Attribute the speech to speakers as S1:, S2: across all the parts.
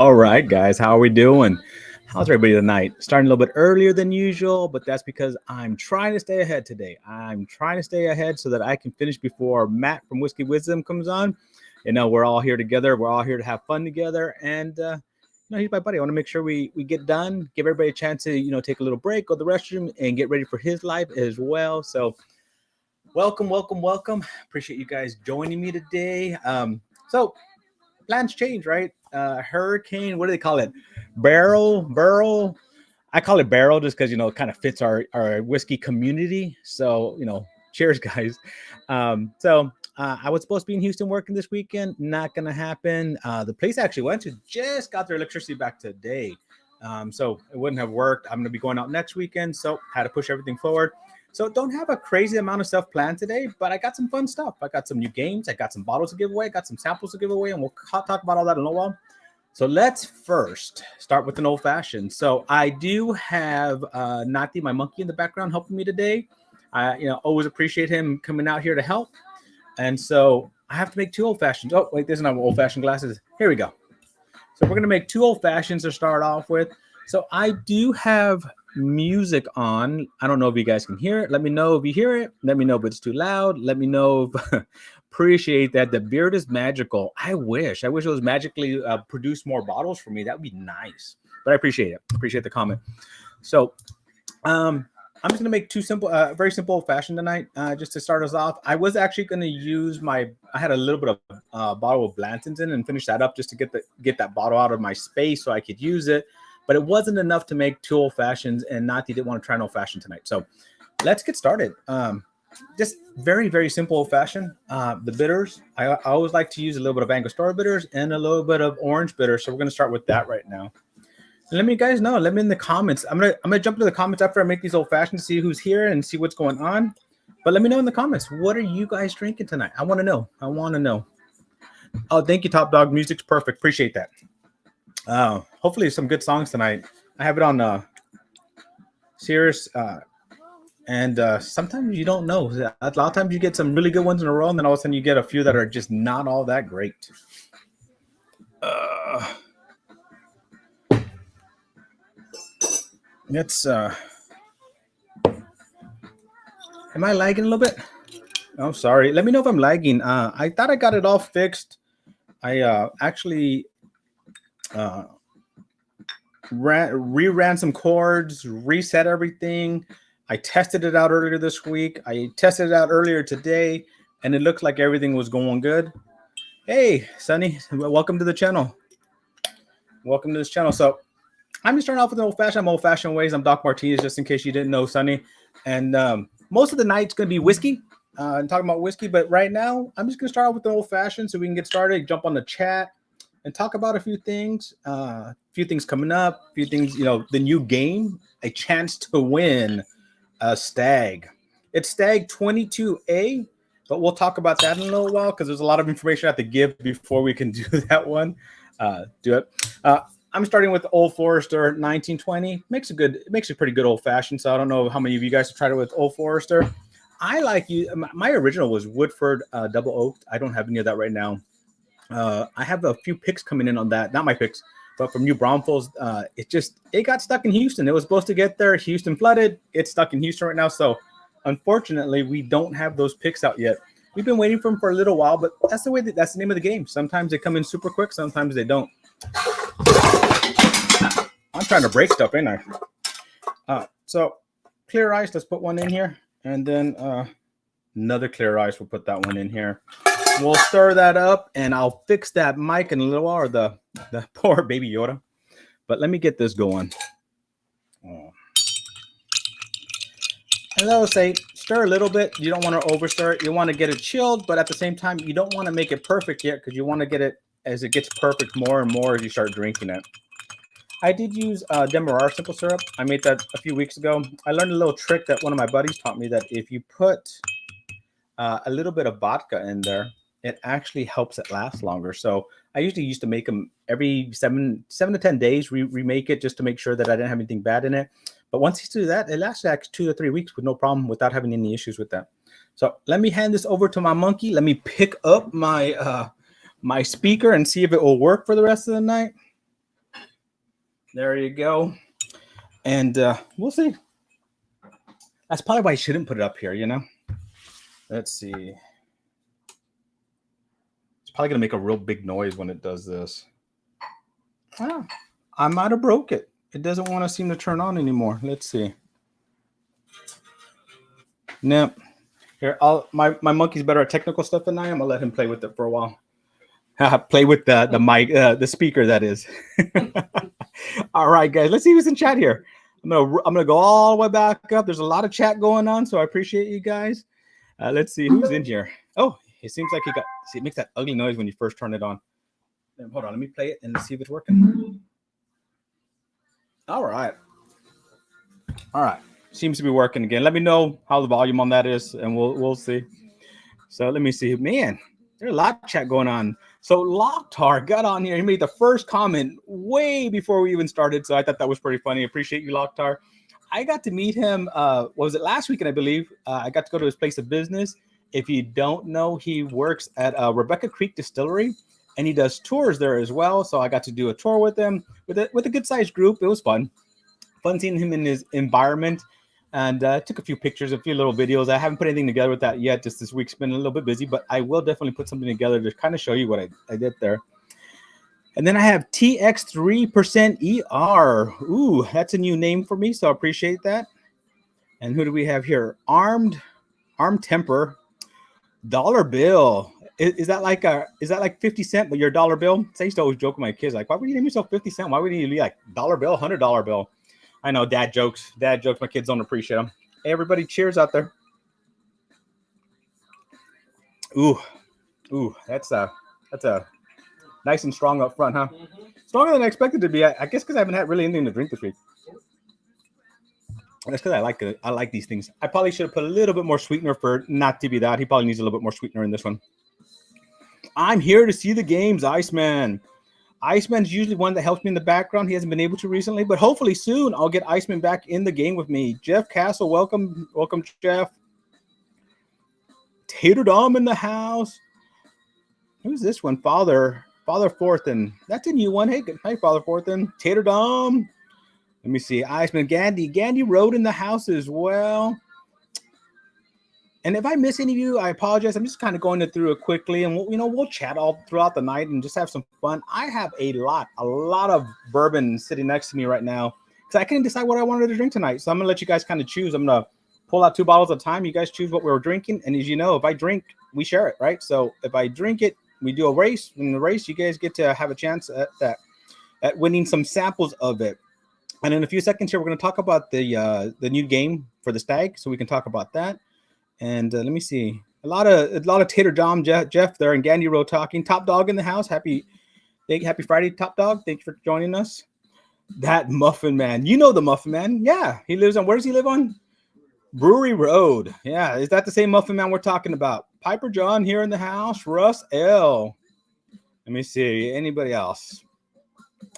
S1: All right, guys, how are we doing? How's everybody tonight? Starting a little bit earlier than usual, but that's because I'm trying to stay ahead today. I'm trying to stay ahead so that I can finish before Matt from Whiskey Wisdom comes on. We're all here together. We're all here to have fun together. He's my buddy. I want to make sure we get done, give everybody a chance to, take a little break, go to the restroom, and get ready for his life as well. So, welcome, welcome, welcome. Appreciate you guys joining me today. Plans change, right? Hurricane, what do they call it? Barrel. I call it barrel just because it kind of fits our whiskey community. So cheers, guys. I was supposed to be in Houston working this weekend. Not gonna happen. The place I actually went to just got their electricity back today, so it wouldn't have worked. I'm gonna be going out next weekend, so had to push everything forward. So don't have a crazy amount of stuff planned today, but I got some fun stuff. I got some new games. I got some bottles to give away. I got some samples to give away, and we'll talk about all that in a little while. So let's first start with an old fashioned. So I do have Nati, my monkey, in the background helping me today. I always appreciate him coming out here to help. And so I have to make two old fashions. Oh, wait, there's not old fashioned glasses. Here we go. So we're going to make two old fashions to start off with. So I do have music on. I don't know if you guys can hear it. Let me know if you hear it. Let me know if it's too loud. Let me know if appreciate that. The beard is magical. I wish it was magically produce more bottles for me. That would be nice. But I appreciate it. Appreciate the comment. So I'm just gonna make two simple, very simple old fashioned tonight, just to start us off. I was actually gonna use I had a little bit of bottle of Blanton's in and finish that up just to get that bottle out of my space so I could use it. But it wasn't enough to make two old fashions, and Nati didn't want to try an old fashioned tonight. So let's get started. Just very, very simple old fashioned. The bitters, I always like to use a little bit of Angostura bitters and a little bit of orange bitters. So we're gonna start with that right now. And let me guys know. Let me in the comments. I'm gonna jump into the comments after I make these old fashioned to see who's here and see what's going on. But let me know in the comments. What are you guys drinking tonight? I want to know. I want to know. Oh, thank you, Top Dog. Music's perfect. Appreciate that. Hopefully some good songs tonight. I have it on Sirius, and sometimes you don't know. A lot of times you get some really good ones in a row, and then all of a sudden you get a few that are just not all that great. Let's. Am I lagging a little bit? Oh, sorry. Let me know if I'm lagging. I thought I got it all fixed. I actually reran some chords, reset everything. I tested it out earlier this week. I tested it out earlier today, and it looked like everything was going good. Hey, Sonny, welcome to the channel. Welcome to this channel. So I'm just starting off with an old-fashioned ways. I'm Doc Martinez, just in case you didn't know, Sonny. And most of the night's going to be whiskey. I'm talking about whiskey, but right now I'm just going to start off with the old-fashioned so we can get started, jump on the chat, and talk about a few things coming up, a few things, the new game, a chance to win a Stag. It's Stag 22A, but we'll talk about that in a little while because there's a lot of information I have to give before we can do that one. Do it. I'm starting with Old Forester 1920. Makes a pretty good old fashioned. So I don't know how many of you guys have tried it with Old Forester. I like you. My original was Woodford Double Oaked. I don't have any of that right now. I have a few picks coming in on that. Not my picks, but from New Braunfels. It got stuck in Houston. It was supposed to get there. Houston flooded. It's stuck in Houston right now. So unfortunately, we don't have those picks out yet. We've been waiting for them for a little while, but that's the name of the game. Sometimes they come in super quick. Sometimes they don't. I'm trying to break stuff, ain't I? So clear ice. Let's put one in here, and then another clear ice. We'll put that one in here. We'll stir that up, and I'll fix that mic in a little while, or the poor baby Yoda. But let me get this going. And I'll say stir a little bit. You don't want to over stir it. You want to get it chilled, but at the same time, you don't want to make it perfect yet because you want to get it as it gets perfect more and more as you start drinking it. I did use Demerara simple syrup. I made that a few weeks ago. I learned a little trick that one of my buddies taught me, that if you put a little bit of vodka in there, it actually helps it last longer. So I usually used to make them every 7 to 10 days, remake it just to make sure that I didn't have anything bad in it. But once you do that, it lasts like 2 to 3 weeks with no problem, without having any issues with that. So let me hand this over to my monkey. Let me pick up my my speaker and see if it will work for the rest of the night. There you go. And we'll see. That's probably why I shouldn't put it up here, you know? Let's see. It's probably going to make a real big noise when it does this. Ah, I might have broke it. It doesn't want to seem to turn on anymore. Let's see. Nope. Here, my monkey's better at technical stuff than I am. I'll let him play with it for a while. Play with the mic, the speaker, that is. All right, guys. Let's see who's in chat here. I'm gonna go all the way back up. There's a lot of chat going on, so I appreciate you guys. Let's see who's in here. Oh, it seems like it makes that ugly noise when you first turn it on. Hold on, let me play it and see if it's working. All right. Seems to be working again. Let me know how the volume on that is, and we'll see. So let me see. Man, there's a lot of chat going on. So Locktar got on here. He made the first comment way before we even started. So I thought that was pretty funny. Appreciate you, Locktar. I got to meet him. What was it, last weekend, I believe? I got to go to his place of business. If you don't know, he works at Rebecca Creek Distillery, and he does tours there as well. So I got to do a tour with him with a good sized group. It was fun seeing him in his environment. And took a few pictures, a few little videos. I haven't put anything together with that yet. Just this week's been a little bit busy, but I will definitely put something together to kind of show you what I did there. And then I have TX3% ER. Ooh, that's a new name for me, so I appreciate that. And who do we have here? Armed Temper, dollar bill. Is that like 50 cent, but your dollar bill? So I used to always joke with my kids, like, why would you name yourself 50 cent? Why would you be like dollar bill, $100 bill? I know, dad jokes. My kids don't appreciate them. Hey, everybody, cheers out there. Ooh, that's a nice and strong up front, huh? Mm-hmm. Stronger than I expected to be. I guess because I haven't had really anything to drink this week. That's because I like these things. I probably should have put a little bit more sweetener for not to be that. He probably needs a little bit more sweetener in this one. I'm here to see the games, Iceman. Iceman's usually one that helps me in the background. He hasn't been able to recently, but hopefully soon I'll get Iceman back in the game with me. Jeff Castle, welcome, Jeff. Tater Dom in the house. Who's this one? Father Forthen. That's a new one. Hey, Father Forthen. Tater Dom. Let me see. Iceman, Gandhi Road in the house as well. And if I miss any of you, I apologize. I'm just kind of going through it quickly, and we'll chat all throughout the night and just have some fun. I have a lot of bourbon sitting next to me right now because I couldn't decide what I wanted to drink tonight. So I'm gonna let you guys kind of choose. I'm gonna pull out 2 bottles at a time. You guys choose what we're drinking, and as you know, if I drink, we share it, right? So if I drink it, we do a race. In the race, you guys get to have a chance at winning some samples of it. And in a few seconds here, we're gonna talk about the new game for the Stag, so we can talk about that. And let me see, a lot of Tater Dom, Jeff there in Gandhi Road talking. Top Dog in the house. Happy Friday, Top Dog. Thank you for joining us. That Muffin Man, the Muffin Man. Yeah, he lives on. Where does he live on? Brewery Road. Yeah, is that the same Muffin Man we're talking about? Piper John here in the house. Russ L. Let me see. Anybody else?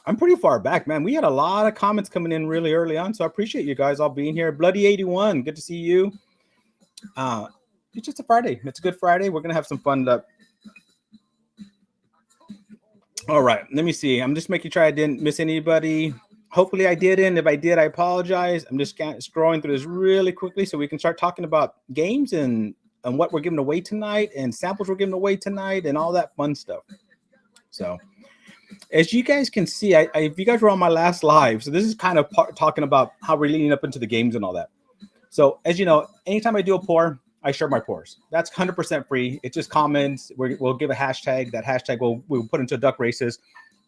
S1: I'm pretty far back, man. We had a lot of comments coming in really early on, so I appreciate you guys all being here. Bloody 81. Good to see you. It's just a Friday. It's a good Friday. We're gonna have some fun. All right, let me see. I'm just making sure I didn't miss anybody. Hopefully I didn't. If I did, I apologize. I'm just scrolling through this really quickly so we can start talking about games and what we're giving away tonight and samples we're giving away tonight and all that fun stuff. So as you guys can see, if you guys were on my last live, so this is kind of talking about how we're leading up into the games and all that. So as you know, anytime I do a pour, I share my pours. That's 100% free. It's just comments. We'll give a hashtag. That hashtag we'll put into duck races.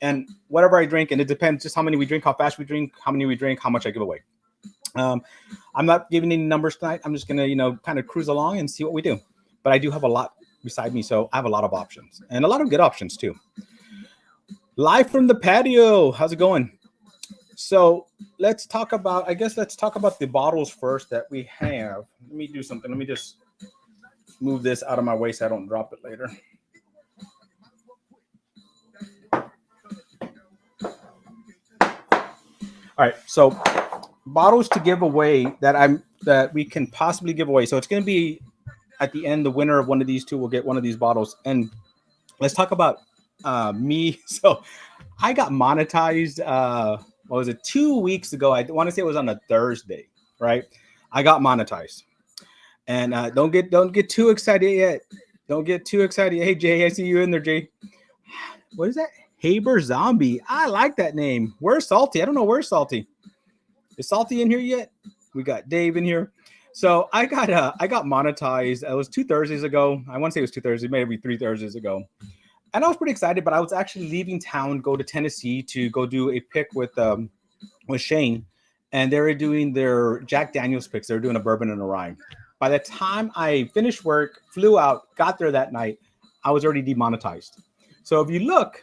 S1: And whatever I drink, and it depends just how many we drink, how fast we drink, how many we drink, how much I give away. I'm not giving any numbers tonight. I'm just going to, kind of cruise along and see what we do. But I do have a lot beside me, so I have a lot of options. And a lot of good options, too. Live from the patio. How's it going? So let's talk about the bottles first that we have. Let me do something. Let me just move this out of my way so I don't drop it later. All right, so bottles to give away that we can possibly give away. So it's going to be at the end, the winner of one of these two will get one of these bottles. And let's talk about me. So I got monetized what was it, 2 weeks ago? I want to say it was on a Thursday, right? I got monetized. And don't get too excited yet. Don't get too excited. Hey Jay, I see you in there, Jay. What is that? Haber Zombie. I like that name. Where's Salty? I don't know where's Salty. Is Salty in here yet? We got Dave in here. So I got monetized. It was 2 Thursdays ago. I want to say it was 2 Thursdays, maybe 3 Thursdays ago. And I was pretty excited, but I was actually leaving town, go to Tennessee to go do a pick with Shane, and they were doing their Jack Daniels picks. They were doing a bourbon and a rye. By the time I finished work, flew out, got there that night, I was already demonetized. So if you look,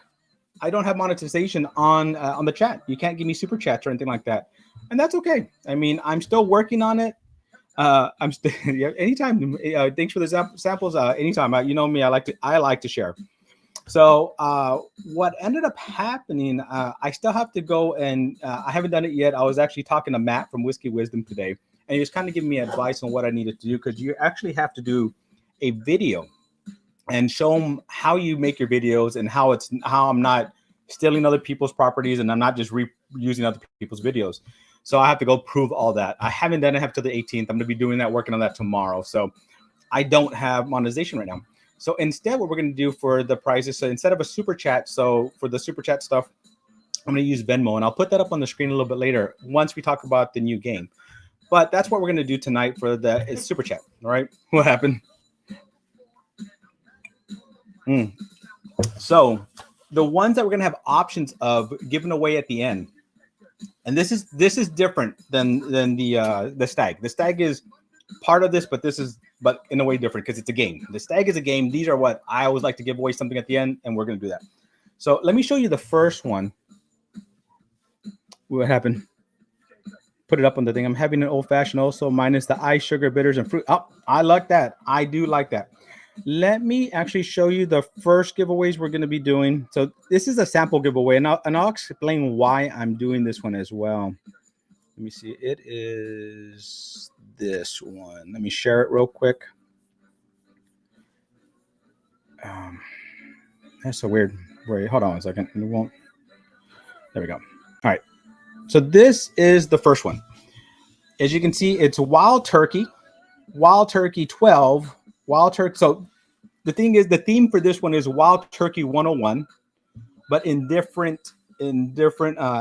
S1: I don't have monetization on the chat. You can't give me super chats or anything like that, and that's okay. I mean, I'm still working on it. I'm still anytime. Thanks for the samples. Anytime. You know me. I like to share. So what ended up happening, I still have to go and I haven't done it yet. I was actually talking to Matt from Whiskey Wisdom today, and he was kind of giving me advice on what I needed to do, because you actually have to do a video and show them how you make your videos and how I'm not stealing other people's properties and I'm not just reusing other people's videos. So I have to go prove all that. I haven't done it up to the 18th. I'm going to be doing that, working on that tomorrow. So I don't have monetization right now. So instead, what we're going to do for the prizes, so instead of a super chat, so for the super chat stuff, I'm going to use Venmo, and I'll put that up on the screen a little bit later once we talk about the new game. But that's what we're going to do tonight for the super chat. All right. What happened? So the ones that we're going to have options of giving away at the end. And this is different than the Stag. The Stag is part of this, but in a way different because it's a game. The Stag is a game. These are what I always like to give away something at the end, and we're going to do that. So let me show you the first one. What happened? Put it up on the thing. I'm having an old fashioned also minus the ice, sugar, bitters, and fruit. Oh, I like that. I do like that. Let me actually show you the first giveaways we're going to be doing. So this is a sample giveaway, and I'll explain why I'm doing this one as well. Let me see. It is this one. Let me share it real quick. That's so weird. Wait, hold on a second. It won't. There we go. All right. So this is the first one. As you can see, it's Wild Turkey 12, Wild Turkey. So the thing is, the theme for this one is Wild Turkey 101, but in different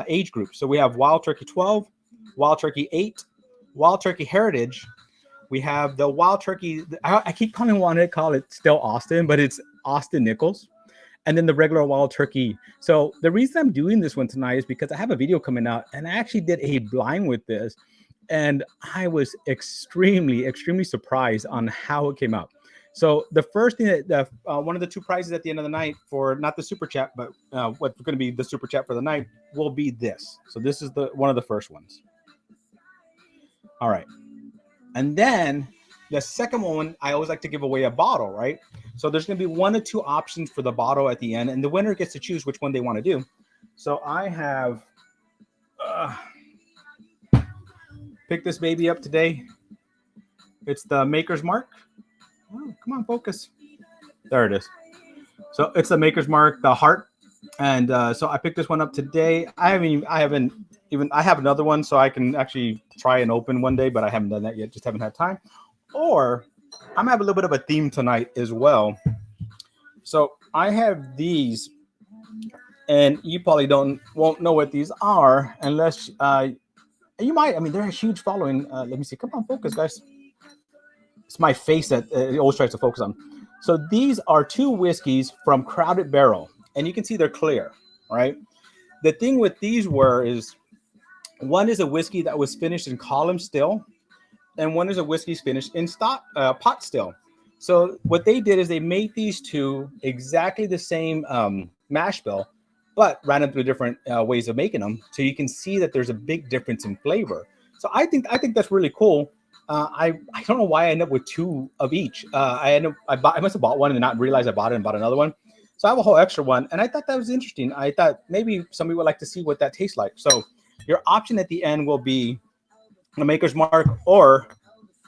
S1: age groups. So we have Wild Turkey 12, Wild Turkey 8, Wild Turkey Heritage. We have the Wild Turkey. I keep wanting to call it still Austin, but it's Austin Nichols. And then the regular Wild Turkey. So the reason I'm doing this one tonight is because I have a video coming out, and I actually did a blind with this, and I was extremely, extremely surprised on how it came out. So the first thing that one of the two prizes at the end of the night for not the super chat, but what's going to be the super chat for the night will be this. So this is one of the first ones. All right. And then the second one, I always like to give away a bottle, right? So there's going to be one or two options for the bottle at the end, and the winner gets to choose which one they want to do. So I have picked this baby up today. It's the Maker's Mark. Oh, come on, focus. There it is. So it's the Maker's Mark, the heart. And so I picked this one up today. I have another one, so I can actually try and open one day, but I haven't done that yet. Just haven't had time. Or I'm gonna have a little bit of a theme tonight as well. So I have these, and you probably won't know what these are unless you might. I mean, they're a huge following. Let me see. Come on, focus, guys. It's my face that it always tries to focus on. So these are two whiskeys from Crowded Barrel, and you can see they're clear, right? The thing with these is one is a whiskey that was finished in column still, and one is a whiskey finished in pot still. So what they did is they made these two exactly the same mash bill, but ran them through different ways of making them. So you can see that there's a big difference in flavor. So I think that's really cool. I don't know why I ended up with two of each. I must have bought one and not realize I bought it and bought another one. So I have a whole extra one, and I thought that was interesting. I thought maybe somebody would like to see what that tastes like. So your option at the end will be the Maker's Mark or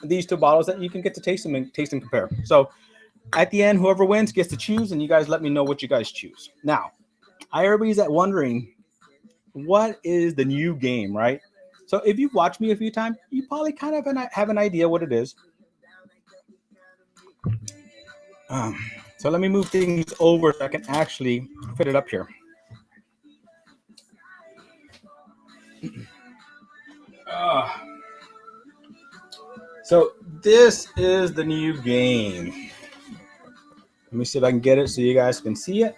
S1: these two bottles that you can get to taste and compare. So at the end, whoever wins gets to choose, and you guys let me know what you guys choose. Now, everybody's wondering, what is the new game, right? So if you've watched me a few times, you probably kind of have an idea what it is. Um, so let me move things over so I can actually fit it up here. Uh, so this is the new game. Let me see if I can get it so you guys can see it.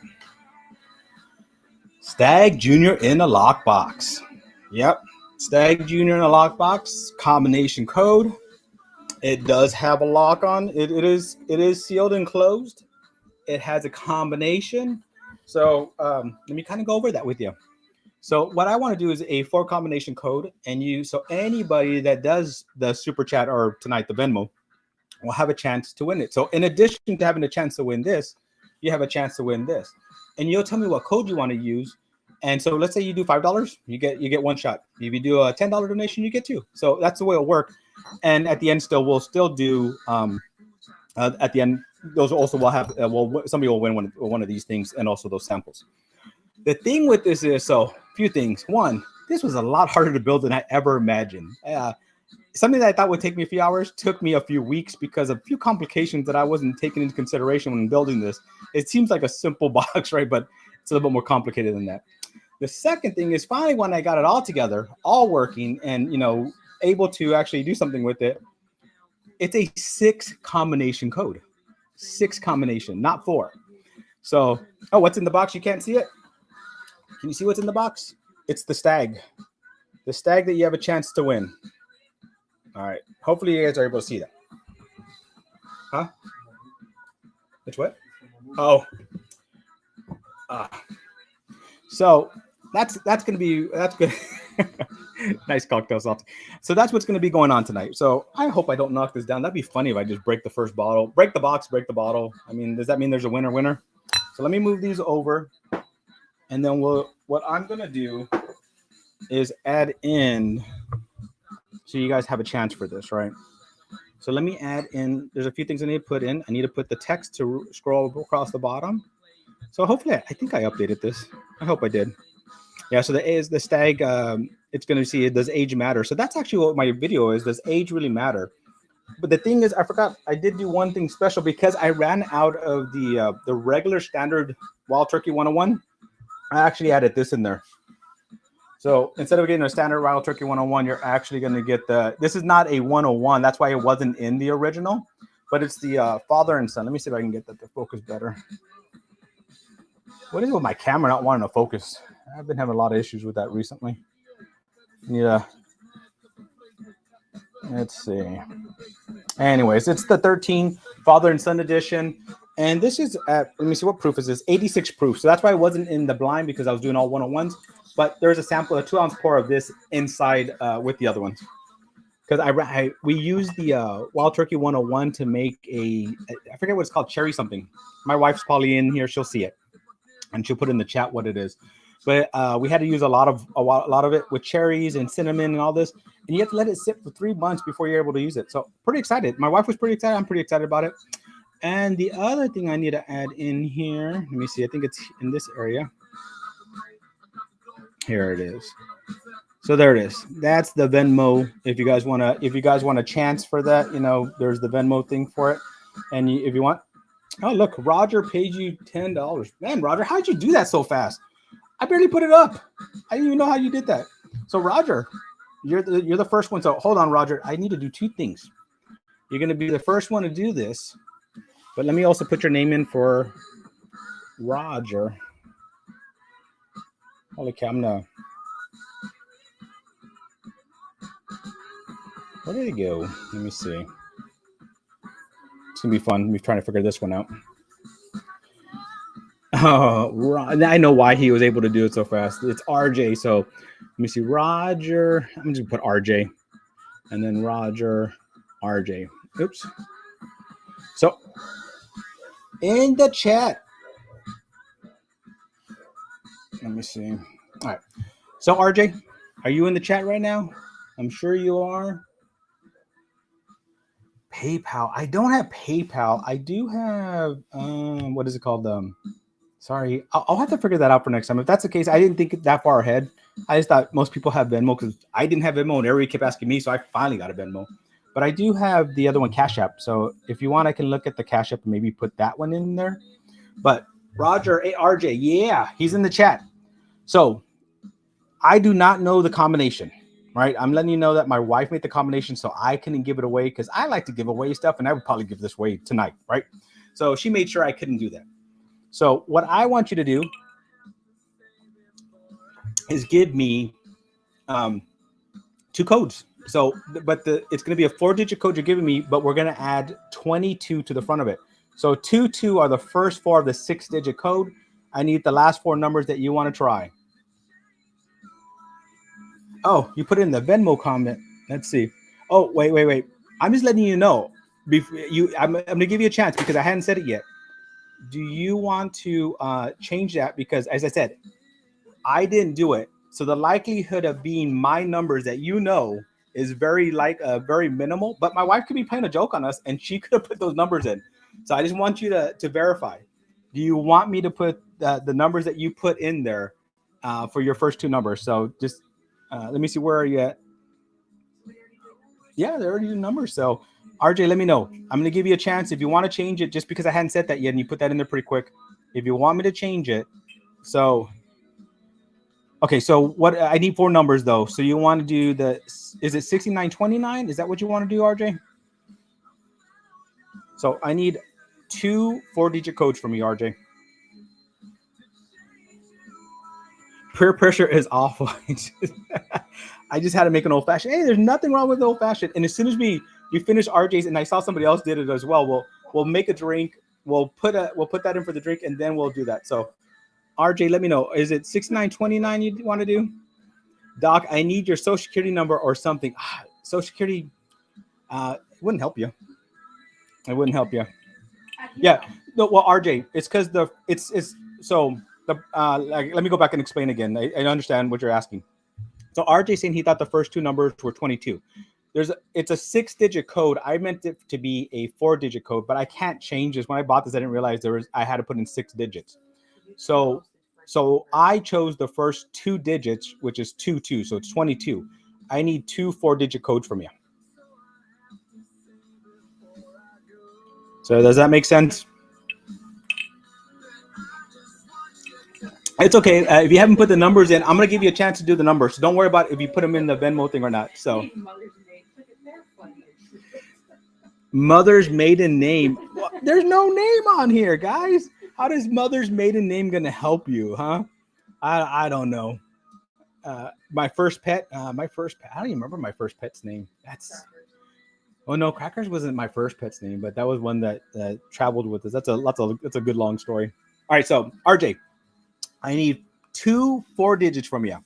S1: Stag Junior in a lockbox. Yep. Stag Junior in a lockbox. Combination code. It does have a lock on. It is sealed and closed. It has a combination. So let me kind of go over that with you. So what I want to do is a 4 combination code, and so anybody that does the super chat or tonight the Venmo will have a chance to win it. So in addition to having a chance to win this, you have a chance to win this, and you'll tell me what code you want to use. And so let's say you do $5, you get one shot. If you do a $10 donation, you get 2. So that's the way it'll work. And at the end, we'll still do at the end. Those also will have somebody will win one of these things, and also those samples. The thing with this is, so a few things. One, this was a lot harder to build than I ever imagined. Something that I thought would take me a few hours took me a few weeks because of a few complications that I wasn't taking into consideration when building this. It seems like a simple box, right? But it's a little bit more complicated than that. The second thing is, finally, when I got it all together, all working, and able to actually do something with it, it's a 6 combination code. 6 combination, not 4. So, what's in the box? You can't see it? Can you see what's in the box? It's the Stag. The Stag that you have a chance to win. All right. Hopefully you guys are able to see that. Huh? It's what? Oh. So that's good. Nice cocktail sauce. So that's what's going to be going on tonight. So I hope I don't knock this down. That'd be funny if I just break the first bottle, break the box, break the bottle. I mean, does that mean there's a winner? So let me move these over, and then what I'm going to do is add in, so you guys have a chance for this, right? So let me add in, there's a few things I need to put in. I need to put the text to scroll across the bottom. So hopefully, I think I updated this. I hope I did. Yeah, so the Stag, it's going to see, does age matter? So that's actually what my video is. Does age really matter? But the thing is, I forgot, I did do one thing special because I ran out of the regular standard Wild Turkey 101. I actually added this in there. So instead of getting a standard Wild Turkey 101, you're actually going to get this is not a 101. That's why it wasn't in the original, but it's the father and son. Let me see if I can get that to focus better. What is it with my camera not wanting to focus? I've been having a lot of issues with that recently. Yeah. Let's see. Anyways, it's the 13 father and son edition. And this is let me see, what proof is this? 86 proof. So that's why I wasn't in the blind, because I was doing all 101s. But there's a sample, a 2-ounce pour of this inside with the other ones. Because we use the Wild Turkey 101 to make I forget what it's called, cherry something. My wife's probably in here. She'll see it. And she'll put in the chat what it is. But we had to use a lot of it with cherries and cinnamon and all this. And you have to let it sit for 3 months before you're able to use it. So pretty excited. My wife was pretty excited. I'm pretty excited about it. And the other thing I need to add in here, let me see. I think it's in this area. Here it is. So there it is. That's the Venmo. If you guys want a chance for that, there's the Venmo thing for it. And if you want, oh look, Roger paid you $10. Man, Roger, how'd you do that so fast? I barely put it up. I didn't even know how you did that. So Roger, you're the first one. So hold on, Roger. I need to do 2 things. You're going to be the first one to do this. But let me also put your name in for Roger. Holy cow, where did it go? Let me see. It's going to be fun. We're trying to figure this one out. Oh, I know why he was able to do it so fast. It's RJ. So let me see. Roger. I'm just going to put RJ. And then Roger, RJ. Oops. So in the chat. Let me see. All right. So RJ, are you in the chat right now? I'm sure you are. PayPal. I don't have PayPal. I do have what is it called? Sorry, I'll have to figure that out for next time. If that's the case, I didn't think that far ahead. I just thought most people have Venmo because I didn't have Venmo and everybody kept asking me, so I finally got a Venmo. But I do have the other one, Cash App. So if you want, I can look at the Cash App and maybe put that one in there. But Roger, RJ, yeah, he's in the chat. So I do not know the combination, right? I'm letting you know that my wife made the combination so I couldn't give it away because I like to give away stuff and I would probably give this away tonight, right? So she made sure I couldn't do that. So what I want you to do is give me 2 codes. So, but it's going to be a 4-digit code you're giving me, but we're going to add 22 to the front of it. So 22 are the first 4 of the 6-digit code. I need the last 4 numbers that you want to try. Oh, you put it in the Venmo comment. Let's see. Oh, wait. I'm just letting you know. I'm going to give you a chance because I hadn't said it yet. Do you want to change that? Because as I said, I didn't do it. So the likelihood of being my numbers that you know is very minimal. But my wife could be playing a joke on us and she could have put those numbers in. So I just want you to verify. Do you want me to put the numbers that you put in there for your first 2 numbers? So just let me see, where are you at? Yeah, they're already the numbers. So RJ, let me know. I'm going to give you a chance if you want to change it, just because I hadn't said that yet and you put that in there pretty quick. If you want me to change it. So, okay, so what I need 4 numbers though. So you want to do is it 6929? Is that what you want to do, RJ? So I need 2 4-digit codes from you, RJ. Peer pressure is awful. I just had to make an old fashioned. Hey, there's nothing wrong with old fashioned. And as soon as we finish RJ's, and I saw somebody else did it as well, we'll make a drink. We'll put that in for the drink, and then we'll do that. So RJ, let me know. Is it 6929 you want to do? Doc, I need your social security number or something. Social security wouldn't help you. It wouldn't help you. Yeah. No, well, RJ, it's because it's so the let me go back and explain again. I understand what you're asking. So RJ saying he thought the first 2 numbers were 22. It's a 6-digit code. I meant it to be a 4-digit code, but I can't change this. When I bought this, I didn't realize I had to put in 6 digits. So I chose the first 2 digits, which is 22. So it's 22. I need 2 4-digit codes from you. So does that make sense? It's okay. If you haven't put the numbers in, I'm going to give you a chance to do the numbers. So don't worry about if you put them in the Venmo thing or not. So mother's maiden name. Well, there's no name on here, guys. How does mother's maiden name going to help you, huh? I don't know. My first pet. I don't even remember my first pet's name. Oh no, Crackers wasn't my first pet's name, but that was one that traveled with us. That's a good long story. All right, so RJ, I need 2 4 digits from you.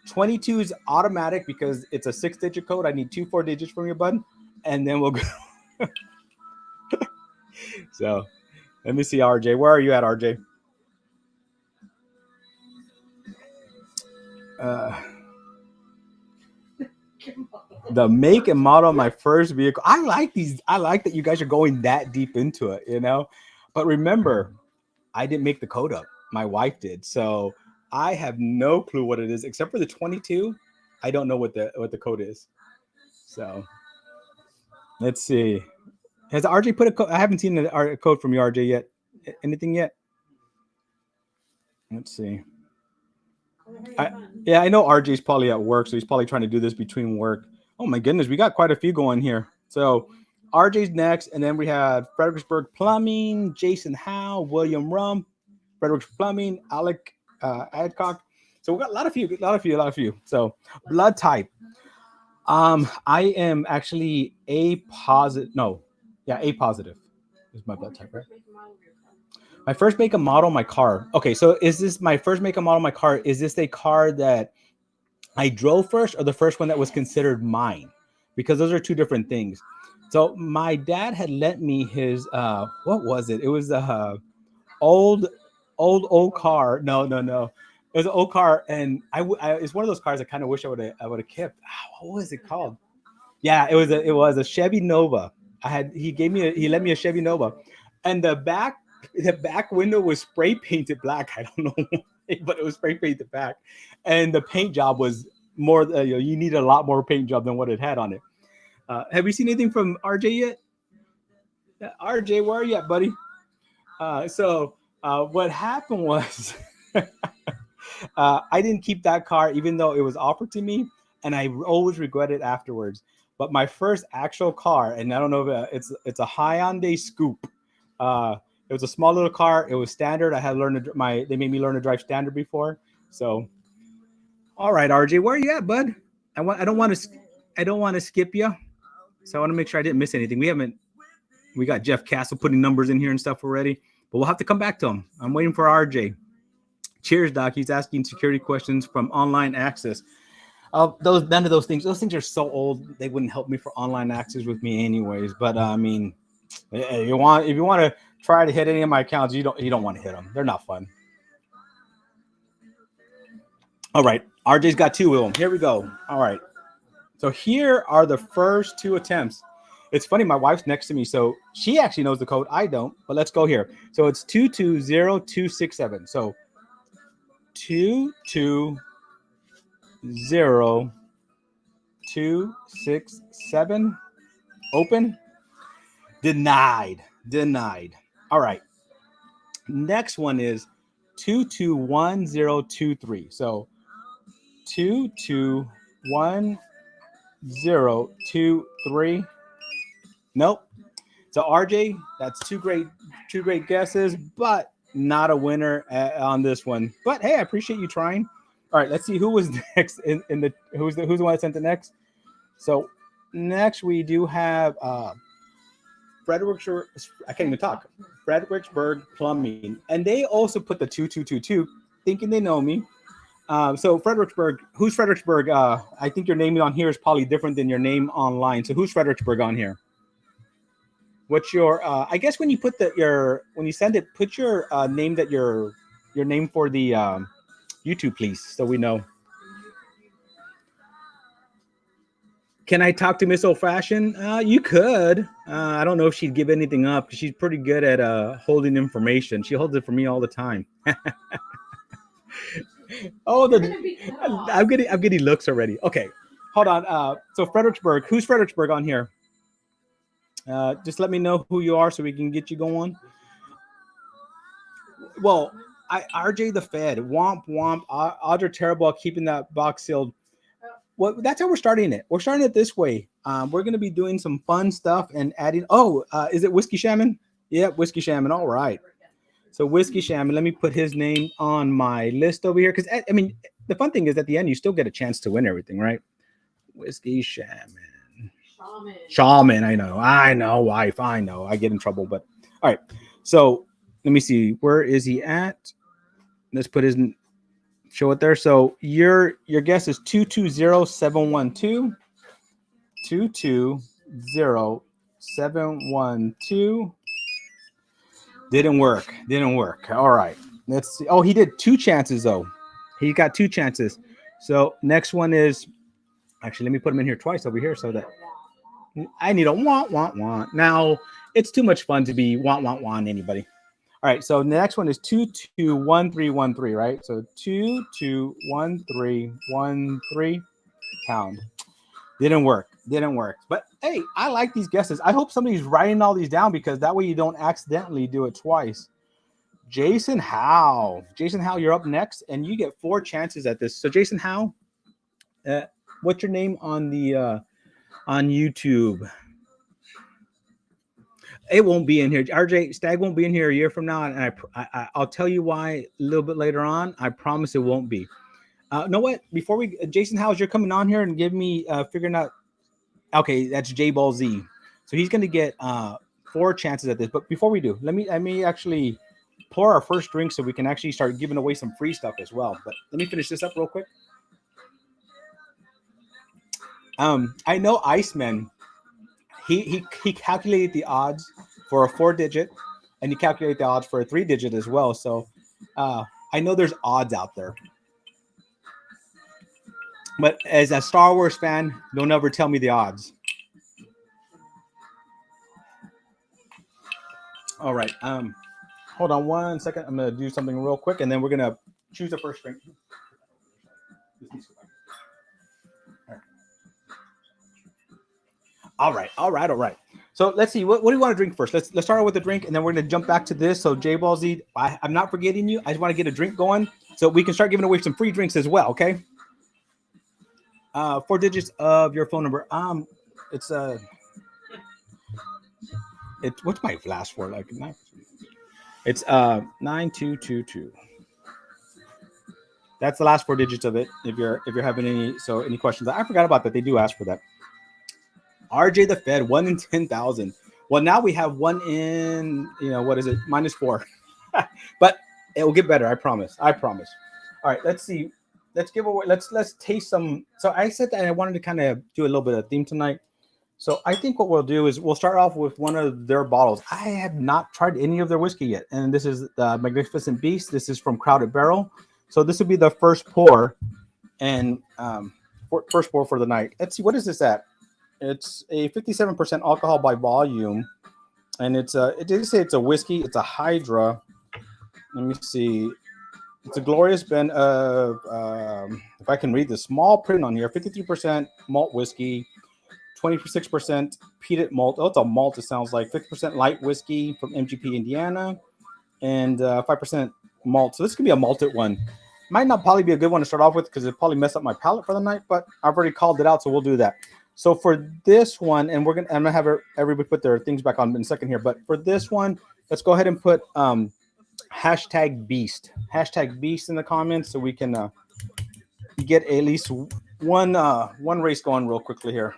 S1: 22 is automatic because it's a 6-digit code. I need 2 4 digits from you, bud, and then we'll go. So, let me see, RJ. Where are you at, RJ? The make and model of my first vehicle. I like these. I like that you guys are going that deep into it, But remember, I didn't make the code up. My wife did. So I have no clue what it is, except for the 22. I don't know what the code is. So let's see. Has RJ put a code? I haven't seen a code from you, RJ, yet. Anything yet? Let's see. I know RJ's probably at work, so he's probably trying to do this between work. Oh my goodness, we got quite a few going here. So RJ's next, and then we have Fredericksburg Plumbing, Jason Howe, William Rum, Fredericksburg Plumbing, Alec Adcock. So we got a lot of you. So blood type. I am actually A positive. No, yeah, A positive is my blood type, right? My first make and model my car. Okay, so is this my first make and model my car? Is this a car that I drove first, or the first one that was considered mine? Because those are 2 different things. So my dad had lent me his what was it? It was a old car. No. It was an old car, and it's one of those cars I kind of wish I would have kept. What was it called? Yeah, it was a Chevy Nova. He lent me a Chevy Nova, and the back The back window was spray painted black. I don't know why, but it was spray painted black, and the paint job was more. You need a lot more paint job than what it had on it. Have you seen anything from RJ yet? RJ, where are you at, buddy? What happened was I didn't keep that car, even though it was offered to me, and I always regret it afterwards. But my first actual car, and I don't know if it's a Hyundai Scoop. It was a small little car. It was standard. I had learned they made me learn to drive standard before. So, all right, RJ, where are you at, bud? I don't want to skip you. So I want to make sure I didn't miss anything. We got Jeff Castle putting numbers in here and stuff already, but we'll have to come back to him. I'm waiting for RJ. Cheers, Doc. He's asking security questions from online access. None of those things. Those things are so old. They wouldn't help me for online access with me anyways. But I mean, if you want to try to hit any of my accounts, you don't want to hit them. They're not fun. All right. RJ's got two of them. Here we go. All right. So here are the first two attempts. It's funny. My wife's next to me, so she actually knows the code. I don't, but let's go here. So it's 220267. So 220267. Open. Denied. All right. Next one is 221023. So 221023. Nope. So RJ, that's two great guesses, but not a winner on this one. But hey, I appreciate you trying. All right, let's see who was next who's the one that sent it next. So next we do have Fredericksburg. I can't even talk. Fredericksburg Plumbing, and they also put the 2222, thinking they know me. So Fredericksburg, who's Fredericksburg? I think your name on here is probably different than your name online. So who's Fredericksburg on here? What's your? I guess when you put when you send it, put your name your name for the YouTube, please, so we know. Can I talk to Miss Old Fashioned? You could. I don't know if she'd give anything up. She's pretty good at holding information. She holds it for me all the time. Oh, I'm getting looks already. Okay, hold on. So Fredericksburg, who's Fredericksburg on here? Just let me know who you are so we can get you going. Well, RJ the Fed, womp womp. Odds are terrible at keeping that box sealed. Well, that's how we're starting it. We're starting it this way. We're going to be doing some fun stuff and adding. Oh, is it Whiskey Shaman? Yeah, Whiskey Shaman. All right. So Whiskey Shaman, let me put his name on my list over here. Because, I mean, the fun thing is at the end, you still get a chance to win everything, right? Whiskey Shaman. Shaman, I know, wife, I know. I get in trouble, but all right. So let me see. Where is he at? Let's put his show it there. So your guess is 220712. 220712. Didn't work. All right. Let's see. Oh, he did two chances though. He got two chances. So next one is actually, let me put him in here twice over here so that I need a want. Now it's too much fun to be want anybody. All right. So the next one is 221313, right? So 221313 pound. Didn't work. But hey, I like these guesses. I hope somebody's writing all these down because that way you don't accidentally do it twice. Jason Howe, you're up next, and you get 4 chances at this. So Jason Howe, what's your name on the on YouTube? It won't be in here. RJ Stag won't be in here a year from now, and I'll tell you why a little bit later on. I promise it won't be. Know what? Before we, Jason Howe, you're coming on here and give me figuring out. Okay, that's J Ball Z. So he's going to get 4 chances at this. But before we do, let me actually pour our first drink so we can actually start giving away some free stuff as well. But let me finish this up real quick. I know Iceman. He calculated the odds for a 4-digit, and he calculated the odds for a 3-digit as well. So I know there's odds out there. But as a Star Wars fan, don't ever tell me the odds. All right. Hold on 1 second. I'm gonna do something real quick, and then we're gonna choose the first drink. All right, all right, all right. So let's see. What do you want to drink first? Let's start out with the drink, and then we're gonna jump back to this. So J Ball Z, I'm not forgetting you. I just want to get a drink going, so we can start giving away some free drinks as well. Okay. 4 digits of your phone number. It's it's what's my last four like? It's 9222. That's the last 4 digits of it. If you're having any questions, I forgot about that. They do ask for that. RJ the Fed, 1 in 10,000. Well, now we have 1 in, what is it? -4. But it will get better. I promise. I promise. All right, let's see. Let's give away. Let's taste some. So I said that I wanted to kind of do a little bit of theme tonight. So I think what we'll do is we'll start off with one of their bottles. I have not tried any of their whiskey yet, and this is the Magnificent Beast. This is from Crowded Barrel. So this would be the first pour, and first pour for the night. Let's see, what is this at? It's a 57% alcohol by volume, and it did say it's a whiskey. It's a Hydra. Let me see. It's a glorious blend of, if I can read the small print on here, 53% malt whiskey, 26% peated malt. Oh, it's a malt, it sounds like. 50% light whiskey from MGP Indiana, and 5% malt. So this could be a malted one. Might not probably be a good one to start off with because it probably messed up my palate for the night, but I've already called it out, so we'll do that. So for this one, and I'm gonna have everybody put their things back on in a second here, but for this one, let's go ahead and put hashtag Beast in the comments so we can get at least one race going real quickly here.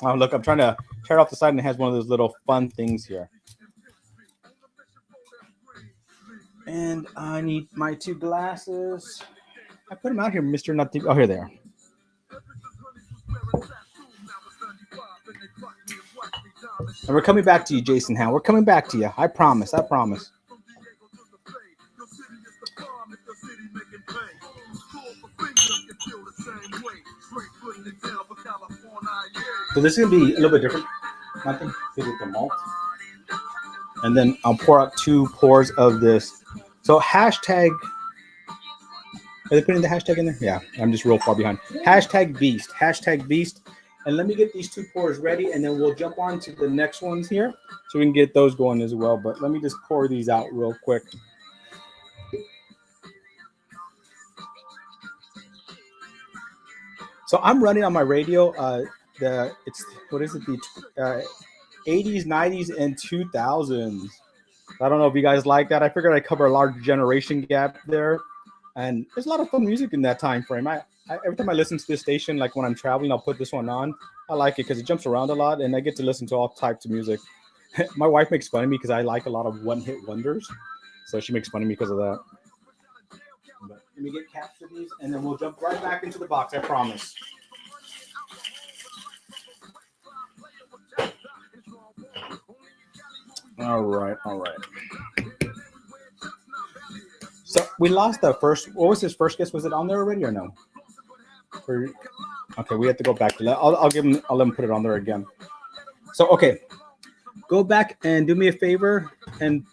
S1: Oh, look, I'm trying to tear off the side, and it has one of those little fun things here. And I need my 2 glasses. I put them out here, Mr. Nothing. Oh, here they are. And we're coming back to you, Jason Howe. We're coming back to you. I promise. I promise. So this is going to be a little bit different. Nothing to do with the malt. And then I'll pour out 2 pours of this. So hashtag, are they putting the hashtag in there? Yeah, I'm just real far behind. Hashtag Beast. And let me get these 2 pours ready, and then we'll jump on to the next ones here so we can get those going as well. But let me just pour these out real quick. So I'm running on my radio. It's what is it? The 80s, 90s, and 2000s. I don't know if you guys like that. I figured I'd cover a large generation gap there, and there's a lot of fun music in that time frame. I every time I listen to this station, like when I'm traveling, I'll put this one on. I like it because it jumps around a lot, and I get to listen to all types of music. My wife makes fun of me because I like a lot of one-hit wonders, so she makes fun of me because of that. But let me get caps for these, and then we'll jump right back into the box. I promise. All right. So we lost the first. What was his first guess? Was it on there already or no? Okay, we have to go back to that. I'll give him. I'll let him put it on there again. So okay, go back and do me a favor and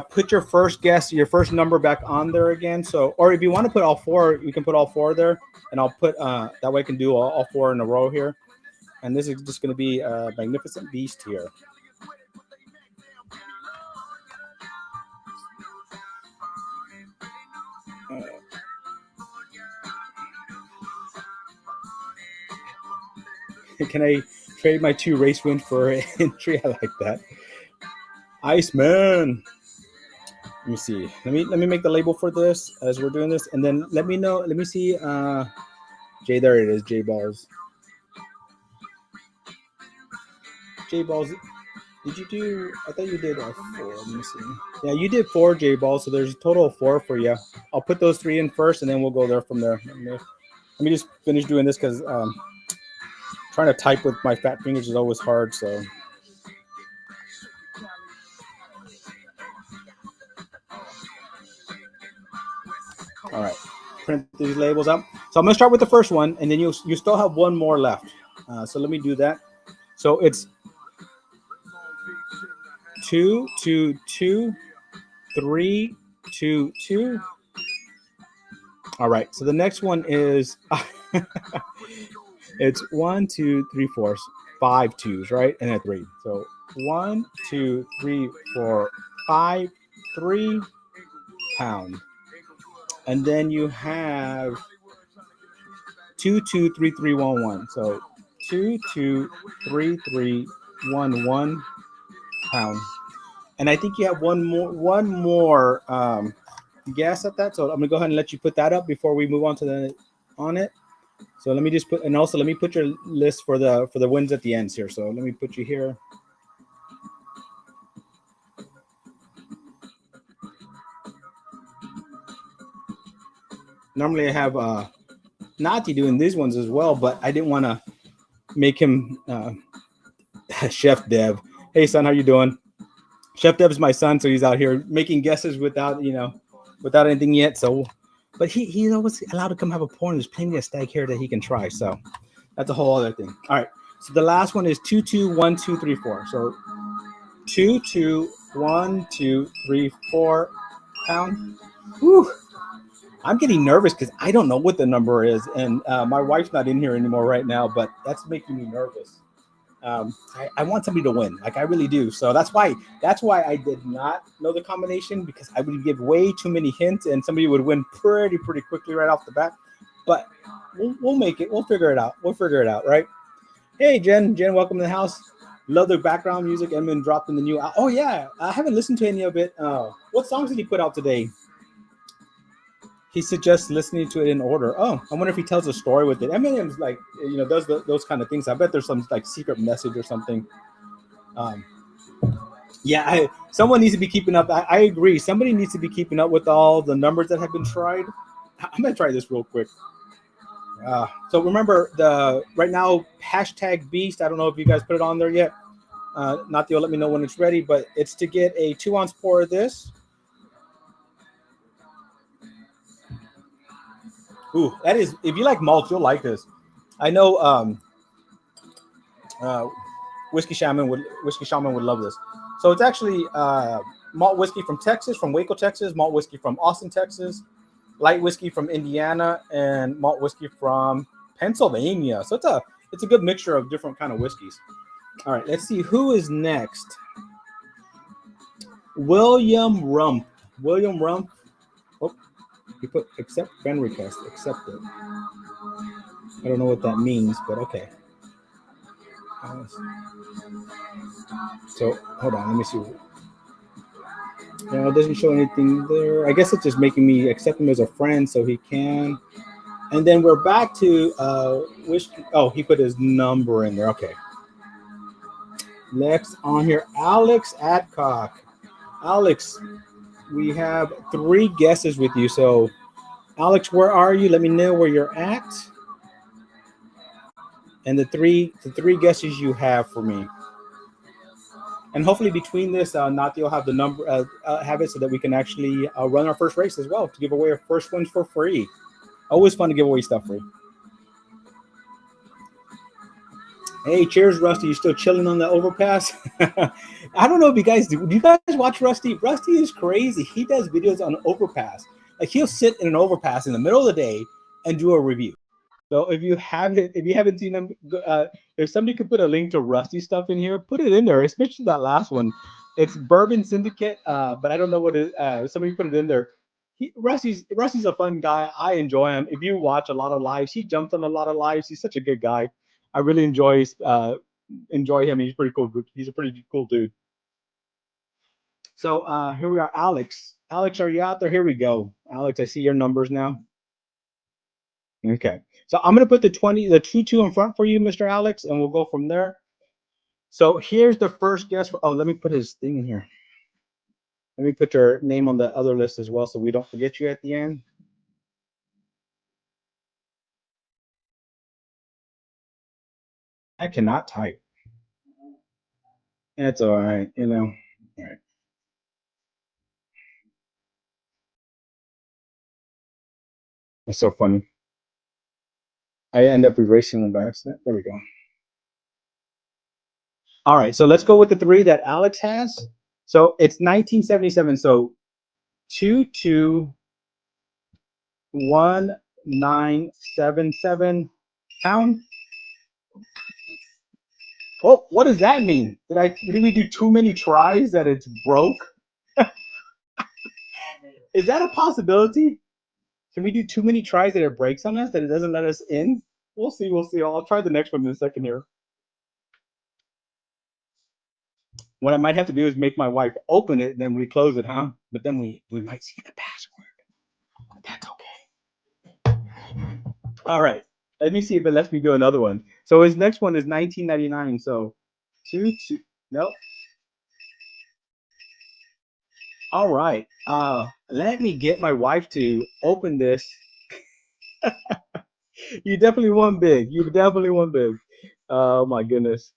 S1: put your first guess, your first number back on there again. So, or if you want to put all 4, you can put all 4 there, and I'll put that way I can do all 4 in a row here. And this is just going to be a Magnificent Beast here. Can I trade my 2 race wins for an entry? I like that. Iceman. Let me see. Let me make the label for this as we're doing this, and then let me know. Let me see. J, there it is. J Balls. J Balls. Did you do? I thought you did 4. Let me see. Yeah, you did 4 J Balls, so there's a total of 4 for you. I'll put those 3 in first, and then we'll go there from there. Let me just finish doing this because trying to type with my fat fingers is always hard. So. All right, print these labels up. So I'm gonna start with the first one, and then you still have 1 more left. So let me do that. So it's 2, 2, 2, 3, 2, 2. All right. So the next one is it's 1, 2, 3, 4, 5 twos, right? And a 3. So 1, 2, 3, 4, 5, 3 pound. And then you have 2, 2, 3, 3, 1, 1. So 2, 2, 3, 3, 1, 1 pound. And I think you have one more guess at that. So I'm gonna go ahead and let you put that up before we move on to the on it. So let me just put, and also let me put your list for the wins at the ends here. So let me put you here. Normally I have Nati doing these ones as well, but I didn't want to make him Chef Dev. Hey son, how you doing? Chef Dev is my son, so he's out here making guesses without without anything yet. So, but he's always allowed to come have a pour, and there's plenty of stag here that he can try. So that's a whole other thing. All right. So the last one is 2, 2, 1, 2, 3, 4. So 2, 2, 1, 2, 3, 4 pound. Whew. I'm getting nervous because I don't know what the number is, and my wife's not in here anymore right now. But that's making me nervous. I want somebody to win, like I really do. So that's why I did not know the combination, because I would give way too many hints, and somebody would win pretty quickly right off the bat. But we'll make it. We'll figure it out. We'll figure it out, right? Hey, Jen, welcome to the house. Love the background music. Edmund dropped in the new. Oh yeah, I haven't listened to any of it. What songs did he put out today? He suggests listening to it in order. Oh, I wonder if he tells a story with it. Eminem's like, does those kind of things. I bet there's some like secret message or something. Um, yeah, someone needs to be keeping up. I agree. Somebody needs to be keeping up with all the numbers that have been tried. I'm gonna try this real quick. So remember the right now hashtag Beast. I don't know if you guys put it on there yet. Not the let me know when it's ready, but it's to get a 2-ounce pour of this. Ooh, that is, if you like malt, you'll like this. I know uh, Whiskey Shaman would love this. So it's actually malt whiskey from Texas, from Waco, Texas, malt whiskey from Austin, Texas, light whiskey from Indiana, and malt whiskey from Pennsylvania. So it's a good mixture of different kind of whiskeys. All right, let's see who is next. William Rump. William Rump. Oh, you put accept friend request. Accept it. I don't know what that means, but okay. So hold on, let me see. No, it doesn't show anything there. I guess it's just making me accept him as a friend so he can. And then we're back to whiskey. Oh, he put his number in there. Okay. Next on here, Alex Adcock. Alex, we have 3 guesses with you. So, Alex, where are you? Let me know where you're at. And the three guesses you have for me. And hopefully between this, Nati will have the number, have it so that we can actually run our first race as well to give away our first ones for free. Always fun to give away stuff free. Hey, cheers, Rusty. You still chilling on the overpass? I don't know if you guys do. Do you guys watch Rusty? Rusty is crazy. He does videos on overpass. Like he'll sit in an overpass in the middle of the day and do a review. So if you haven't seen them, if somebody could put a link to Rusty stuff in here, put it in there. Especially that last one. It's Bourbon Syndicate, but I don't know what it. Somebody put it in there. Rusty's a fun guy. I enjoy him. If you watch a lot of lives, he jumps on a lot of lives. He's such a good guy. I really enjoy him. He's pretty cool. He's a pretty cool dude. So here we are, Alex. Alex, are you out there? Here we go. Alex, I see your numbers now. Okay. So I'm gonna put the 2-2 in front for you, Mr. Alex, and we'll go from there. So here's the first guess. Oh, let me put his thing in here. Let me put your name on the other list as well, so we don't forget you at the end. I cannot type. It's all right, you know. All right. It's so funny. I end up erasing them by accident. There we go. All right, so let's go with the 3 that Alex has. So it's 1977. So 221977 pound. Oh, what does that mean? Did we do too many tries that it's broke? Is that a possibility? Can we do too many tries that it breaks on us, that it doesn't let us in? We'll see. We'll see. I'll try the next one in a second here. What I might have to do is make my wife open it, and then we close it, huh? But then we might see the password. That's okay. All right. Let me see if it lets me do another one. So his next one is 1999. So two. Nope. All right. Let me get my wife to open this. You definitely won big. You definitely won big. Oh my goodness.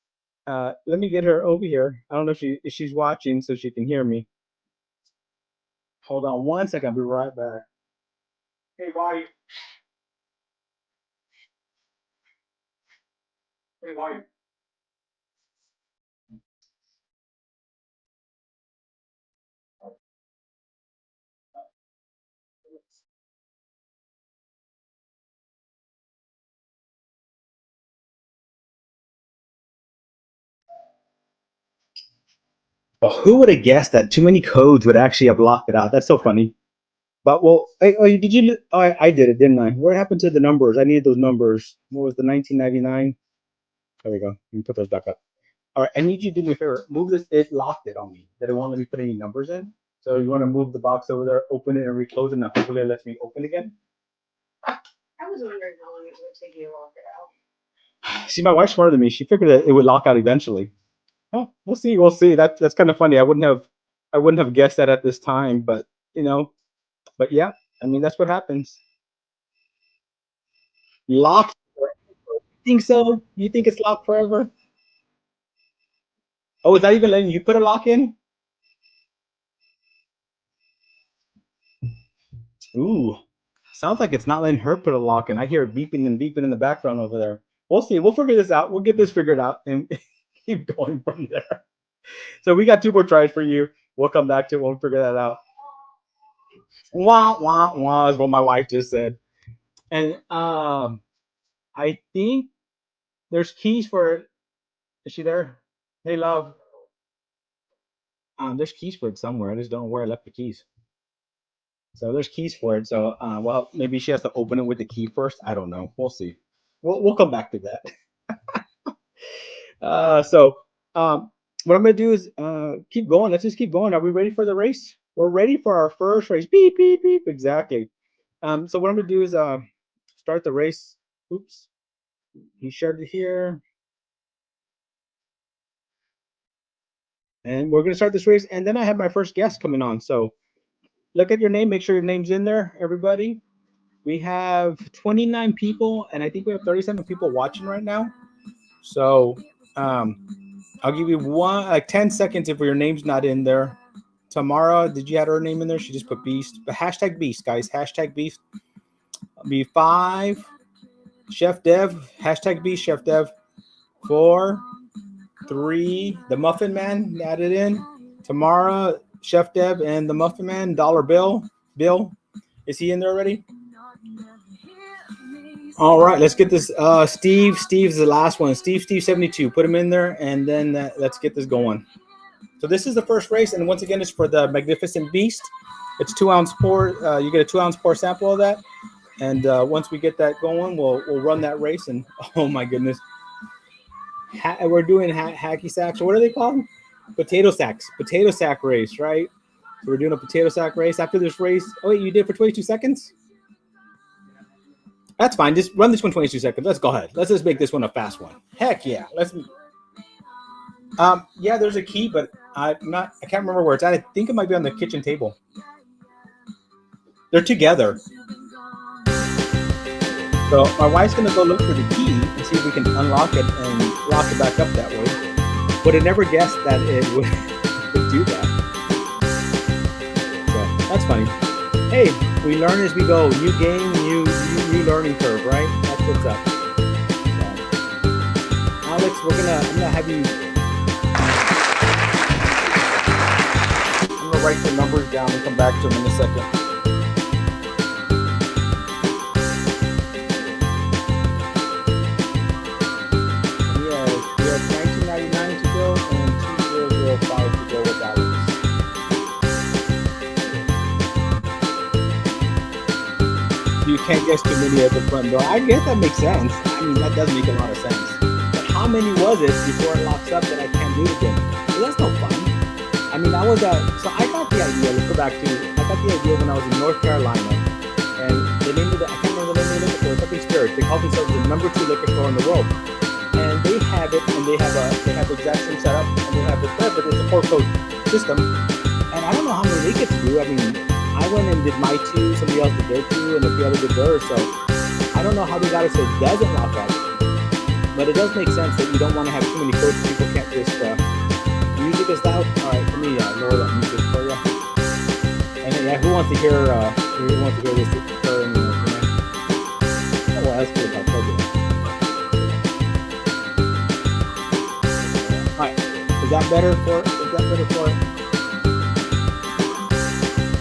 S1: Let me get her over here. I don't know if she's watching so she can hear me. Hold on one second. I'll be right back. Hey, wife. Hey, wife. Well, who would have guessed that too many codes would actually have locked it out? That's so funny. But well, hey, oh, did you? Oh, I did it, didn't I? What happened to the numbers? I needed those numbers. What was the 1999? There we go. You can put those back up. All right, I need you to do me a favor. Move this. It locked it on me. That it won't let me put any numbers in. So you want to move the box over there, open it, and reclose it. Now hopefully it lets me open again. I was wondering how long it would take you to lock it out. See, my wife's smarter than me. She figured that it would lock out eventually. Oh, we'll see. We'll see. That's kind of funny. I wouldn't have guessed that at this time, but you know, but yeah, I mean that's what happens. Locked forever. You think so? You think it's locked forever? Oh, is that even letting you put a lock in? Ooh, sounds like it's not letting her put a lock in. I hear it beeping and beeping in the background over there. We'll see. We'll figure this out. We'll get this figured out and keep going from there. So we got two more tries for you. We'll come back to it. We'll figure that out. Wah wah wah is what my wife just said. And I think there's keys for it. Is she there? Hey, love. There's keys for it somewhere. I just don't know where I left the keys. So there's keys for it. So well, maybe she has to open it with the key first. I don't know. We'll see. We'll come back to that. So what I'm gonna do is keep going. Let's just keep going. Are we ready for the race? We're ready for our first race. Beep beep beep. Exactly. So what I'm gonna do is start the race. Oops. He shared it here, and we're gonna start this race. And then I have my first guest coming on. So look at your name. Make sure your name's in there, everybody. We have 29 people, and I think we have 37 people watching right now. So I'll give you 10 seconds if your name's not in there. Tamara, did you have her name in there? She just put Beast. But hashtag Beast, guys. Hashtag Beast. Be 5. Chef Dev. Hashtag Beast, Chef Dev. 4, 3. The Muffin Man added in. Tamara, Chef Dev, and the Muffin Man. Dollar Bill. Bill. Is he in there already? All right, let's get this. Steve. Steve's the last one. Steve 72. Put him in there, and then let's get this going. So this is the first race, and once again, it's for the Magnificent Beast. It's 2-ounce pour. You get a 2-ounce pour sample of that, and once we get that going, we'll run that race. And oh my goodness, we're doing hacky sacks. Or what are they called? Potato sacks. Potato sack race, right? So we're doing a potato sack race. After this race, oh wait, you did it for 22 seconds? That's fine. Just run this one 22 seconds. Let's go ahead. Let's just make this one a fast one. Heck yeah. Yeah, there's a key, but I can't remember where it's at. I think it might be on the kitchen table. They're together. So my wife's gonna go look for the key and see if we can unlock it and lock it back up that way. Would have never guessed that it would do that. So that's funny. Hey, we learn as we go. New game, new learning curve, right? That's what's up. So, Alex, I'm gonna have you. write the numbers down and come back to them in a second. Yes, we have 1999 to go and 2005 to go with Alex. You can't guess too many at the front door. I guess that makes sense. I mean, that does make a lot of sense. But how many was it before it locks up that I can't do it again? Well, that's no fun. I mean, I was so I got the idea. Let's go back to. I got the idea when I was in North Carolina, and the name of I can't remember the name of the liquor store. Something Spirit. They call themselves the #2 liquor store in the world, and they have it, and they have the exact same setup, and they have it there, but it's a 4-code system, and I don't know how many they get to do. I mean, I went and did my 2, somebody else did their 2, and a few others did theirs. So I don't know how they got it so it doesn't lock up, but it does make sense that you don't want to have too many codes. People can't just. Music is loud. All right, let me lower that music for you. And then, yeah, who wants to hear? Who wants to hear this? Oh, well, that's good. All right, is that better for? Is that better for?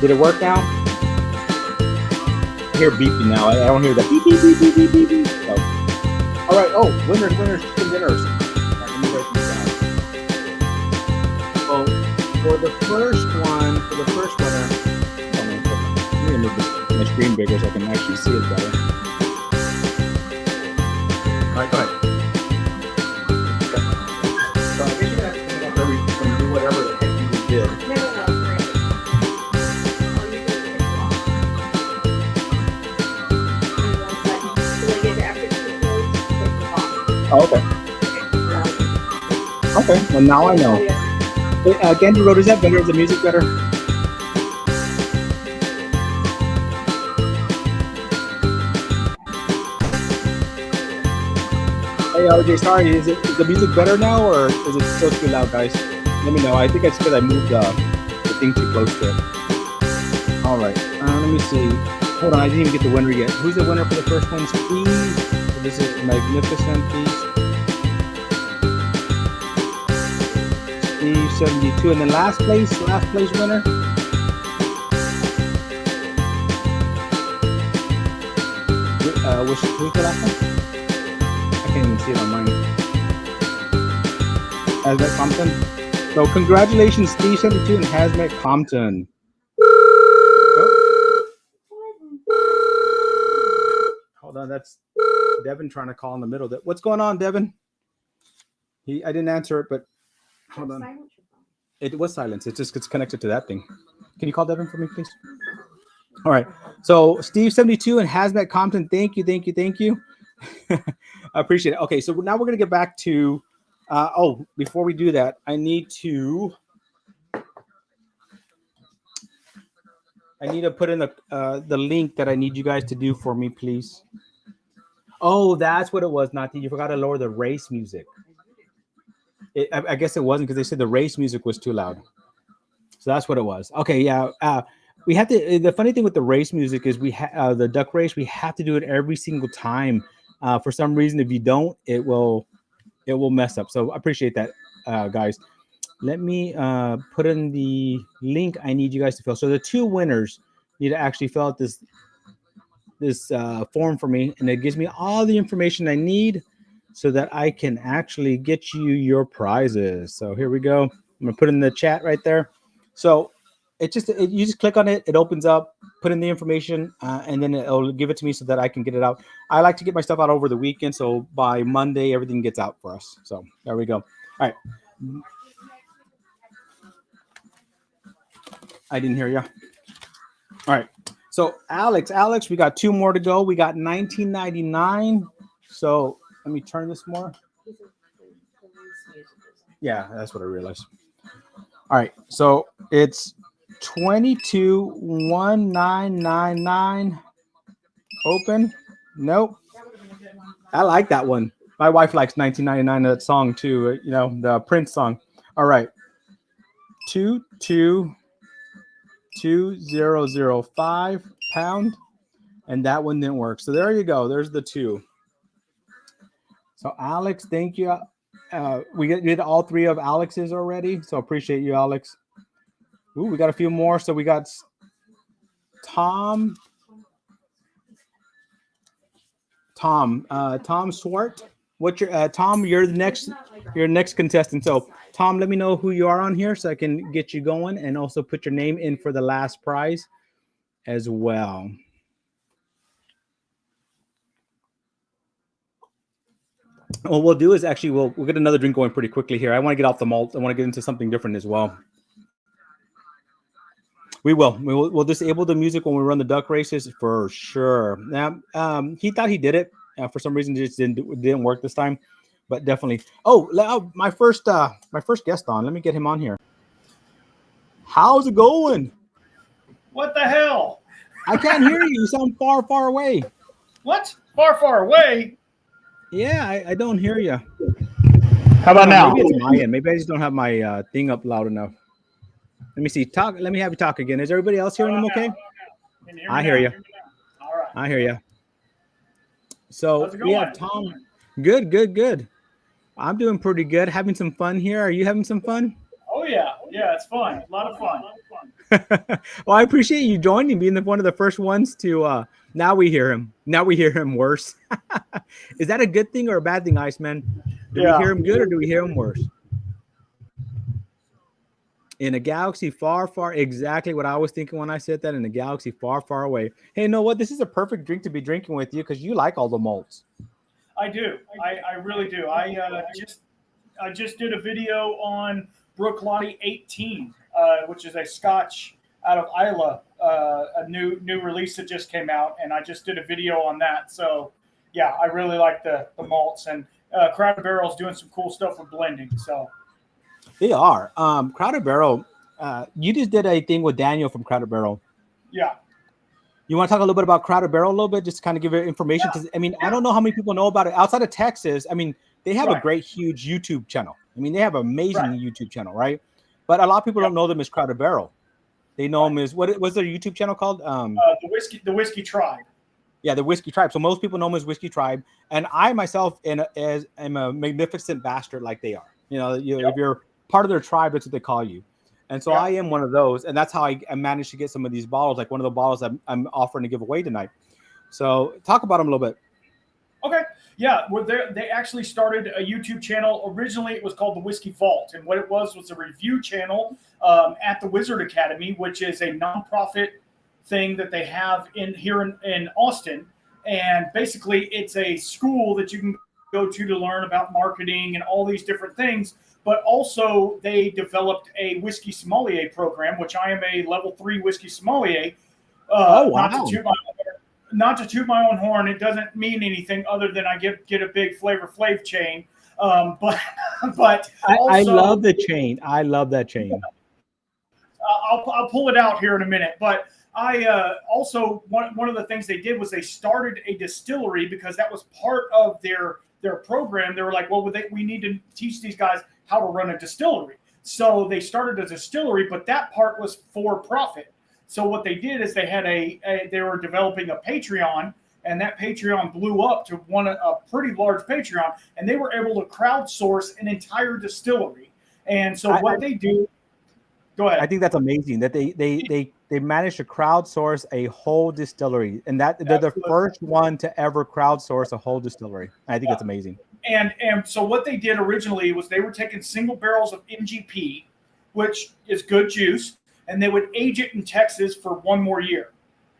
S1: Did it work now? I hear beeping now. I don't hear the beep beep beep beep beep beep beep. So. All right. Oh, winners, chicken dinners. For the first winner, I'm gonna make my screen bigger so I can actually see it better. All right, go ahead. So I guess you're gonna have to come up and do whatever the heck you did. Oh, okay. Okay, well now I know. Candy Road, is that better? Is the music better? Hey, RJ, sorry, is the music better now, or is it still too loud, guys? Let me know. I think it's because I moved the thing too close to it. All right, let me see. Hold on, I didn't even get the winner yet. Who's the winner for the first one? Steve. This is magnificent piece. 72, and then last place winner. Who's the last one? I can't even see it on mine. Hazmat Compton. So congratulations, Steve 72 and Hazmat Compton. Oh. Hold on, that's Devin trying to call in the middle. What's going on, Devin? I didn't answer it, but. Hold on. It was silence. It just gets connected to that thing. Can you call Devin for me, please? All right. So Steve 72 and Hazmat Compton, thank you. I appreciate it. Okay, so now we're gonna get back to. Before we do that, I need to put in the link that I need you guys to do for me, please. Oh, that's what it was, Nati. You forgot to lower the race music. I guess it wasn't because they said the race music was too loud. So that's what it was. Okay, yeah. We have to. The funny thing with the race music is the duck race. We have to do it every single time. For some reason, if you don't, it will mess up. So I appreciate that, guys. Let me put in the link I need you guys to fill. So the 2 winners need to actually fill out this form for me, and it gives me all the information I need, so that I can actually get you your prizes. So here we go. I'm gonna put in the chat right there. So you just click on it. It opens up, put in the information, and then it'll give it to me so that I can get it out. I like to get my stuff out over the weekend, so by Monday everything gets out for us. So there we go. All right. I didn't hear you. All right. So Alex, we got 2 more to go. We got 1999. So let me turn this more. Yeah, that's what I realized. All right, so it's 221999. Open. Nope. I like that one. My wife likes 1999, that song too. The Prince song. All right. 222005 pound, and that one didn't work. So there you go. There's the 2. So Alex, thank you. We did all 3 of Alex's already, so appreciate you, Alex. Ooh, we got a few more. So we got Tom. Tom Swart. What's your Tom? You're the next contestant. So Tom, let me know who you are on here so I can get you going, and also put your name in for the last prize as well. What we'll do is actually we'll get another drink going pretty quickly here. I want to get off the malt. I want to get into something different as well. We'll disable the music when we run the duck races for sure. Now, he thought he did it. For some reason, it just didn't work this time. But definitely. Oh, my first guest on. Let me get him on here. How's it going?
S2: What the hell?
S1: I can't hear you. You sound far, far away.
S2: What? Far, far away?
S1: Yeah, I don't hear you.
S2: How about now?
S1: Maybe it's my end. Maybe I just don't have my thing up loud enough. Let me see. Talk. Let me have you talk again. Is everybody else hearing him okay? I hear you.
S2: All right.
S1: I hear you. So we have Tom. Good. I'm doing pretty good. Having some fun here. Are you having some fun?
S2: Oh yeah, it's fun. A lot of fun.
S1: Well, I appreciate you joining, being one of the first ones to. Now we hear him. Now we hear him worse. Is that a good thing or a bad thing, Iceman? Do we hear him good or do we hear him worse? In a galaxy far, far, exactly what I was thinking when I said that. In a galaxy far, far away. Hey, you know what? This is a perfect drink to be drinking with you because you like all the malts.
S2: I do. I really do. I just did a video on Brooklady 18, which is a Scotch out of Islay, a new release that just came out, and I just did a video on that. So, yeah, I really like the malts, and Crowded Barrel's doing some cool stuff with blending. So.
S1: They are. Crowded Barrel, you just did a thing with Daniel from Crowded Barrel.
S2: Yeah.
S1: You want to talk a little bit about Crowded Barrel a little bit, just to kind of give it information? Because, I don't know how many people know about it. Outside of Texas, they have a great, huge YouTube channel. They have an amazing YouTube channel, right? But a lot of people don't know them as Crowded Barrel. They know them as, what's their YouTube channel called?
S2: The Whiskey Tribe.
S1: Yeah, the Whiskey Tribe. So most people know them as Whiskey Tribe. And I myself am a magnificent bastard like they are. If you're part of their tribe, that's what they call you. And so I am one of those. And that's how I managed to get some of these bottles, like one of the bottles I'm offering to give away tonight. So talk about them a little bit.
S2: Okay. Yeah. Well, they actually started a YouTube channel. Originally, it was called the Whiskey Vault. And what it was a review channel at the Wizard Academy, which is a nonprofit thing that they have here in Austin. And basically, it's a school that you can go to learn about marketing and all these different things. But also, they developed a whiskey sommelier program, which I am a level 3 whiskey sommelier.
S1: Oh, wow.
S2: Not to toot my own horn. It doesn't mean anything other than I get a big Flavor Flav chain. But also,
S1: I love the chain. I love that chain.
S2: I'll pull it out here in a minute. But I also one of the things they did was they started a distillery because that was part of their program. They were like, well, we need to teach these guys how to run a distillery. So they started a distillery, but that part was for profit. So what they did is they had they were developing a Patreon, and that Patreon blew up to a pretty large Patreon, and they were able to crowdsource an entire distillery. And so what they do, go ahead.
S1: I think that's amazing that they managed to crowdsource a whole distillery, and that they're the first one to ever crowdsource a whole distillery. I think that's amazing.
S2: And so what they did originally was they were taking single barrels of MGP, which is good juice, and they would age it in Texas for 1 more year.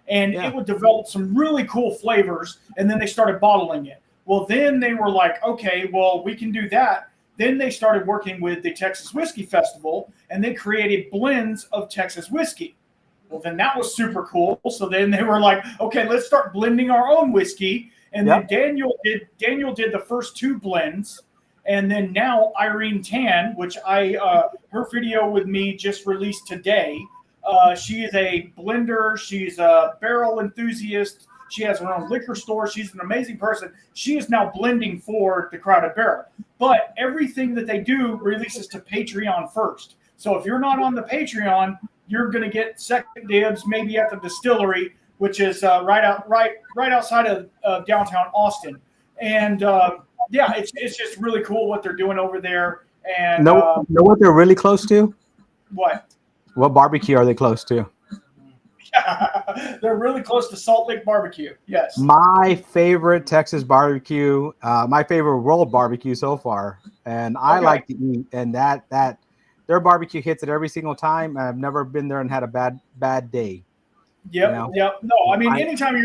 S2: And it would develop some really cool flavors, and then they started bottling it. Well, then they were like, okay, well, we can do that. Then they started working with the Texas Whiskey Festival, and they created blends of Texas whiskey. Well, then that was super cool. So then they were like, okay, let's start blending our own whiskey. And then Daniel did the first 2 blends. And then now Irene Tan, which her video with me just released today. She is a blender. She's a barrel enthusiast. She has her own liquor store. She's an amazing person. She is now blending for the Crowded Barrel. But everything that they do releases to Patreon first. So if you're not on the Patreon, you're going to get second dibs maybe at the distillery, which is right outside of downtown Austin. And it's just really cool what they're doing over there. And
S1: know what they're really close to?
S2: What?
S1: What barbecue are they close to?
S2: They're really close to Salt Lake Barbecue. Yes.
S1: My favorite Texas barbecue, my favorite world barbecue so far, and I
S2: Okay.
S1: like to eat. And that their barbecue hits it every single time. I've never been there and had a bad day. You
S2: Yep.
S1: know,
S2: Yep. No, I mean,
S1: I
S2: anytime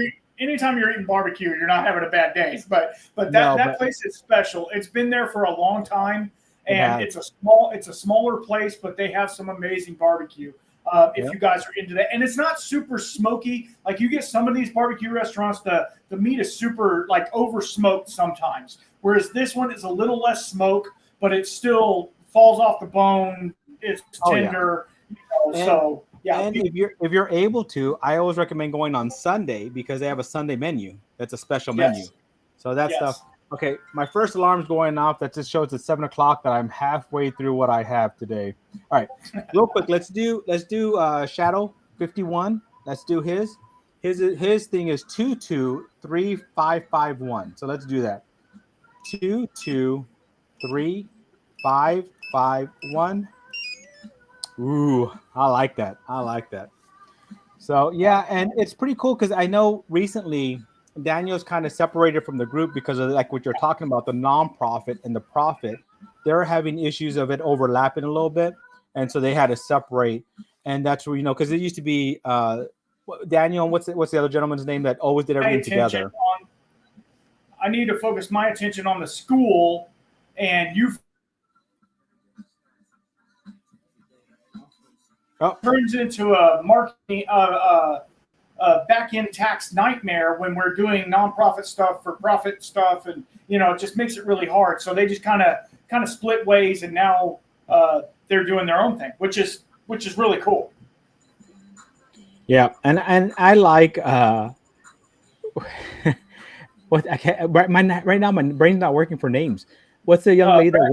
S2: you're eating barbecue, you're not having a bad day. But
S1: no,
S2: that
S1: but
S2: place is special. It's been there for a long time,
S1: it
S2: and
S1: has.
S2: it's a smaller place, but they have some amazing barbecue. If
S1: Yep.
S2: you guys are into that, and it's not super smoky. Like you get some of these barbecue restaurants, the meat is super like over smoked sometimes. Whereas this one is a little less smoke, but it still falls off the bone. It's
S1: Oh yeah.
S2: tender.
S1: And
S2: So yeah,
S1: and if you're able to, I always recommend going on Sunday because they have a Sunday menu. That's a special menu.
S2: yes,
S1: So that stuff.
S2: yes.
S1: Okay, my first alarm's going off. That just shows it's 7 o'clock. That I'm halfway through what I have today. All right, real quick. Let's do Shadow 51. Let's do his. His thing is 223551. So let's do that. 223551. Ooh, I like that. I like that. So yeah, and it's pretty cool because I know recently Daniel's kind of separated from the group because of like what you're talking about, the nonprofit and the profit. They're having issues of it overlapping a little bit, and so they had to separate. And that's where because it used to be Daniel and what's the other gentleman's name that always did
S2: My
S1: everything
S2: attention
S1: together.
S2: on I need to focus my attention on the school, and you
S1: Oh,
S2: turns into a marketing back end tax nightmare when we're doing nonprofit stuff for profit stuff, and it just makes it really hard. So they just kind of split ways, and now they're doing their own thing, which is really cool.
S1: yeah, and I like what I can't right now my brain's not working for names. What's the young lady
S2: Rex,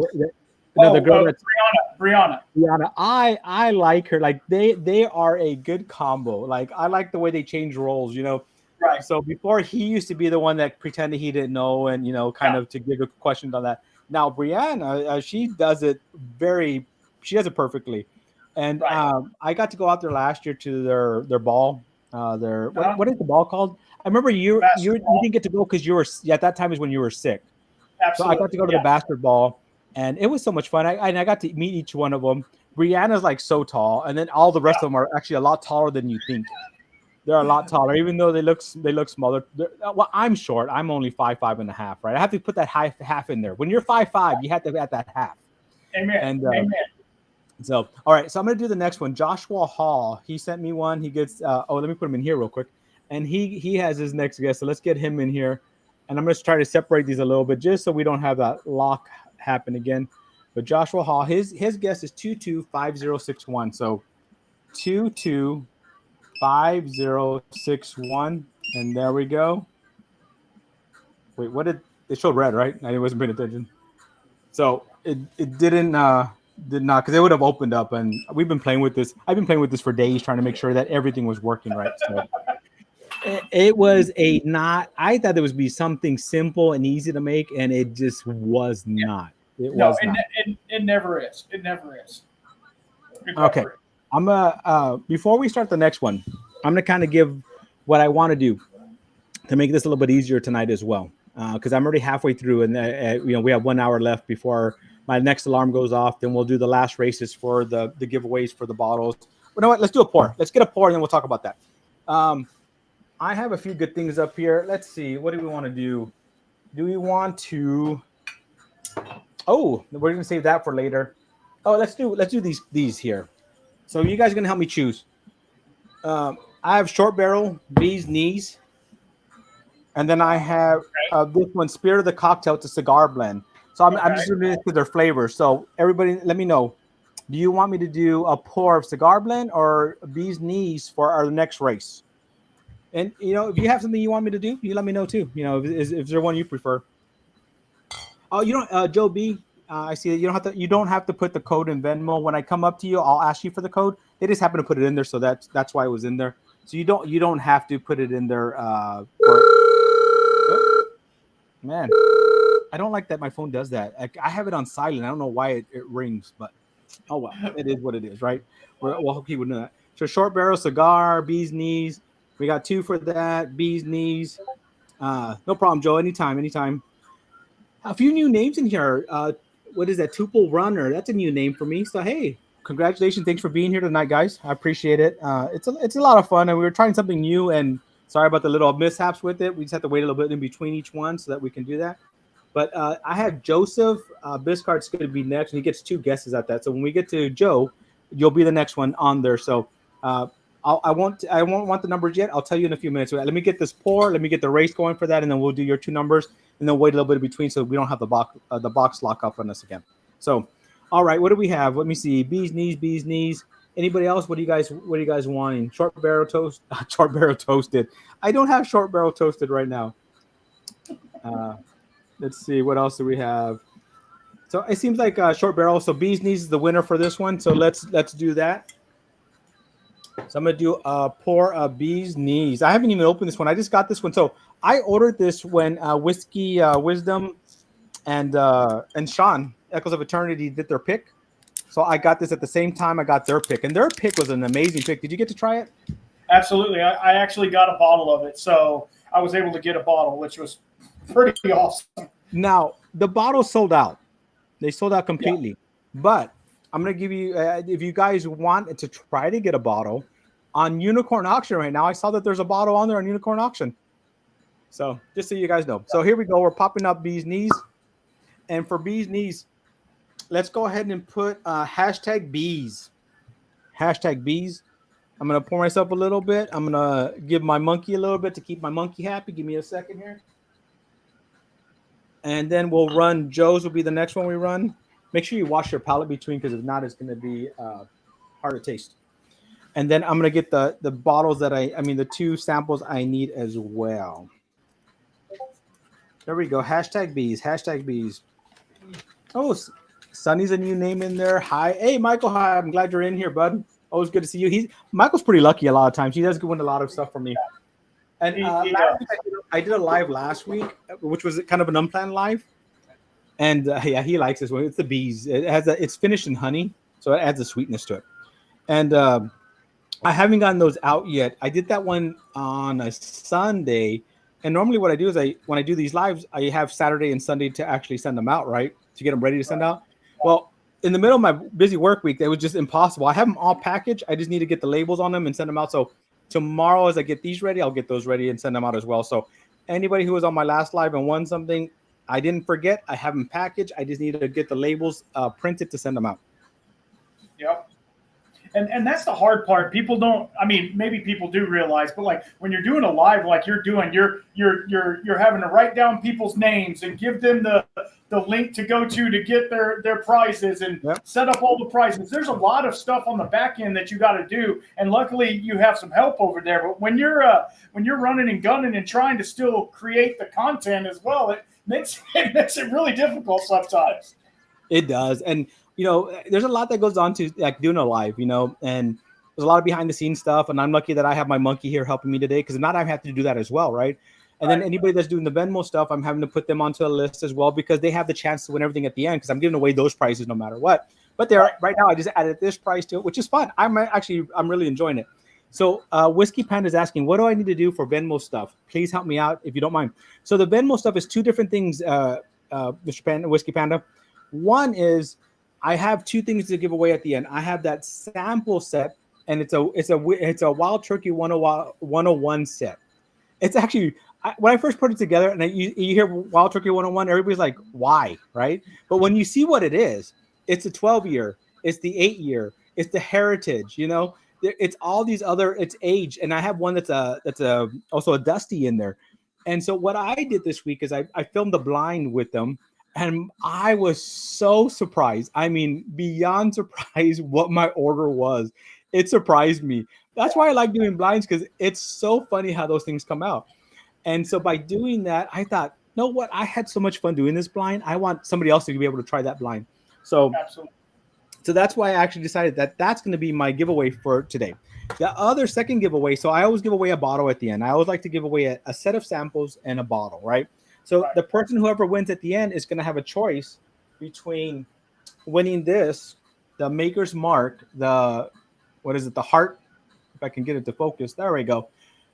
S1: no, the girl that's
S2: Brianna.
S1: Rihanna, I like her. Like they are a good combo. Like I like the way they change roles.
S2: Right.
S1: So before he used to be the one that pretended he didn't know and kind
S2: Yeah.
S1: of to give a questions on that. Now Brianna, she does it she does it perfectly. And
S2: Right.
S1: I got to go out there last year to their ball. Their
S2: Uh-huh.
S1: what is the ball called? I remember you
S2: Basketball.
S1: didn't get to go because at that time is when you were sick. So I got to
S2: Absolutely.
S1: go to the
S2: Yeah.
S1: basketball, and it was so much fun. I got to meet each one of them. Brianna's like so tall, and then all the rest
S2: Yeah.
S1: of them are actually a lot taller than you think. They're a lot taller, even though they look smaller. Well, I'm short. I'm only 5'5" and a half, right? I have to put that half in there. When you're 5'5", you have to add that half.
S2: Amen.
S1: And
S2: Amen.
S1: so, all right. So I'm gonna do the next one. Joshua Hall. He sent me one. He gets. Let me put him in here real quick. And he has his next guest. So let's get him in here. And I'm gonna try to separate these a little bit just so we don't have that lock happen again. But Joshua Hall, his guest is 225061. So 225061. And there we go. Wait, what did it showed red, right? I wasn't paying attention. So it did not because it would have opened up, and we've been playing with this. I've been playing with this for days trying to make sure that everything was working right. So it was a not. I thought it would be something simple and easy to make, and it just was not. It
S2: No,
S1: was not.
S2: it never is. It never is.
S1: Okay, I'm before we start the next one, I'm gonna kind of give what I want to do to make this a little bit easier tonight as well, because I'm already halfway through, and we have 1 hour left before my next alarm goes off. Then we'll do the last races for the giveaways for the bottles. You know what? Let's do a pour. Let's get a pour, and then we'll talk about that. I have a few good things up here. Let's see. What do we want to do? Do we want to? Oh, we're gonna save that for later. Oh, let's do these here. So you guys are gonna help me choose. I have short barrel, bees knees, and then I have this one, Spirit of the Cocktail. It's a cigar blend. So I'm just doing it to their flavors. So everybody, let me know. Do you want me to do a pour of cigar blend or bees knees for our next race? And if you have something you want me to do, you let me know too. If there's one you prefer. Oh, Joe B. I see that you don't have to put the code in Venmo. When I come up to you, I'll ask you for the code. They just happen to put it in there, so that's why it was in there. So you don't have to put it in there. Man, I don't like that my phone does that. I have it on silent. I don't know why it rings, but Oh well, it is what it is, right? We'll keep doing that. So short barrel cigar, bee's knees. We got two for that. Bee's knees. No problem, Joe. Anytime, anytime. A few new names in here. What is that? Tuple Runner. That's a new name for me. So hey, congratulations! Thanks for being here tonight, guys. I appreciate it. It's a lot of fun, and we were trying something new. And sorry about the little mishaps with it. We just have to wait a little bit in between each one so that we can do that. But I have Joseph Biscart's going to be next, and he gets two guesses at that. So when we get to Joe, you'll be the next one on there. So I won't want the numbers yet. I'll tell you in a few minutes. Let me get this pour. Let me get the race going for that, and then we'll do your two numbers, and then wait a little bit in between so we don't have the box lock up on us again. So, all right, what do we have? Let me see. Bees knees, bees knees. Anybody else? What are you guys wanting? Short barrel toast, short barrel toasted. I don't have short barrel toasted right now. Let's see. What else do we have? So it seems like short barrel. So bees knees is the winner for this one. So let's do that. So I'm gonna do pour a bee's knees. I haven't even opened this one. I just got this one. So I ordered this when Whiskey Wisdom and Sean Echoes of Eternity did their pick. So I got this at the same time I got their pick, and their pick was an amazing pick. Did you get to try it?
S2: Absolutely. I actually got a bottle of it, so I was able to get a bottle, which was pretty awesome.
S1: Now the bottle sold out. They sold out completely, but I'm going to give you, if you guys want to try to get a bottle on Unicorn Auction right now, I saw that there's a bottle on there on Unicorn Auction. So just so you guys know. So here we go. We're popping up Bee's Knees. And for Bee's Knees, let's go ahead and put hashtag bees. Hashtag bees. I'm going to pour myself a little bit. I'm going to give my monkey a little bit to keep my monkey happy. Give me a second here. And then we'll run, Joe's will be the next one we run. Make sure you wash your palate between, because if not, it's going to be hard to taste. And then I'm going to get the bottles that the two samples I need as well. There we go. Hashtag bees. Hashtag bees. Oh, Sonny's a new name in there. Hi. Hey, Michael. Hi. I'm glad you're in here, bud. Always good to see you. Michael's pretty lucky a lot of times. He does win a lot of stuff for me. And I did a live last week, which was kind of an unplanned live. And yeah, he likes this one. It's the bees. It's finished in honey, so it adds a sweetness to it. And I haven't gotten those out yet. I did that one on a Sunday. And normally what I do is when I do these lives, I have Saturday and Sunday to actually send them out, right? To get them ready to send out. Well, in the middle of my busy work week, it was just impossible. I have them all packaged. I just need to get the labels on them and send them out. So tomorrow, as I get these ready, I'll get those ready and send them out as well. So anybody who was on my last live and won something, I didn't forget. I have them packaged. I just need to get the labels printed to send them out.
S2: Yep. And that's the hard part. People don't. I mean, maybe people do realize, but like when you're doing a live, like you're doing, you're having to write down people's names and give them the link to go to get their prizes and set up all the prizes. There's a lot of stuff on the back end that you got to do, and luckily you have some help over there. But when you're running and gunning and trying to still create the content as well, it makes it really difficult sometimes.
S1: It does, and there's a lot that goes on to like doing a live, and there's a lot of behind the scenes stuff. And I'm lucky that I have my monkey here helping me today, because if not, I have to do that as well, right? And then anybody that's doing the Venmo stuff, I'm having to put them onto a list as well, because they have the chance to win everything at the end, because I'm giving away those prizes no matter what. But right now, I just added this prize to it, which is fun. I'm really enjoying it. So Whiskey Panda is asking, what do I need to do for Venmo stuff? Please help me out if you don't mind. So the Venmo stuff is two different things, Mr. Panda, Whiskey Panda. One is I have two things to give away at the end. I have that sample set, and it's a Wild Turkey 101 set. It's actually, when I first put it together, and you hear Wild Turkey 101, everybody's like, why, right? But when you see what it is, it's a 12-year, it's the 8-year, it's the heritage, it's all these other, it's age. And I have one that's also a Dusty in there. And so what I did this week is I filmed the blind with them. And I was so surprised. I mean, beyond surprised what my order was. It surprised me. That's why I like doing blinds, because it's so funny how those things come out. And so by doing that, I thought, you know what? I had so much fun doing this blind. I want somebody else to be able to try that blind. So, absolutely. So that's why I actually decided that that's going to be my giveaway for today. The other second giveaway, so I always give away a bottle at the end. I always like to give away a set of samples and a bottle, right? So the person, whoever wins at the end, is going to have a choice between winning this the Maker's Mark, the what is it? The heart. If I can get it to focus, there we go.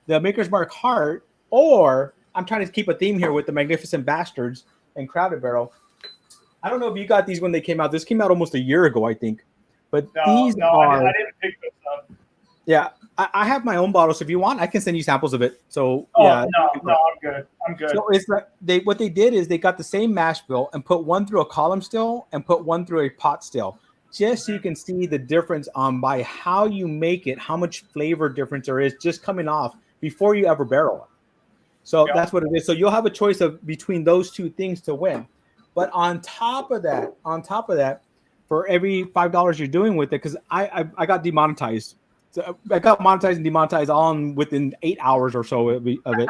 S1: The Maker's Mark heart, or I'm trying to keep a theme here with the Magnificent Bastards and Crowded Barrel. I don't know if you got these when they came out. This came out almost a year ago, I think. But these are.
S2: I didn't pick this up.
S1: Yeah, I have my own bottles. If you want, I can send you samples of it. So
S2: yeah, no, I'm good. I'm good.
S1: So it's like what they did is they got the same mash bill and put one through a column still and put one through a pot still, just so you can see the difference on by how you make it, how much flavor difference there is just coming off before you ever barrel it. So that's what it is. So you'll have a choice of between those two things to win. But on top of that, for every $5 you're doing with it, because I got demonetized. So I got monetized and demonetized all within 8 hours or so of it.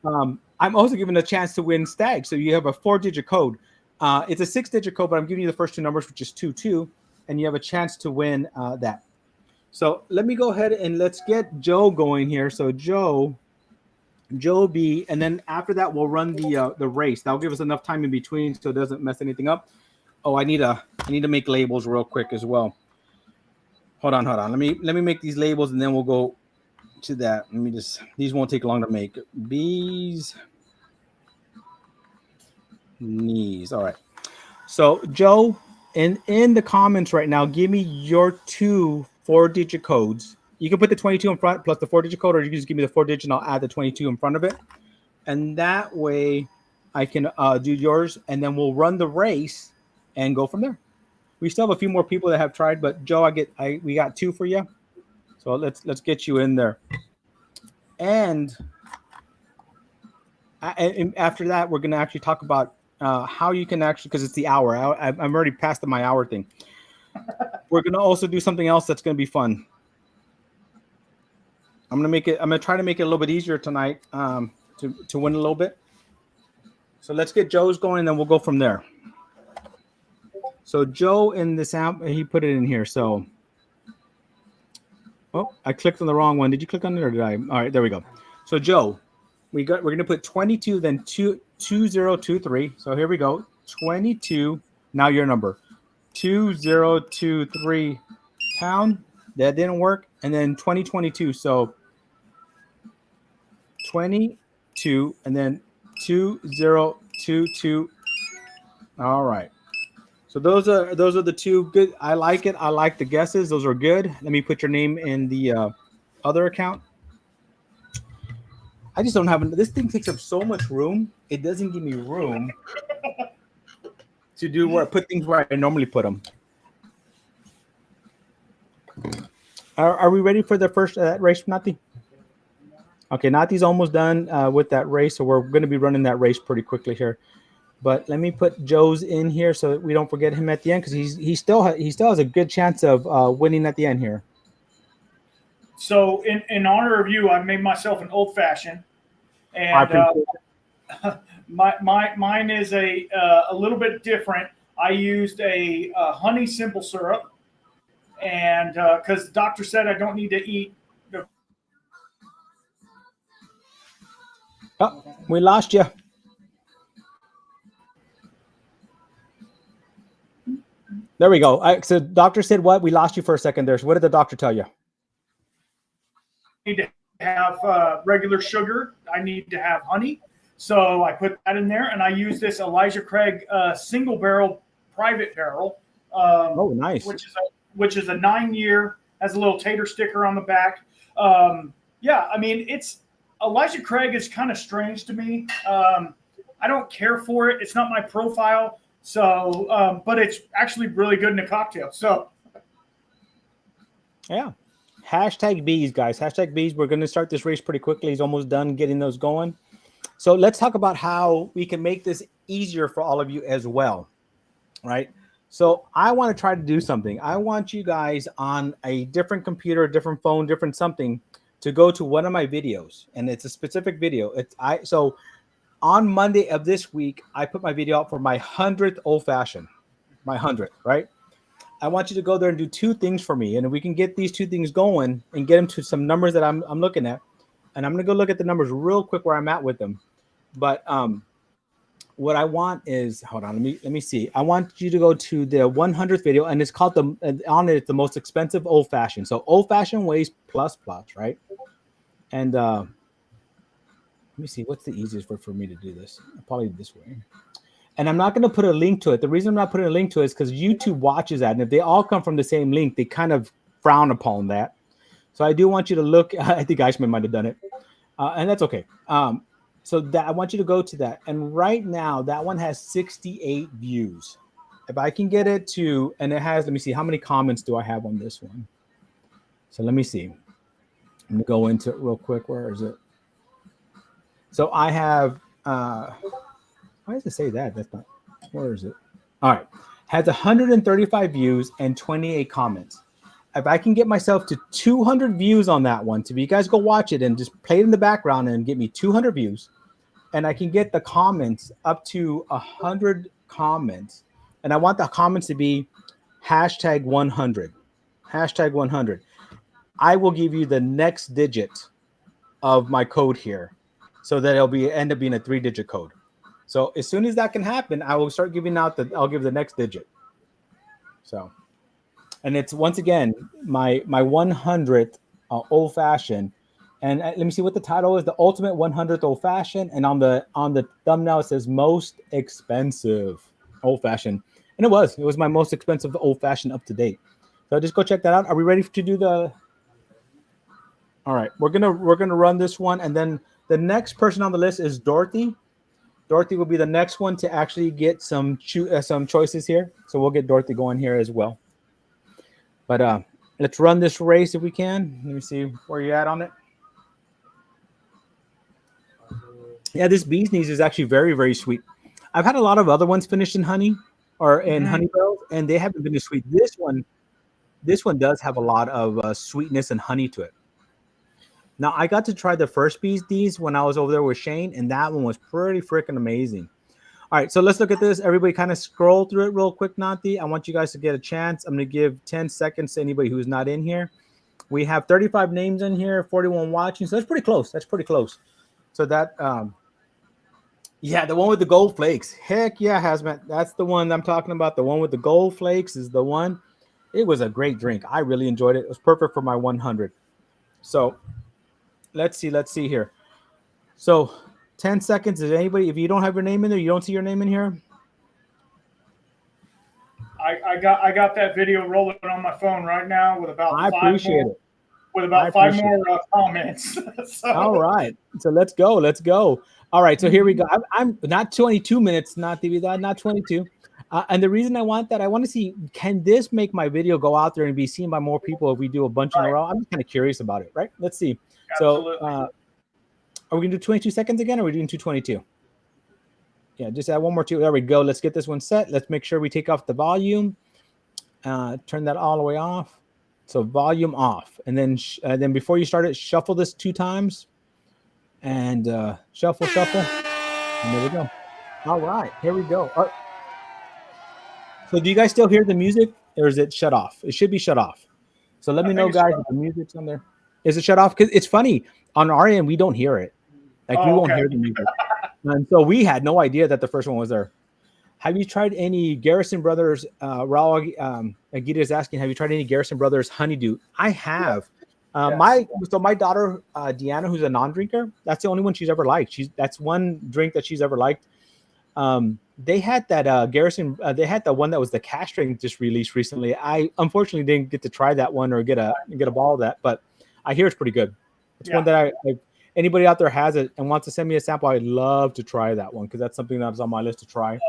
S1: I'm also given a chance to win Stag. So you have a 4-digit code. It's a 6-digit code, but I'm giving you the first two numbers, which is 22, and you have a chance to win that. So let me go ahead and let's get Joe going here. So Joe B, and then after that we'll run the race. That'll give us enough time in between so it doesn't mess anything up. Oh, I need to make labels real quick as well. Hold on. Let me make these labels and then we'll go to that. Let me just, these won't take long to make. Bees knees. All right. So Joe, in the comments right now, give me your 2 4-digit codes. You can put the 22 in front plus the 4-digit code, or you can just give me the 4-digit and I'll add the 22 in front of it. And that way I can do yours and then we'll run the race and go from there. We still have a few more people that have tried, but Joe, we got 2 for you. So let's get you in there. And after that, we're going to actually talk about how you can actually, because it's the hour. I'm already past my hour thing. We're going to also do something else that's going to be fun. I'm going to try to make it a little bit easier tonight to win a little bit. So let's get Joe's going, and then we'll go from there. So Joe in this app, he put it in here. So, I clicked on the wrong one. Did you click on it or did I? All right, there we go. So Joe, we're going to put 22, then 2023. So here we go. 22. Now your number. 2023 pound. That didn't work. And then 2022. So 22 and then 2022. All right. So those are the 2 good. I like it. I like the guesses. Those are good. Let me put your name in the other account. I just don't have this thing takes up so much room. It doesn't give me room to do put things where I normally put them. Are we ready for the first race, Nati? Okay, Nati's almost done with that race, so we're going to be running that race pretty quickly here. But let me put Joe's in here so that we don't forget him at the end, because he still has a good chance of winning at the end here.
S2: So in honor of you, I made myself an old fashioned, and mine is a little bit different. I used a honey simple syrup, and because the doctor said I don't need to eat.
S1: Oh, we lost you. There we go. So doctor said what? We lost you for a second there. So what did the doctor tell you?
S2: I need to have regular sugar. I need to have honey. So I put that in there, and I use this Elijah Craig single barrel private barrel.
S1: Nice.
S2: Which is a 9-year, has a little tater sticker on the back. Yeah, I mean, Elijah Craig is kind of strange to me. I don't care for it. It's not my profile. So, but it's actually really good in a cocktail. So,
S1: yeah. Hashtag bees, guys. Hashtag bees. We're going to start this race pretty quickly. He's almost done getting those going. So let's talk about how we can make this easier for all of you as well. Right. So I want to try to do something. I want you guys on a different computer, a different phone, different something to go to one of my videos. And it's a specific video. So on Monday of this week, I put my video out for my 100th old fashioned, my 100th, right? I want you to go there and do 2 things for me. And if we can get these 2 things going and get them to some numbers that I'm looking at, and I'm going to go look at the numbers real quick where I'm at with them. But what I want is, hold on, let me see. I want you to go to the 100th video, and it's called on it, it's the most expensive old fashioned. So old fashioned weighs plus plus, right? And let me see, what's the easiest way for me to do this? Probably this way. And I'm not going to put a link to it. The reason I'm not putting a link to it is because YouTube watches that, and if they all come from the same link, they kind of frown upon that. So I do want you to look. I think Eichmann might have done it, and that's okay. So that I want you to go to that, and right now that one has 68 views. If I can get it to, and it has, let me see, how many comments do I have on this one? So let me see. I'm gonna go into it real quick. Where is it? So I have. Why does it say that? That's not. Where is it? All right. Has 135 views and 28 comments. If I can get myself to 200 views on that one, so if you guys go watch it and just play it in the background and get me 200 views, and I can get the comments up to 100 comments, and I want the comments to be hashtag 100, hashtag 100. I will give you the next digit of my code here, so that it'll be end up being a 3-digit code. So as soon as that can happen, I will start giving out I'll give the next digit. So, and it's once again my 100th old fashioned, and let me see what the title is: the ultimate 100th old fashioned. And on the thumbnail it says most expensive old fashioned, and it was my most expensive old fashioned up to date. So just go check that out. Are we ready to do the? All right, we're gonna run this one, and then the next person on the list is Dorothy. Dorothy will be the next one to actually get some choices here. So we'll get Dorothy going here as well. But let's run this race if we can. Let me see where you're at on it. Yeah, this bee's knees is actually very, very sweet. I've had a lot of other ones finished in honey or in honey barrels, and they haven't been as sweet. This one does have a lot of sweetness and honey to it. Now, I got to try the first bee's knees when I was over there with Shane, and that one was pretty freaking amazing. All right, so let's look at this. Everybody kind of scroll through it real quick, Nanti. I want you guys to get a chance. I'm going to give 10 seconds to anybody who's not in here. We have 35 names in here, 41 watching, so that's pretty close. That's pretty close. So that, yeah, the one with the gold flakes. Heck yeah, Hazmat. That's the one I'm talking about. The one with the gold flakes is the one. It was a great drink. I really enjoyed it. It was perfect for my 100. So let's see here. So 10 seconds. Is anybody, if you don't have your name in there, you don't see your name in here?
S2: I got that video rolling on my phone right now with about five more comments. So.
S1: All right. So let's go. All right. So here we go. I'm not 22 minutes, not 22. And the reason I want that, I want to see, can this make my video go out there and be seen by more people if we do a bunch in a row? I'm just kind of curious about it, right? Let's see. Absolutely. So are we going to do 22 seconds again, or are we doing 222? Yeah, just add one more two. There we go. Let's get this one set. Let's make sure we take off the volume. Turn that all the way off. So volume off. And then before you start it, shuffle this 2 times. And shuffle. And there we go. All right, here we go. All right. So do you guys still hear the music, or is it shut off? It should be shut off. So let me know, guys, if the music's on there. Is it shut off? Because it's funny. On our end, we don't hear it. We won't hear the music. And so we had no idea that the first one was there. Have you tried any Garrison Brothers? Raul Agita is asking, have you tried any Garrison Brothers Honeydew? I have. My daughter Deanna, who's a non-drinker, that's the only one she's ever liked. That's one drink that she's ever liked. They had that Garrison. They had the one that was the cash drink just released recently. I unfortunately didn't get to try that one or get a ball of that, but I hear it's pretty good. It's one that anybody out there has it and wants to send me a sample, I'd love to try that one because that's something that's on my list to try.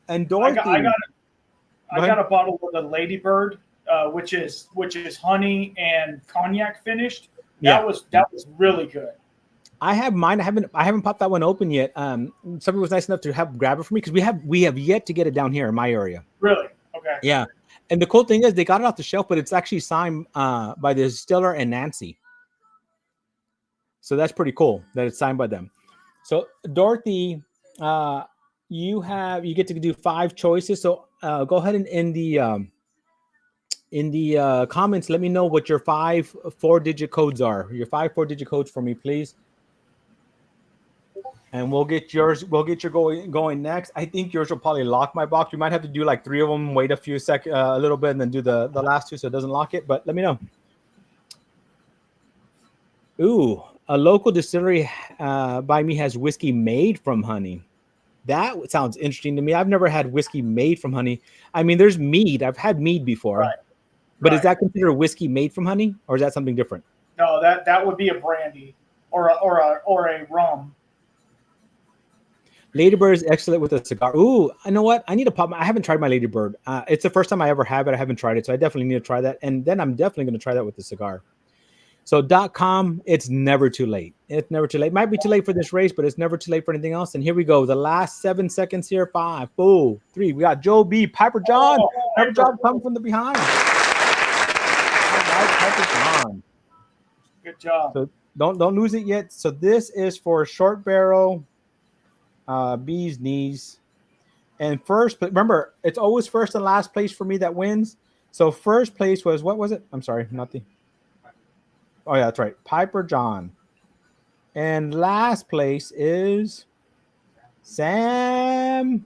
S1: And Dorothy,
S2: I got a bottle of the Ladybird, which is honey and cognac finished. That was really good.
S1: I have mine. I haven't popped that one open yet. Somebody was nice enough to grab it for me because we have yet to get it down here in my area.
S2: Really? Okay.
S1: Yeah. And the cool thing is they got it off the shelf, but it's actually signed by the distiller and Nancy. So that's pretty cool that it's signed by them. So Dorothy, you get to do 5 choices. So go ahead and in the comments, let me know what your 5 4-digit codes are. Your 5 4-digit codes for me, please. And we'll get yours. We'll get your going next. I think yours will probably lock my box. We might have to do like 3 of them. Wait a few seconds, a little bit, and then do the last 2 so it doesn't lock it. But let me know. Ooh, a local distillery by me has whiskey made from honey. That sounds interesting to me. I've never had whiskey made from honey. I mean, there's mead. I've had mead before,
S2: Right.
S1: but is
S2: Right.
S1: that considered whiskey made from honey, or is that something different?
S2: No, that would be a brandy or a rum.
S1: Ladybird is excellent with a cigar. Ooh, you know what? I need to pop. I haven't tried my Ladybird. It's the first time I ever have it. I haven't tried it, so I definitely need to try that. And then I'm definitely going to try that with the cigar. So .com, it's never too late. It's never too late. Might be too late for this race, but it's never too late for anything else. And here we go. The last 7 seconds here. 5, 4, 3. We got Joe B, Piper John.
S2: Oh,
S1: Piper John coming from the behind. All right, Piper John.
S2: Good job.
S1: So don't lose it yet. So this is for short barrel, bees knees, and first. But remember, it's always first and last place for me that wins. So first place was, what was it? I'm sorry, not the. Oh yeah, that's right, Piper John. And last place is Sam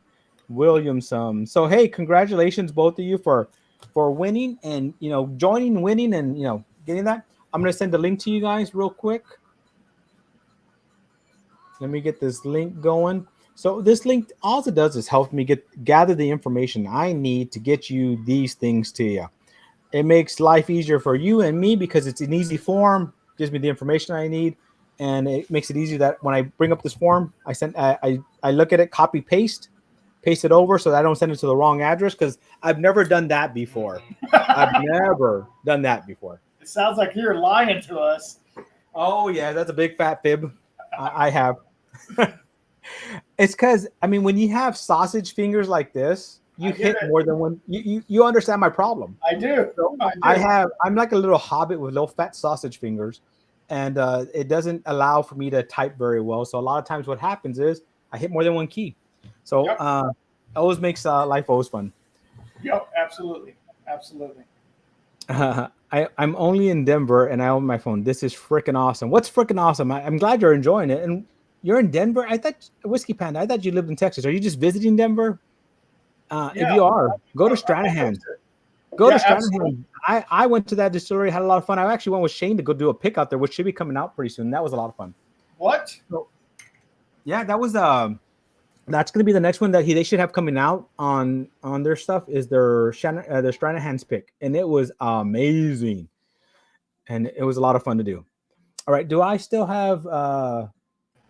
S1: Williamson. So hey, congratulations both of you for winning and joining, winning, and getting that. I'm gonna send the link to you guys real quick. Let me get this link going. So this link, all it does is help me gather the information I need to get you these things to you. It makes life easier for you and me because it's an easy form, gives me the information I need, and it makes it easier that when I bring up this form, I look at it, copy paste it over so that I don't send it to the wrong address, because I've never done that before. I've never done that before.
S2: It sounds like you're lying to us.
S1: Oh yeah, that's a big fat fib. I have. It's because when you have sausage fingers like this, you hit more than one. You understand my problem.
S2: I do.
S1: So I'm like a little hobbit with little fat sausage fingers, and it doesn't allow for me to type very well. So a lot of times what happens is I hit more than one key. So it always makes life always fun.
S2: Yep, absolutely.
S1: I'm only in Denver and I own my phone. This is freaking awesome. What's freaking awesome? I'm glad you're enjoying it. And you're in Denver? I thought, Whiskey Panda, I thought you lived in Texas. Are you just visiting Denver? If you are, go to Stranahan. Go to Stranahan. I went to that distillery, had a lot of fun. I actually went with Shane to go do a pick out there, which should be coming out pretty soon. That was a lot of fun.
S2: What?
S1: So, yeah, that was that's going to be the next one that they should have coming out on their stuff, is their Stranahan's pick, and it was amazing, and it was a lot of fun to do. All right, do I still have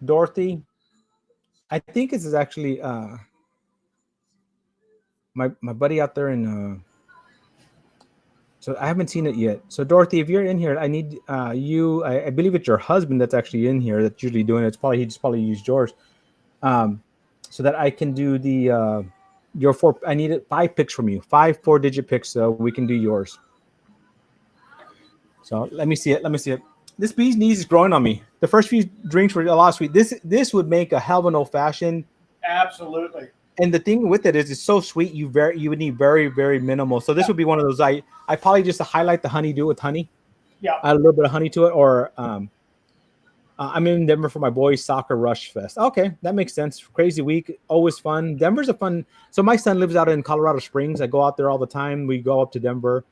S1: Dorothy? I think this is actually my buddy out there in. So I haven't seen it yet. So Dorothy, if you're in here, I need you. I believe it's your husband that's actually in here that's usually doing it. It's probably he just probably used yours, so that I can do the your 4. I needed 5 picks from you, 5 4-digit picks, so we can do yours. So let me see it. This bee's knees is growing on me. The first few drinks were a lot sweet. This would make a hell of an old fashioned.
S2: Absolutely.
S1: And the thing with it is it's so sweet. You would need very, very minimal. So this would be one of those. I probably just to highlight the honey, do it with honey.
S2: Yeah.
S1: Add a little bit of honey to it. Or I'm in Denver for my boys' soccer rush fest. Okay, that makes sense. Crazy week, always fun. Denver's a fun. So my son lives out in Colorado Springs. I go out there all the time. We go up to Denver.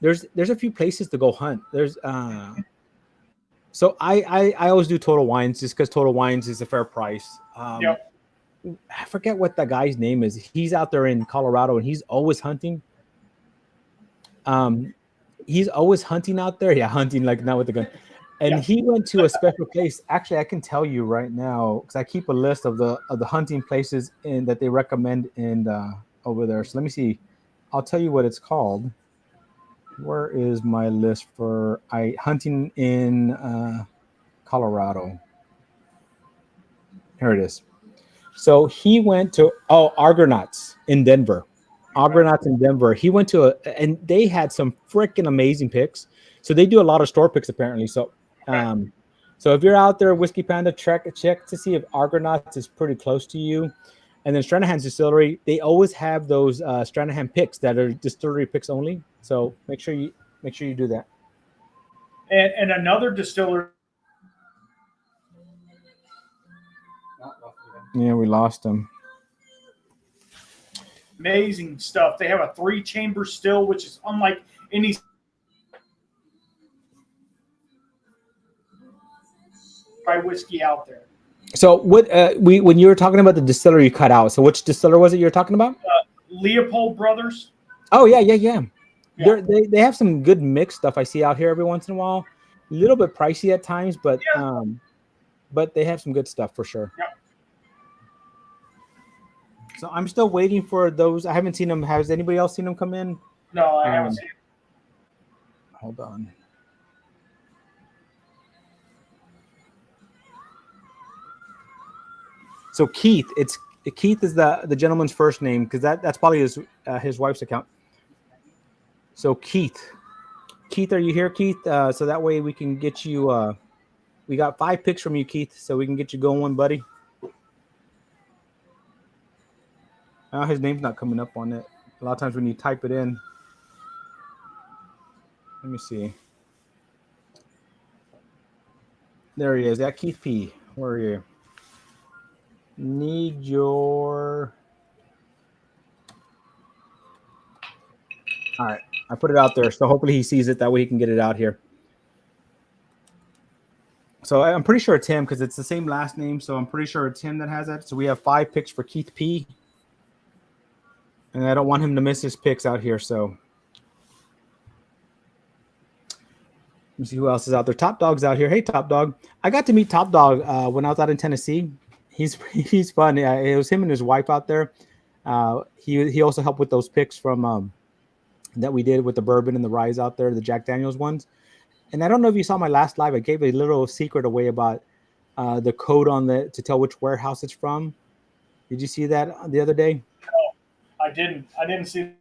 S1: There's a few places to go hunt. There's so I always do Total Wines just because Total Wines is a fair price.
S2: Yep.
S1: I forget what the guy's name is. He's out there in Colorado and he's always hunting. He's always hunting out there. Yeah, hunting like not with the gun. And he went to a special place. Actually, I can tell you right now because I keep a list of the hunting places that they recommend in over there. So let me see. I'll tell you what it's called. Where is my list for hunting in Colorado? Here it is. So he went to Argonauts in Denver. Argonauts in Denver. He went to and they had some freaking amazing picks. So they do a lot of store picks apparently. So so if you're out there, Whiskey Panda, check to see if Argonauts is pretty close to you. And then Stranahan's Distillery, they always have those Stranahan picks that are distillery picks only. So make sure you do that.
S2: And another distillery
S1: Yeah, we lost him.
S2: Amazing stuff. They have a 3-chamber still, which is unlike any rye whiskey out there.
S1: So what we when you were talking about the distillery you cut out. So which distiller was it you're talking about?
S2: Leopold Brothers.
S1: Oh yeah.
S2: Yeah.
S1: They have some good mixed stuff I see out here every once in a while. A little bit pricey at times,
S2: Yeah.
S1: but they have some good stuff for sure.
S2: Yep.
S1: So I'm still waiting for those. I haven't seen them. Has anybody else seen them come in?
S2: No, I haven't seen it.
S1: Hold on. So Keith, it's Keith is the gentleman's first name because that's probably his wife's account. So Keith, are you here, Keith? So that way we can get you. We got 5 picks from you, Keith, so we can get you going, buddy. His name's not coming up on it. A lot of times when you type it in. Let me see. There he is. That Keith P. Where are you? Need your. All right. I put it out there, so hopefully he sees it. That way he can get it out here. So I'm pretty sure it's him because it's the same last name. So I'm pretty sure it's him that has that. So we have 5 picks for Keith P. And I don't want him to miss his picks out here. So let me see who else is out there. Top Dog's out here. Hey, Top Dog. I got to meet Top Dog when I was out in Tennessee. He's fun. It was him and his wife out there. He also helped with those picks from that we did with the bourbon and the rye out there, the Jack Daniels ones. And I don't know if you saw my last live. I gave a little secret away about the code on to tell which warehouse it's from. Did you see that the other day?
S2: No, I didn't. I didn't see.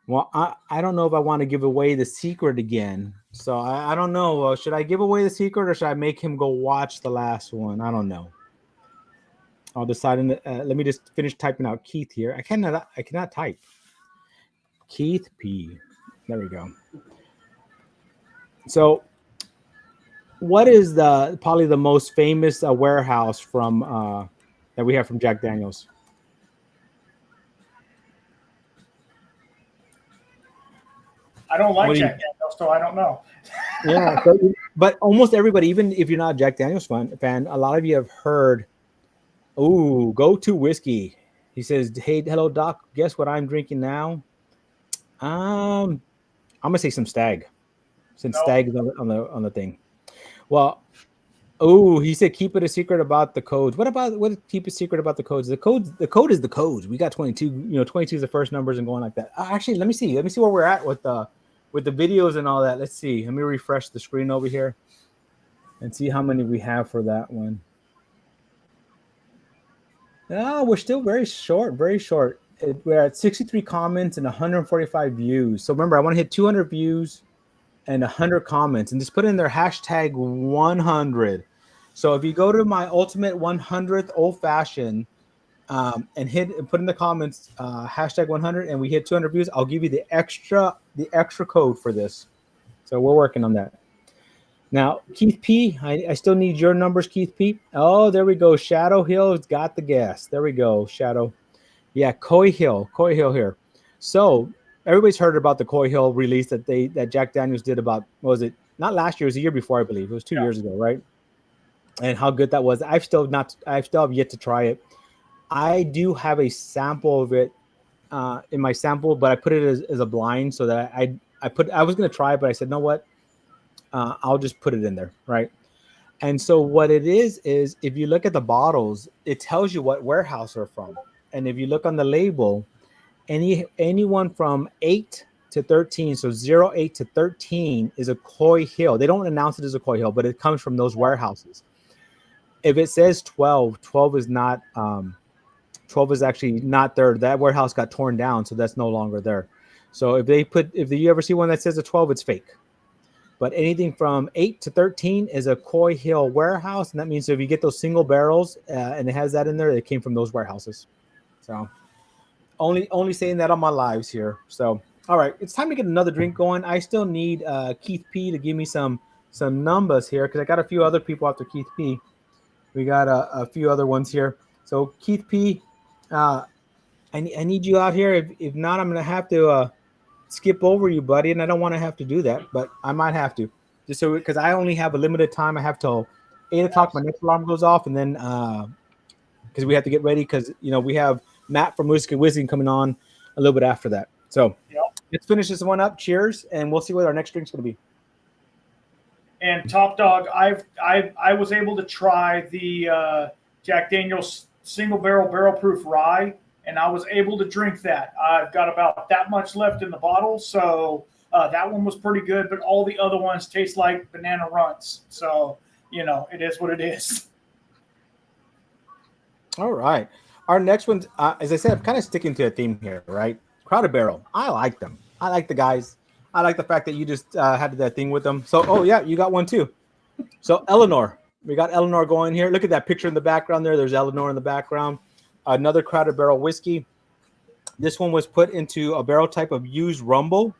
S1: Well, I don't know if I want to give away the secret again. So I don't know. Should I give away the secret or should I make him go watch the last one? I don't know. I'll decide. Let me just finish typing out Keith here. I cannot type. Keith P. There we go. So, what is probably the most famous warehouse from that we have from Jack Daniels?
S2: I don't like Jack Daniels, so I don't know.
S1: Yeah, but almost everybody, even if you're not a Jack Daniels fan, a lot of you have heard. Ooh, go to whiskey. He says, "Hey, hello, Doc. Guess what I'm drinking now? I'm gonna say some Stag, since Stag is on the thing. Well, he said keep it a secret about the codes. What keep a secret about the codes? The code is the codes. We got 22. 22 is the first numbers and going like that. Actually, let me see where we're at with the videos and all that. Let's see. Let me refresh the screen over here and see how many we have for that one. We're still very short. We're at 63 comments and 145 views. So remember, I want to hit 200 views and 100 comments and just put in their hashtag 100. So if you go to my ultimate 100th old fashioned and put in the comments hashtag 100 and we hit 200 views, I'll give you the extra code for this. So we're working on that. Now, Keith P, I still need your numbers, Keith P. Oh, there we go. Shadow Hill's got the guess. There we go, Shadow. Yeah, Coy Hill here. So everybody's heard about the Coy Hill release that Jack Daniels did about, what was it? Not last year, it was the year before, I believe. It was 2 years ago, right? And how good that was. I've still have yet to try it. I do have a sample of it in my sample, but I put it as a blind so that I was going to try it, but I said, no, what? I'll just put it in there, right? And so what it is if you look at the bottles, it tells you what warehouse they're from. And if you look on the label, anyone from 8 to 13, so 08 to 13 is a Coy Hill. They don't announce it as a Coy Hill, but it comes from those warehouses. If it says 12 is not 12 is actually not there. That warehouse got torn down, so that's no longer there. So if you ever see one that says a 12, it's fake. But anything from 8 to 13 is a Coy Hill warehouse, and that means if you get those single barrels and it has that in there, it came from those warehouses. So only saying that on my lives here. So all right, it's time to get another drink going. I still need Keith P to give me some numbers here because I got a few other people after Keith P. We got a few other ones here. So Keith P, I need you out here. If not, I'm gonna have to skip over you, buddy, and I don't want to have to do that, but I might have to, just so because I only have a limited time. I have till 8 o'clock. My next alarm goes off, and then because we have to get ready because we have Matt from Whiskey Whizzing coming on a little bit after that. So let's finish this one up. Cheers, and we'll see what our next drink's gonna be.
S2: And Top Dog, I was able to try the Jack Daniel's single barrel proof rye, and I was able to drink that. I've got about that much left in the bottle, so that one was pretty good. But all the other ones taste like banana runts, so it is what it is.
S1: All right, our next one, as I said, I'm kind of sticking to a theme here, right? Crowded Barrel. I like them. I like the guys. I like the fact that you just had that thing with them. So, oh yeah, you got one too. So Eleanor, we got Eleanor going here. Look at that picture in the background there. There's Eleanor in the background. Another Crowded Barrel whiskey. This one was put into a barrel type of used rumble.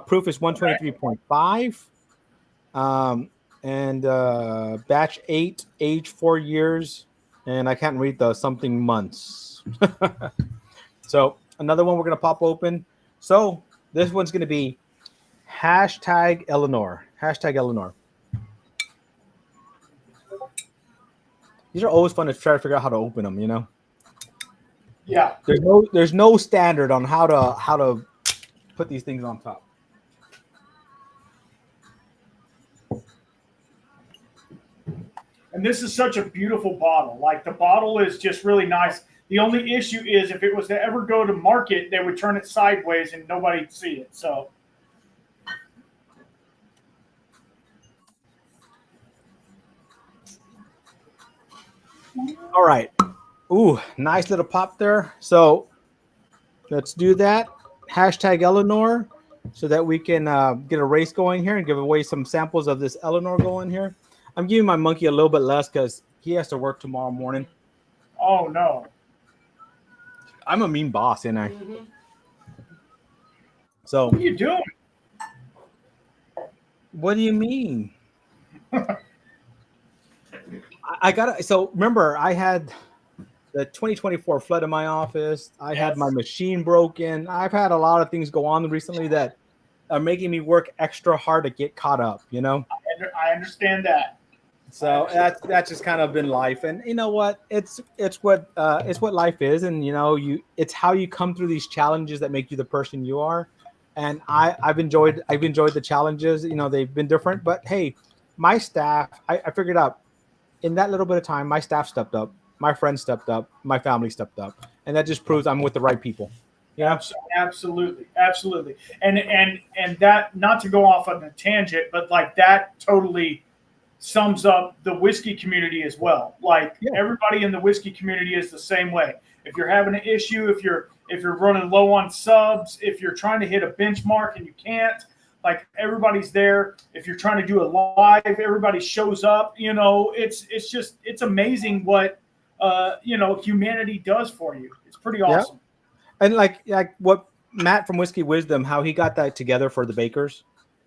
S1: Proof is 123.5. And batch 8, age 4 years. And I can't read the something months. So another one we're going to pop open. So this one's going to be hashtag Eleanor. Hashtag Eleanor. These are always fun to try to figure out how to open them,
S2: Yeah.
S1: There's no standard on how to put these things on top.
S2: And this is such a beautiful bottle. Like, the bottle is just really nice. The only issue is if it was to ever go to market, they would turn it sideways and nobody'd see it. So.
S1: All right. Ooh, nice little pop there. So let's do that. Hashtag Eleanor so that we can get a race going here and give away some samples of this Eleanor going here. I'm giving my monkey a little bit less because he has to work tomorrow morning.
S2: Oh, no.
S1: I'm a mean boss, ain't I? Mm-hmm. So
S2: what are you doing?
S1: What do you mean? I got so remember I had the 2024 flood in my office. I had my machine broken. I've had a lot of things go on recently that are making me work extra hard to get caught up,
S2: I understand that.
S1: So that's just kind of been life, and you know what? It's what life is, and it's how you come through these challenges that make you the person you are. And I've enjoyed the challenges. They've been different, but hey, my staff, I figured out in that little bit of time, my staff stepped up, my friends stepped up, my family stepped up, and that just proves I'm with the right people.
S2: Yeah, absolutely. And that, not to go off on a tangent, but like that totally sums up the whiskey community as well. Like everybody in the whiskey community is the same way. If you're having an issue, if you're running low on subs, if you're trying to hit a benchmark and you can't, like everybody's there. If you're trying to do a live, everybody shows up. It's amazing what humanity does for you. It's pretty awesome.
S1: And like what Matt from Whiskey Wisdom, how he got that together for the bakers.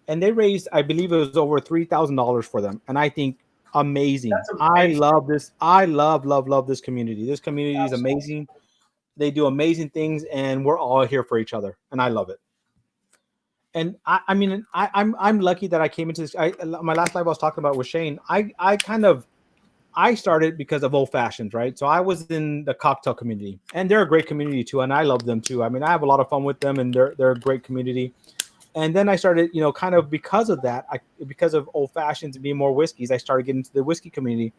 S1: And they raised, I believe it was over $3,000 for them. And I think amazing. I love this. I love this community. This community is amazing. They do amazing things, and we're all here for each other. And I love it. And I'm lucky that I came into this. My last live I was talking about with Shane. I started because of old fashions, right? So I was in the cocktail community, and they're a great community too. And I love them too. I mean, I have a lot of fun with them, and they're a great community. And then I started, kind of because of that, because of old fashions and being more whiskeys, I started getting into the whiskey community.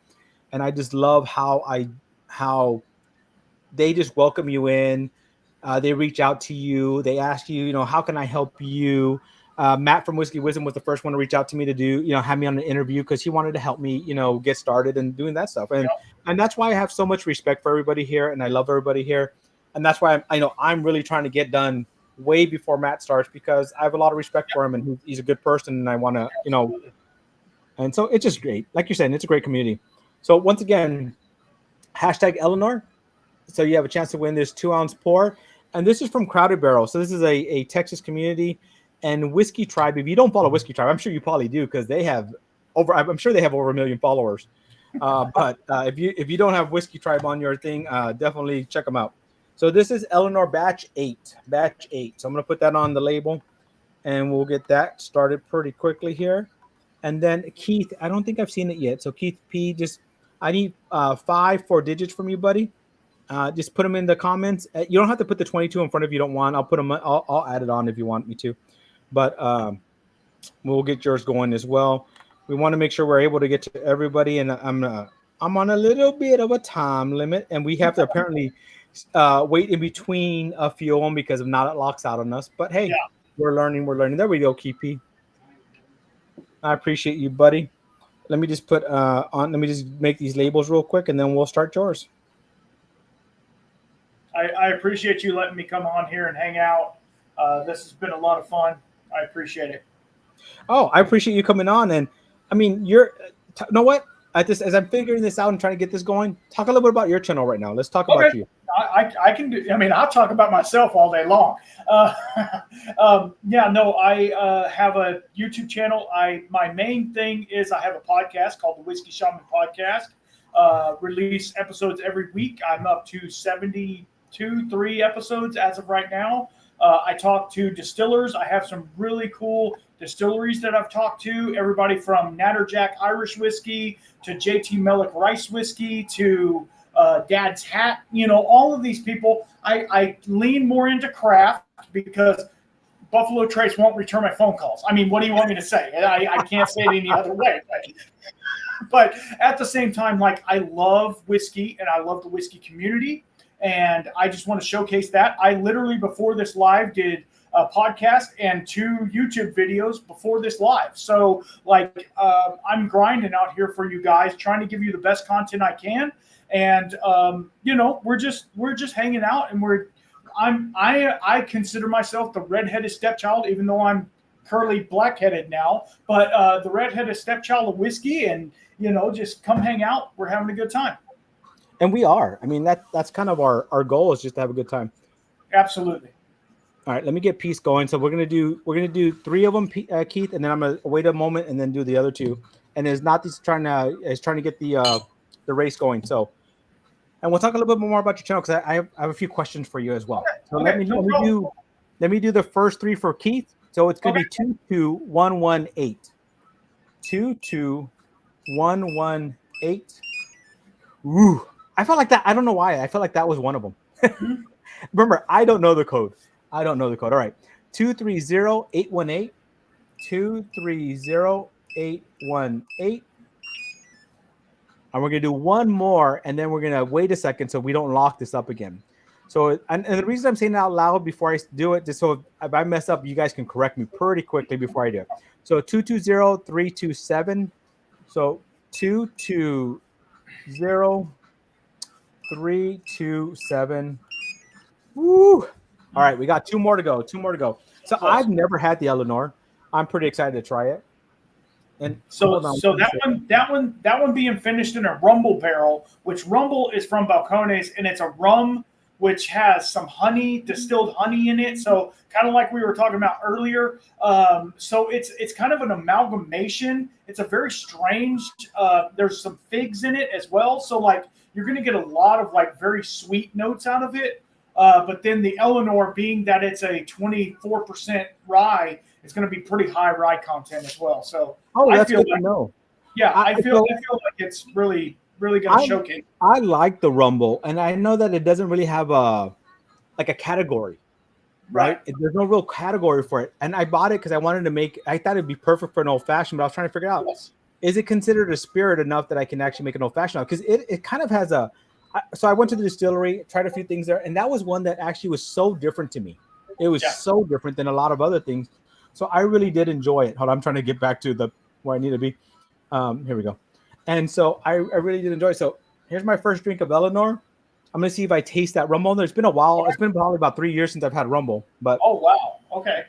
S1: And I just love how they just welcome you in. They reach out to you. They ask you, how can I help you? Matt from Whiskey Wisdom was the first one to reach out to me to do, have me on an interview because he wanted to help me, get started and doing that stuff. And that's why I have so much respect for everybody here. And I love everybody here. And that's why I'm really trying to get done way before Matt starts because I have a lot of respect for him and he's a good person. And I want to, and so it's just great. Like you're saying, it's a great community. So once again, hashtag Eleanor. So you have a chance to win this 2-ounce pour. And this is from Crowded Barrel. So this is a Texas community and Whiskey Tribe. If you don't follow Whiskey Tribe, I'm sure you probably do because I'm sure they have over 1 million followers. But if you don't have Whiskey Tribe on your thing, definitely check them out. So this is Eleanor batch 8, batch 8. So I'm gonna put that on the label, and we'll get that started pretty quickly here. And then Keith, I don't think I've seen it yet. So Keith P, just I need 4 digits from you, buddy. Just put them in the comments. You don't have to put the 22 in front if you don't want. I'll put them. I'll add it on if you want me to. But we'll get yours going as well. We want to make sure we're able to get to everybody, and I'm on a little bit of a time limit, and we have to apparently wait in between a few of them because if not, it locks out on us. But hey,
S2: Yeah.
S1: we're learning. We're learning. There we go, Keepy. I appreciate you, buddy. Let me just put on. Let me just make these labels real quick, and then we'll start yours.
S2: I appreciate you letting me come on here and hang out. This has been a lot of fun. I appreciate it.
S1: Oh, I appreciate you coming on, and I mean, you know what? As I'm figuring this out and trying to get this going, talk a little bit about your channel right now. Let's talk about you.
S2: I can do. I mean, I'll talk about myself all day long. Yeah, no, I have a YouTube channel. My main thing is I have a podcast called the Whiskey Shaman Podcast. Release episodes every week. I'm up to 3 episodes as of right now. I talk to distillers. I have some really cool distilleries that I've talked to. Everybody from Natterjack Irish whiskey to JT Mellick Rice whiskey to Dad's Hat. You know, all of these people. I lean more into craft because Buffalo Trace won't return my phone calls. I mean, what do you want me to say? I can't say it any other way. But at the same time, like, I love whiskey and I love the whiskey community. And I just want to showcase that. I literally, before this live, did a podcast and 2 YouTube videos before this live. So, like, I'm grinding out here for you guys, trying to give you the best content I can. And you know, we're just hanging out, and I consider myself the redheaded stepchild, even though I'm curly black-headed now. But the redheaded stepchild of whiskey, and you know, just come hang out. We're having a good time.
S1: And we are. I mean, that's kind of our goal, is just to have a good time.
S2: Absolutely.
S1: All right, let me get Peace going. So we're gonna do 3 of them, Keith, and then I'm gonna wait a moment and then do the other 2. And it's not just trying to get the race going. So, and we'll talk a little bit more about your channel because I have a few questions for you as well. Okay. So let me do the first 3 for Keith. So it's gonna be 22118. 22118. Ooh. I felt like that. I don't know why. I felt like that was one of them. Remember, I don't know the code. All right. 230818. 230818. And we're going to do one more, and then we're going to wait a second so we don't lock this up again. So, and the reason I'm saying it out loud before I do it, just so if I mess up, you guys can correct me pretty quickly before I do it. So 220327. So 220327. Woo! All right, we got 2 more to go. So I've never had the Eleanor. I'm pretty excited to try it. And
S2: so that one being finished in a rumble barrel, which rumble is from Balcones, and it's a rum which has some honey, distilled honey in it. So kind of like we were talking about earlier. So it's kind of an amalgamation. It's a very strange. There's some figs in it as well. So like you're going to get a lot of like very sweet notes out of it. But then the Eleanor, being that it's a 24% rye, it's going to be pretty high rye content as well. So
S1: that's good to know.
S2: Yeah, I feel like it's really going to showcase.
S1: I like the rumble, and I know that it doesn't really have a category, right? There's no real category for it. And I bought it because I wanted to I thought it'd be perfect for an old fashioned, but I was trying to figure out, is it considered a spirit enough that I can actually make an old fashioned? Because it kind of has so I went to the distillery, tried a few things there, and that was one that actually was so different to me. It was so different than a lot of other things. So I really did enjoy it. Hold on, I'm trying to get back to where I need to be. Here we go. And so I really did enjoy it. So here's my first drink of Eleanor. I'm going to see if I taste that rumble. It's been a while. It's been probably about 3 years since I've had rumble. But
S2: oh, wow. Okay.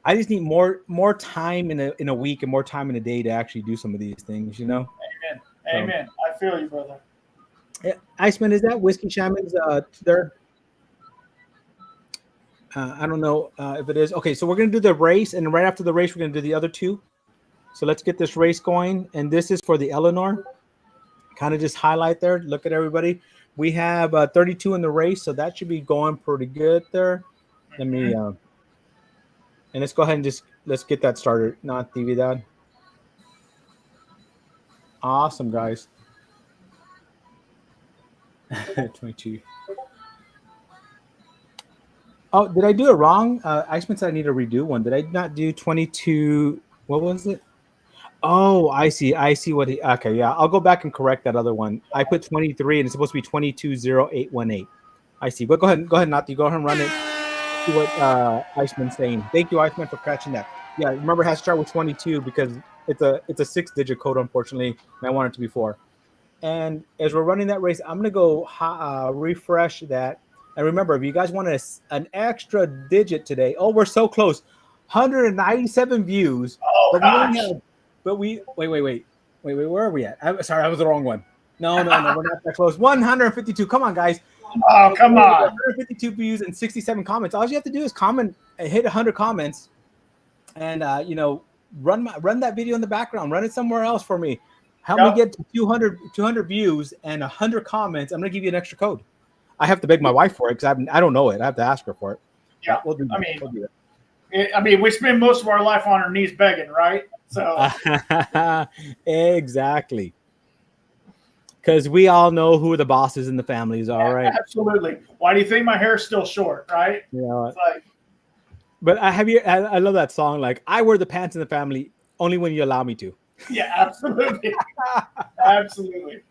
S1: I just need more time in a week and more time in a day to actually do some of these things, you know?
S2: Amen. I feel you, brother.
S1: Yeah. Iceman, is that Whiskey Shaman's third? I don't know if it is. Okay, so we're going to do the race, and right after the race, we're going to do the other 2. So let's get this race going. And this is for the Eleanor. Kind of just highlight there. Look at everybody. We have 32 in the race, so that should be going pretty good there. Let me and let's go ahead and let's get that started. Not actividad. Awesome, guys. 22. Oh, did I do it wrong? Iceman said I need to redo one. Did I not do 22? What was it? Oh, I see. I see what he. Okay, yeah. I'll go back and correct that other one. I put 23, and it's supposed to be 220818. I see. But go ahead, Nati. Go ahead and run it. See what Iceman's saying. Thank you, Iceman, for catching that. Yeah, remember it has to start with 22 because it's a 6-digit code, unfortunately, and I want it to be 4. And as we're running that race, I'm gonna go refresh that. And remember, if you guys want an extra digit today, oh, we're so close, 197 views.
S2: Oh,
S1: but
S2: gosh.
S1: we only have, but we wait, where are we at? Sorry, I was the wrong one. No, we're not that close. 152. Come on, guys.
S2: Oh, come on.
S1: 152 views and 67 comments. All you have to do is comment, hit 100 comments, and run that video in the background. Run it somewhere else for me. Help me get to 200 views and 100 comments. I'm gonna give you an extra code. I have to beg my wife for it because I don't know it. I have to ask her for it.
S2: Yeah,
S1: we'll do that.
S2: I mean, we spend most of our life on our knees begging, right? So
S1: exactly. Because we all know who the bosses in the families are, right?
S2: Absolutely. Why do you think my hair's still short, right?
S1: Yeah.
S2: It's like,
S1: but I love that song. Like, I wear the pants in the family only when you allow me to.
S2: Yeah, absolutely. Absolutely.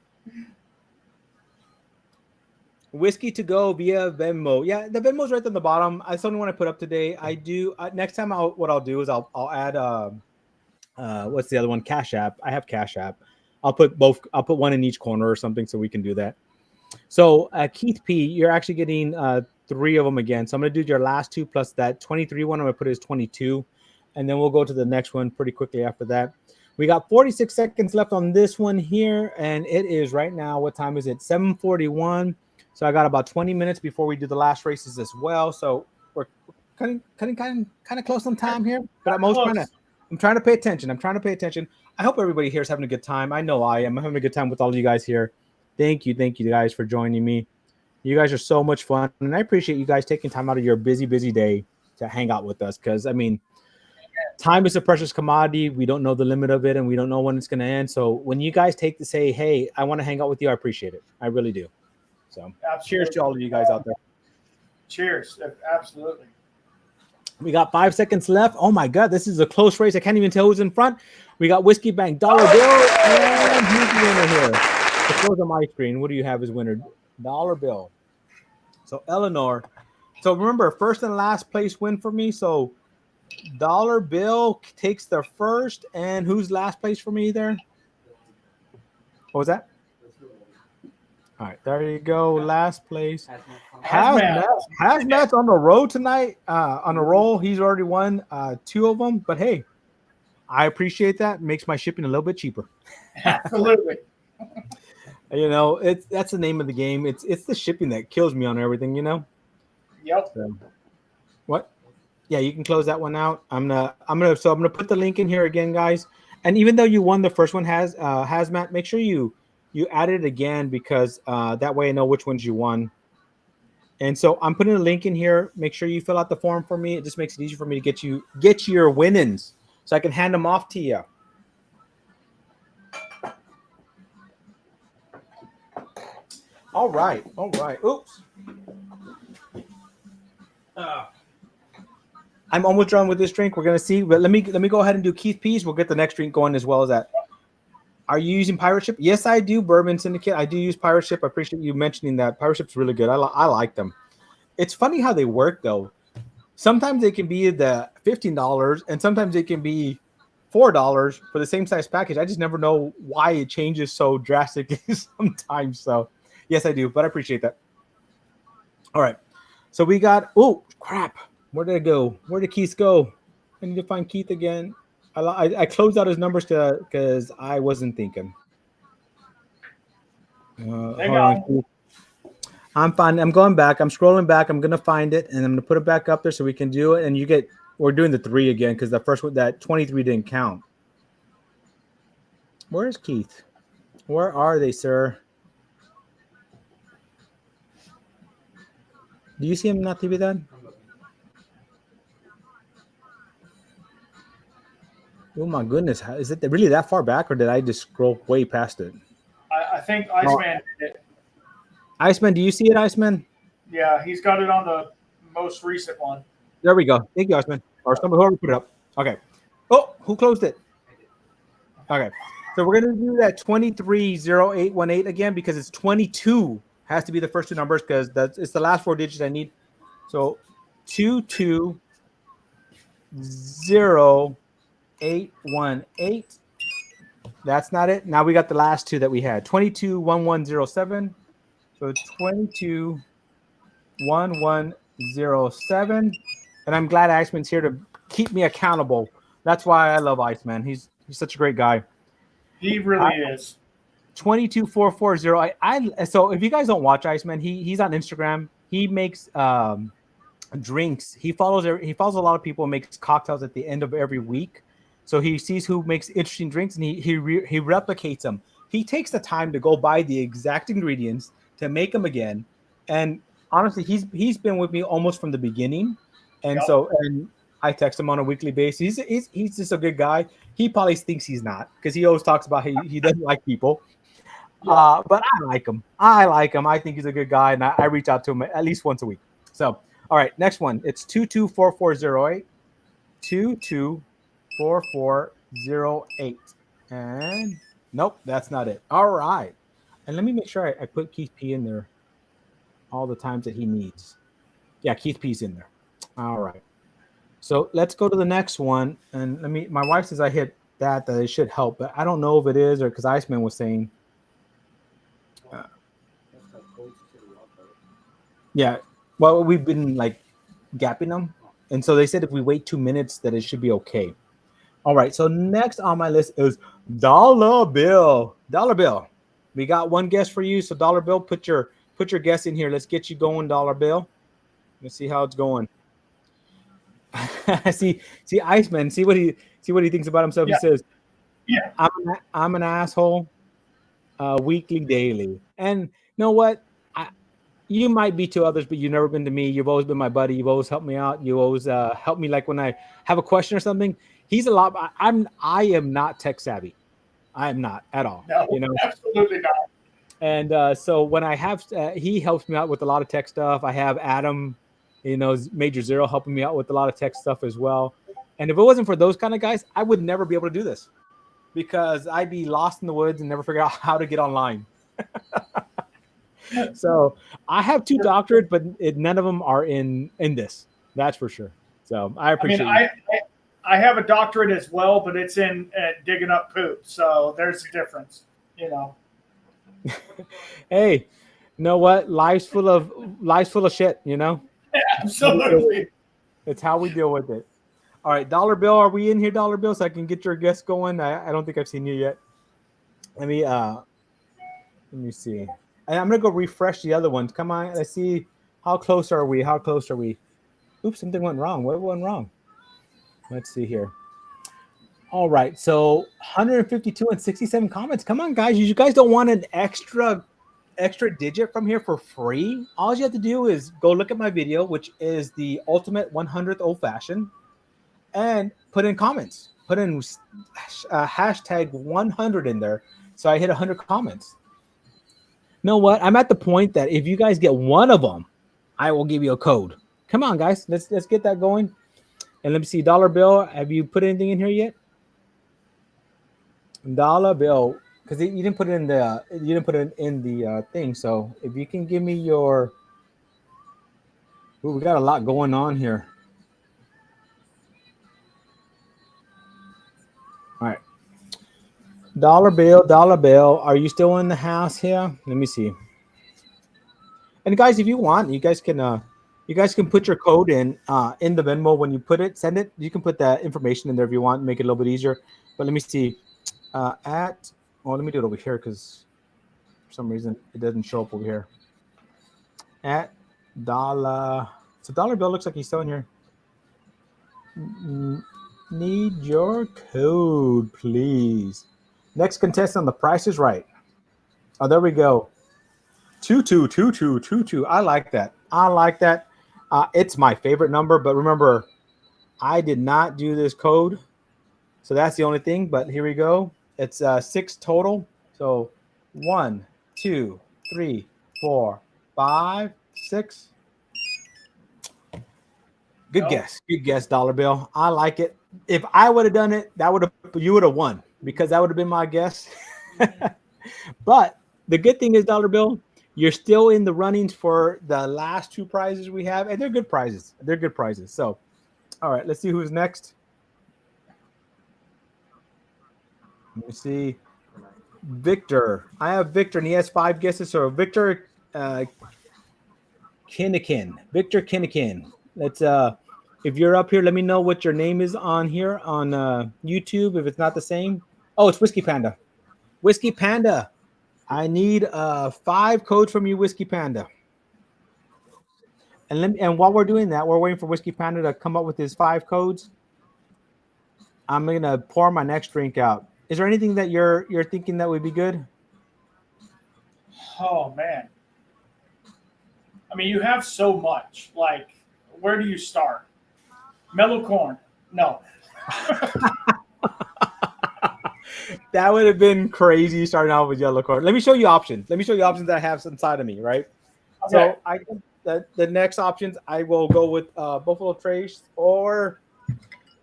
S1: Whiskey to go via Venmo. Yeah, the Venmo's right on the bottom. That's the only one I put up today. I do next time. What I'll do is I'll add what's the other one? Cash App. I have Cash App. I'll put both. I'll put one in each corner or something so we can do that. So Keith P, you're actually getting 3 of them again. So I'm gonna do your last 2 plus that 23 one. I'm gonna put it as 22, and then we'll go to the next one pretty quickly after that. We got 46 seconds left on this one here, and it is right now. What time is it? 7:41. So I got about 20 minutes before we do the last races as well. So we're kind of close on time here, but I'm trying to pay attention. I hope everybody here is having a good time. I know I am. I'm having a good time with all of you guys here. Thank you guys for joining me. You guys are so much fun, and I appreciate you guys taking time out of your busy day to hang out with us. Because I mean, time is a precious commodity. We don't know the limit of it, and we don't know when it's going to end. So when you guys take to say, "Hey, I want to hang out with you," I appreciate it. I really do. So cheers to all of you guys out there.
S2: Cheers. Absolutely.
S1: We got 5 seconds left. Oh my God, this is a close race. I can't even tell who's in front. We got Whiskey Bank, Dollar Bill, and who's the winner here? To close on my screen, what do you have as winner? Dollar Bill. So Eleanor. So remember, first and last place win for me. So Dollar Bill takes the first, and who's last place for me there? What was that? All right, there you go. Last place. Hazmat's on the road tonight. On a roll. He's already won 2 of them. But hey, I appreciate that. It makes my shipping a little bit cheaper.
S2: Absolutely.
S1: That's the name of the game. It's the shipping that kills me on everything.
S2: Yep.
S1: So, what? Yeah, you can close that one out. I'm gonna put the link in here again, guys. And even though you won the first one, Hazmat, make sure you add it again because that way I know which ones you won. And so I'm putting a link in here. Make sure you fill out the form for me. It just makes it easier for me to get your winnings so I can hand them off to you. All right. Oops. I'm almost done with this drink. We're gonna see, but let me go ahead and do Keith P's. We'll get the next drink going as well as that. Are you using Pirate Ship? Yes, I do. Bourbon Syndicate. I do use Pirate Ship. I appreciate you mentioning that. Pirate Ship's really good. I like them. It's funny how they work though. Sometimes they can be the $15, and sometimes they can be $4 for the same size package. I just never know why it changes so drastically sometimes. So yes, I do, but I appreciate that. All right. So we got, oh crap. Where did it go? Where did Keith go? I need to find Keith again. I closed out his numbers because I wasn't thinking. Hold on, Keith. I'm fine. I'm going back. I'm scrolling back. I'm gonna find it and I'm gonna put it back up there so we can do it. And we're doing the 3 again because the first one, that 23 didn't count. Where's Keith? Where are they, sir? Do you see him on TV then? Oh my goodness. Is it really that far back, or did I just scroll way past it?
S2: I think
S1: Oh,
S2: Iceman did it.
S1: Iceman, do you see it, Iceman?
S2: Yeah, he's got it on the most recent one.
S1: There we go. Thank you, Iceman. Or somebody, whoever put it up. Okay. Oh, who closed it? Okay. So we're going to do that 230818 again because it's 22 has to be the first two numbers because it's the last four digits I need. So 220818. That's not it. Now we got the last two that we had. 221107. So 221107. And I'm glad Iceman's here to keep me accountable. That's why I love Iceman. He's such a great guy.
S2: He really is.
S1: 22440. So if you guys don't watch Iceman, he's on Instagram. He makes drinks. He follows a lot of people and makes cocktails at the end of every week. So he sees who makes interesting drinks and he replicates them. He takes the time to go buy the exact ingredients to make them again. And honestly, he's been with me almost from the beginning. And
S2: Yep.
S1: so I text him on a weekly basis. He's just a good guy. He probably thinks he's not because he always talks about he doesn't like people.
S2: Yeah.
S1: But I like him. I think he's a good guy, and I reach out to him at least once a week. So, all right, next one. It's 224408. 224408. And nope, that's not it. All right. And let me make sure I put Keith P in there all the times that he needs. Yeah, Keith P's in there. All right. So let's go to the next one. And my wife says I hit that it should help, but I don't know if it is or because Iceman was saying. Yeah. Well, we've been like gapping them. And so they said if we wait 2 minutes that it should be okay. All right. So next on my list is Dollar Bill. Dollar Bill. We got one guess for you. So Dollar Bill, put your guess in here. Let's get you going, Dollar Bill. Let's see how it's going. see Iceman. See what he thinks about himself.
S2: Yeah.
S1: He says,
S2: Yeah.
S1: I'm an asshole. Weekly, daily. And you know what? You might be to others, but you've never been to me. You've always been my buddy. You've always helped me out. You always help me like when I have a question or something. He's a lot. I am not tech savvy. I am not at all.
S2: No,
S1: you know,
S2: absolutely not.
S1: And so when I have, he helps me out with a lot of tech stuff. I have Adam, Major Zero helping me out with a lot of tech stuff as well. And if it wasn't for those kind of guys, I would never be able to do this because I'd be lost in the woods and never figure out how to get online. So I have 2 doctorates, but none of them are in this. That's for sure. So I appreciate it.
S2: I have a doctorate as well, but it's in digging up poop. So there's a difference,
S1: Hey, you know what? Life's full of shit,
S2: Absolutely.
S1: It's how we deal with it. All right, Dollar Bill, are we in here, Dollar Bill, so I can get your guess going? I don't think I've seen you yet. Let me see. And I'm gonna go refresh the other ones. Come on, let's see. How close are we? Oops, something went wrong. What went wrong? Let's see here. All right, so 152 and 67 comments. Come on, guys. You guys don't want an extra digit from here for free? All you have to do is go look at my video, which is the ultimate 100th old fashioned, and put in comments. Put in hashtag 100 in there. So I hit 100 comments. You know what? I'm at the point that if you guys get one of them, I will give you a code. Come on, guys. Let's get that going. And let me see, Dollar Bill, have you put anything in here yet? Dollar Bill, because you didn't put it in the thing. So if you can give me your, we got a lot going on here. All right, Dollar Bill, are you still in the house here? Let me see. And guys, if you want, you guys can put your code in the Venmo when you send it. You can put that information in there if you want, make it a little bit easier. But let me see. Let me do it over here because for some reason it doesn't show up over here. At Dollar. So Dollar Bill looks like he's still in here. Need your code, please. Next contestant on The Price is Right. Oh, there we go. 222222. I like that. I like that. It's my favorite number, but remember, I did not do this code, so that's the only thing. But here we go. It's 6 total. So 1, 2, 3, 4, 5, 6. Good guess. Good guess, Dollar Bill. I like it. If I would have done it, you would have won because that would have been my guess. But the good thing is, Dollar Bill, you're still in the runnings for the last 2 prizes we have, and they're good prizes. They're good prizes. So, all right, let's see who's next. Let me see. Victor. I have Victor, and he has 5 guesses. So Victor Kinnikin. Victor Kinnikin. Let's if you're up here, let me know what your name is on here on YouTube. If it's not the same. Oh, it's Whiskey Panda. Whiskey Panda. I need 5 codes from you, Whiskey Panda. And while we're doing that, we're waiting for Whiskey Panda to come up with his 5 codes. I'm gonna pour my next drink out. Is there anything that you're thinking that would be good?
S2: Oh man. I mean, you have so much. Like, where do you start? Mellow corn. No.
S1: That would have been crazy starting out with yellow corn. Let me show you options. Let me show you options that I have inside of me, right? Okay. So I think that the next options I will go with Buffalo Trace, or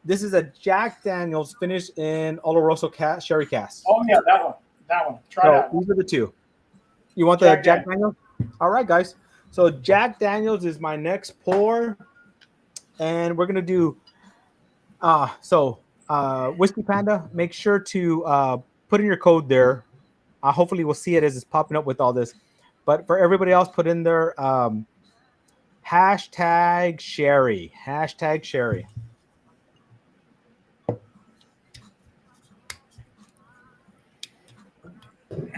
S1: this is a Jack Daniels finished in Oloroso Sherry Cask.
S2: Oh yeah, that one. That one. Try that one.
S1: These are the 2. You want the Jack Daniels? All right, guys. So Jack Daniels is my next pour, and we're gonna do. Whiskey Panda, make sure to put in your code there. Hopefully, we'll see it as it's popping up with all this. But for everybody else, put in their hashtag Sherry. Hashtag Sherry.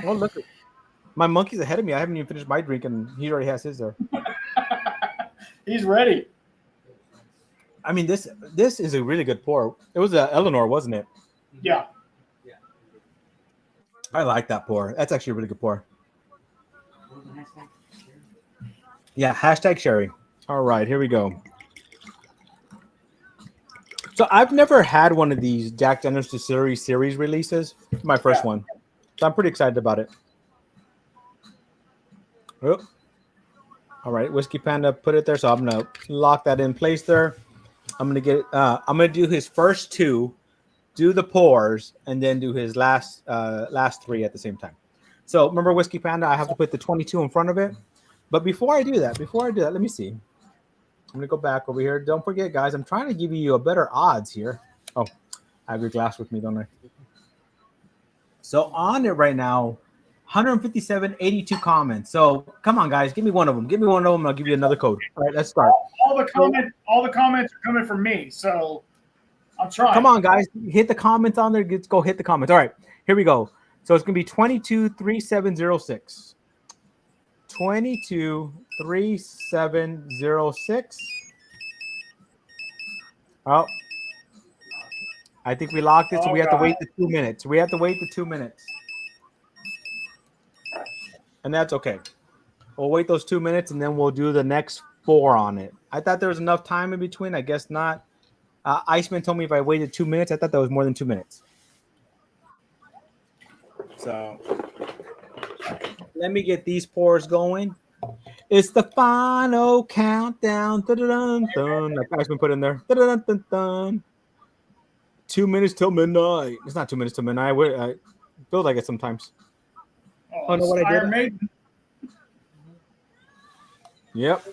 S1: Oh, look. My monkey's ahead of me. I haven't even finished my drink, and he already has his there.
S2: He's ready.
S1: I mean, this is a really good pour. It was a Eleanor, wasn't it?
S2: Yeah.
S1: I like that pour. That's actually a really good pour. Yeah, hashtag Sherry. All right, here we go. So I've never had one of these Jack Daniel's Distillery series releases. My first one. So I'm pretty excited about it. Oh. All right, Whiskey Panda put it there. So I'm going to lock that in place there. I'm going to get I'm going to do his first 2, do the pours, and then do his last 3 at the same time. So remember, Whiskey Panda, I have to put the 22 in front of it. But before I do that, let me see. I'm going to go back over here. Don't forget, guys, I'm trying to give you a better odds here. Oh, I have your glass with me, don't I? So on it right now, 157, 82 comments. So come on, guys, give me one of them. Give me one of them. I'll give you another code. All right, let's start.
S2: All the comments are coming from me. So I'm trying.
S1: Come on, guys, hit the comments on there. Let's go hit the comments. All right, here we go. So it's gonna be 223706. 223706. Oh, I think we locked it, so we have to wait the 2 minutes. We have to wait the 2 minutes. And that's okay. We'll wait those 2 minutes, and then we'll do the next 4 on it. I thought there was enough time in between. I guess not. Iceman told me if I waited 2 minutes, I thought that was more than 2 minutes. So let me get these pours going. It's the final countdown. That Iceman put in there. 2 minutes till midnight. It's not 2 minutes till midnight. I feel like it sometimes.
S2: Oh, no, what I did? Maiden.
S1: Yep.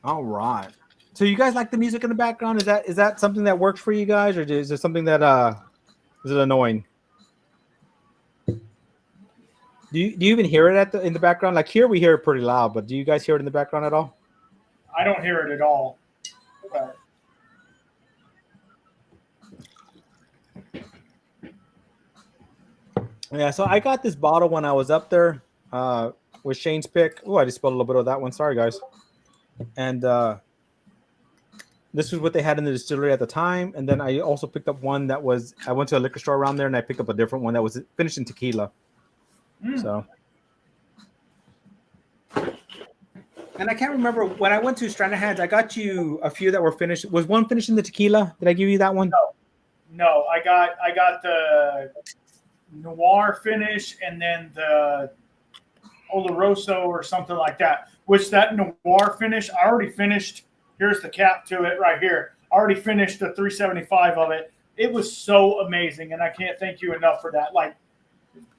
S1: All right. So you guys like the music in the background? Is that something that works for you guys, or is it something that is it annoying? Do you even hear it in the background? Like here, we hear it pretty loud, but do you guys hear it in the background at all?
S2: I don't hear it at all. But...
S1: Yeah, so I got this bottle when I was up there with Shane's pick. Oh, I just spilled a little bit of that one. Sorry, guys. And This was what they had in the distillery at the time, and then I also picked up one that was. I went to a liquor store around there, and I picked up a different one that was finished in tequila. So, and I can't remember when I went to Stranahan's. I got you a few that were finished. Was one finished in the tequila? Did I give you that one?
S2: No. I got the noir finish, and then the Oloroso or something like that. Which that noir finish, I already finished. Here's the cap to it right here. I already finished the 375 of it. It was so amazing, and I can't thank you enough for that. Like,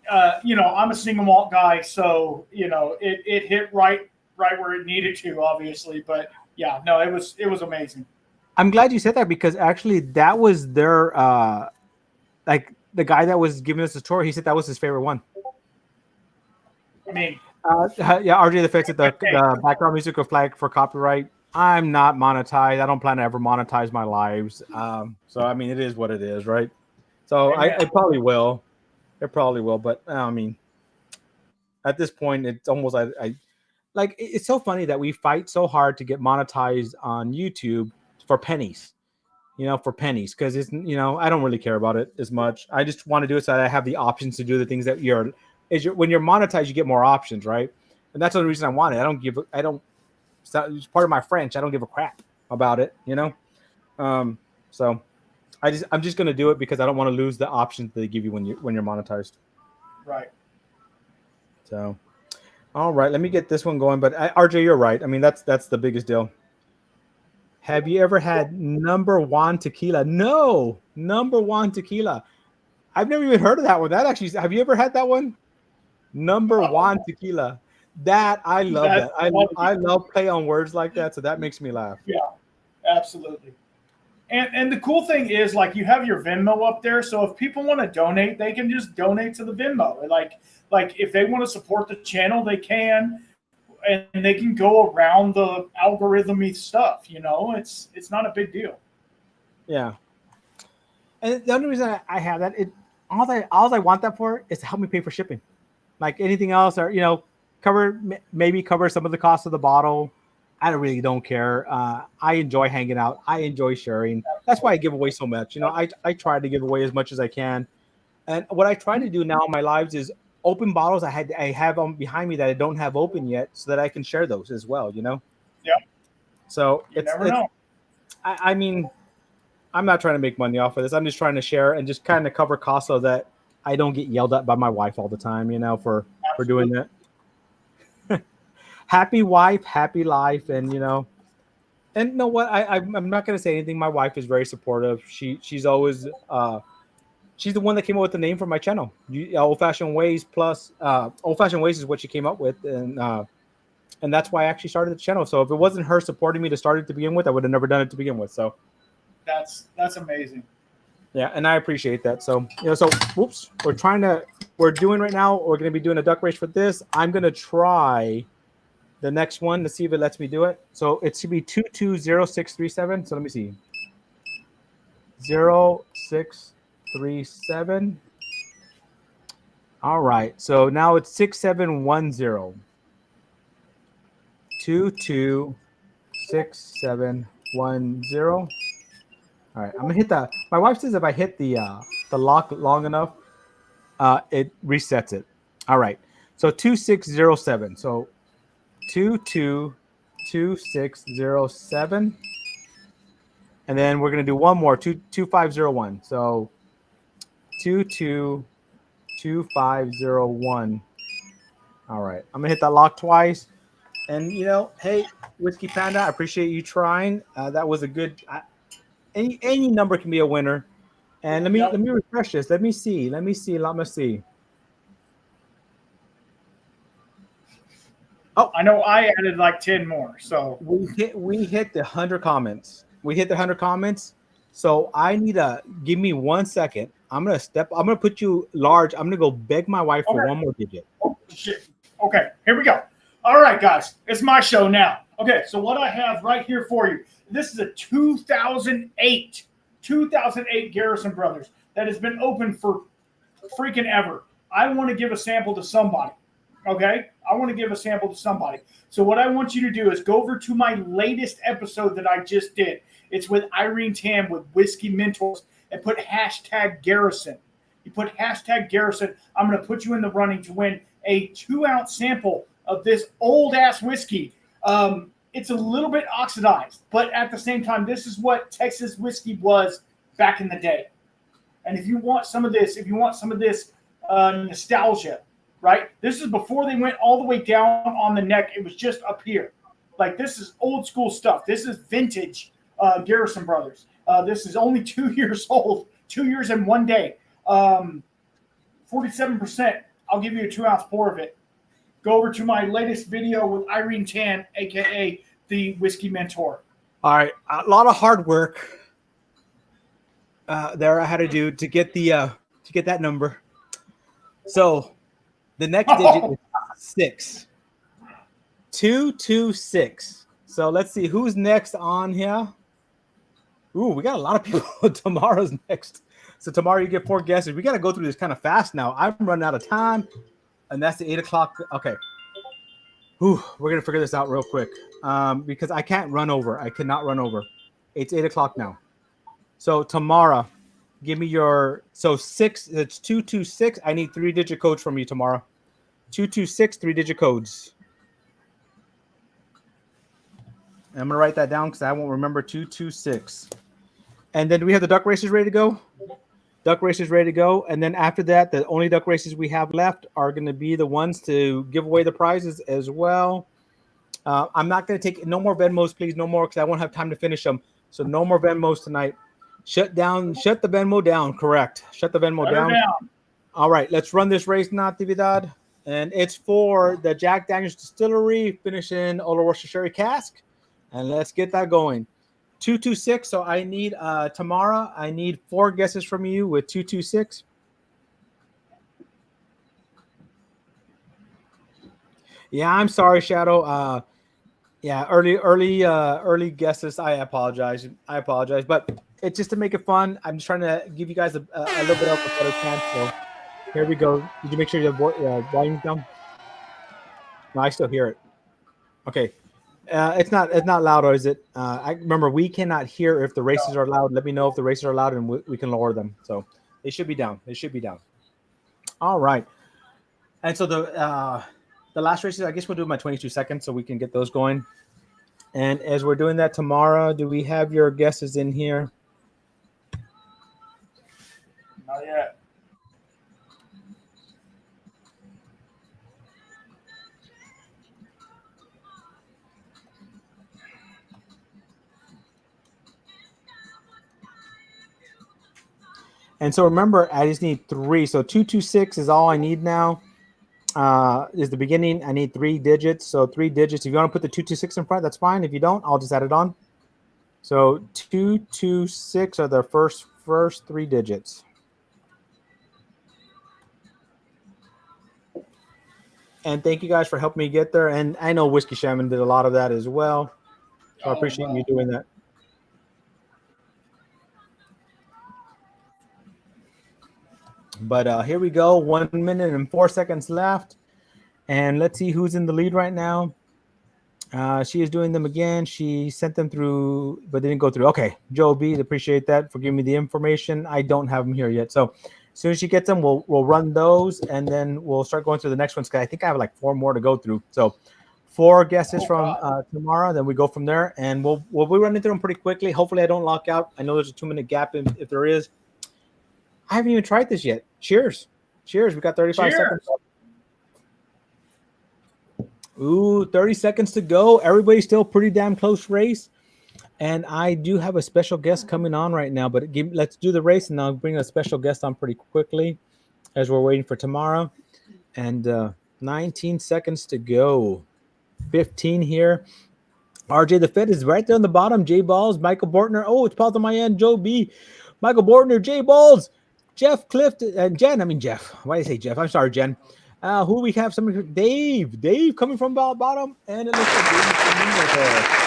S2: I'm a single malt guy, so it hit right where it needed to, obviously. But yeah, no, it was amazing.
S1: I'm glad you said that because actually that was their like the guy that was giving us the tour. He said that was his favorite one.
S2: I mean,
S1: yeah, RJ the Fix at the background music of flag for copyright. I'm not monetized. I don't plan to ever monetize my lives. So I mean, it is what it is, right? So I probably will. It probably will, but I mean, at this point, it's almost I like it's so funny that we fight so hard to get monetized on YouTube for pennies, for pennies, because it's I don't really care about it as much. I just want to do it so that I have the options to do the things that when you're monetized, you get more options, right? And that's the reason I want it. It's part of my French. I don't give a crap about it, So I'm just gonna do it because I don't want to lose the options they give you when you're monetized.
S2: Right.
S1: So, all right, let me get this one going. But RJ, you're right. I mean, that's the biggest deal. Have you ever had number one tequila? No, number one tequila. I've never even heard of that one. Have you ever had that one? Number one tequila. That I love that. I love play on words like that, so that makes me laugh.
S2: Yeah, absolutely. And the cool thing is, like, you have your Venmo up there, so if people want to donate, they can just donate to the Venmo. Like if they want to support the channel, they can, and they can go around the algorithmy stuff. It's not a big deal.
S1: Yeah. And the only reason I have that, all I want that for is to help me pay for shipping. Like anything else, or cover some of the cost of the bottle. I really don't care. I enjoy hanging out. I enjoy sharing. That's why I give away so much. I try to give away as much as I can. And what I try to do now in my lives is open bottles I have on behind me that I don't have open yet, so that I can share those as well.
S2: Yeah.
S1: So
S2: you never know.
S1: I mean, I'm not trying to make money off of this. I'm just trying to share and just kind of cover costs so that I don't get yelled at by my wife all the time, for doing that. Happy wife, happy life, and and you know what? I'm not going to say anything. My wife is very supportive. She's always she's the one that came up with the name for my channel. Old Fashioned Ways plus Old Fashioned Ways is what she came up with, and that's why I actually started the channel. So if it wasn't her supporting me to start it to begin with, I would have never done it to begin with. So
S2: that's amazing.
S1: Yeah, and I appreciate that. So we're doing right now. We're going to be doing a duck race for this. I'm going to try the next one to see if it lets me do it. So it should be 220637. So let me see. 0637. All right. So now it's 6710. 226710. All right. I'm gonna hit that. My wife says if I hit the lock long enough, it resets it. All right. So 2607. So 222607. And then we're gonna do one more, 2501. So 222501. All right. I'm gonna hit that lock twice. And hey, Whiskey Panda, I appreciate you trying. That was a good. Any number can be a winner. And let me refresh this. Let me see. Let me see.
S2: Oh, I know I added like 10 more. So
S1: we hit the 100 comments. So I need to give me 1 second. I'm gonna put you large. I'm gonna go beg my wife for one more digit.
S2: Oh shit. Okay, here we go. All right, guys, it's my show now. Okay, so what I have right here for you, this is a 2008 Garrison Brothers that has been open for freaking ever. I want to give a sample to somebody. Okay, I want to give a sample to somebody. So what I want you to do is go over to my latest episode that I just did. It's with Irene Tam with Whiskey Mentors, and put hashtag Garrison. You put hashtag Garrison. I'm going to put you in the running to win a 2-ounce sample of this old ass whiskey. It's a little bit oxidized, but at the same time, this is what Texas whiskey was back in the day. And if you want some of this, nostalgia, right? This is before they went all the way down on the neck. It was just up here. Like, this is old school stuff. This is vintage Garrison Brothers. This is only 2 years old, 2 years and 1 day. 47%. I'll give you a 2-ounce pour of it. Go over to my latest video with Irene Tan, a.k.a. the Whiskey Mentor.
S1: All right. A lot of hard work there I had to do to get that number. So the next digit is 6. 226. So let's see who's next on here. Ooh, we got a lot of people. Tomorrow's next. So tomorrow you get 4 guesses. We got to go through this kind of fast now. I'm running out of time, and that's the 8 o'clock. Okay. Ooh, we're going to figure this out real quick because I can't run over. I cannot run over. It's 8 o'clock now. So Tamara, give me your – so 6 – it's 226. I need 3-digit codes from you, Tamara. 226, 3-digit codes. I'm going to write that down because I won't remember 226. And then do we have the duck races ready to go? Duck races ready to go. And then after that, the only duck races we have left are going to be the ones to give away the prizes as well. I'm not going to take no more Venmos, please. No more, because I won't have time to finish them. So no more Venmos tonight. Shut the Venmo down. Correct. Shut the Venmo down. All right, let's run this race, Natividad. And it's for the Jack Daniels Distillery, finishing Oloroso Sherry Cask. And let's get that going. 226. So I need Tamara. I need 4 guesses from you with 226. Yeah, I'm sorry, Shadow. Yeah, early guesses. I apologize. But it's just to make it fun. I'm just trying to give you guys a little bit of a better chance. So here we go. Did you make sure your volume's down? No, I still hear it. Okay. It's not loud, or is it? I remember we cannot hear if the races are loud. Let me know if the races are loud, and we can lower them. So they should be down. All right. And so the last races, I guess we'll do my 22 seconds so we can get those going. And as we're doing that, Tamara, do we have your guesses in here?
S2: Not yet.
S1: And so remember, I just need 3. So 226 is all I need now. Is the beginning. I need 3 digits. So 3 digits. If you want to put the 226 in front, that's fine. If you don't, I'll just add it on. So 226 are the first 3 digits. And thank you guys for helping me get there. And I know Whiskey Shaman did a lot of that as well. So I appreciate you doing that. But here we go. 1 minute and 4 seconds left. And let's see who's in the lead right now. She is doing them again. She sent them through, but they didn't go through. Okay, Joe B, appreciate that for giving me the information. I don't have them here yet. So as soon as she gets them, we'll run those, and then we'll start going through the next ones, because I think I have like 4 more to go through. So 4 guesses from tomorrow, then we go from there, and we'll be running through them pretty quickly. Hopefully I don't lock out. I know there's a 2-minute gap if there is. I haven't even tried this yet. Cheers. We got 35 seconds. Ooh, 30 seconds to go. Everybody's still pretty damn close race. And I do have a special guest coming on right now, but let's do the race, and I'll bring a special guest on pretty quickly as we're waiting for tomorrow. And 19 seconds to go. 15 here. RJ the Fed is right there on the bottom. J Balls, Michael Bortner. Oh, it's paused on my end. Joe B, Michael Bortner, J Balls, Jeff Clift, and Jen. I mean Jeff. Why did I say Jeff? I'm sorry, Jen. Who we have? Somebody, Dave coming from bottom, and it looks like Dave there.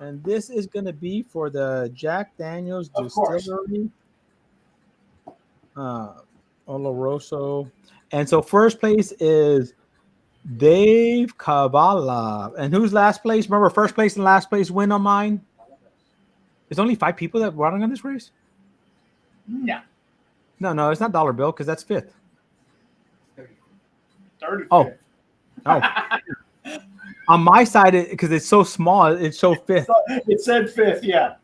S1: And this is going to be for the Jack Daniels Distillery. Oloroso. And so first place is Dave Kabbalah. And who's last place? Remember, first place and last place win on mine? There's only 5 people that were running on this race?
S2: No.
S1: No, it's not Dollar Bill because that's 5th.
S2: 30.
S1: Oh. On my side, because it's so small, it showed 5th.
S2: It said 5th, yeah.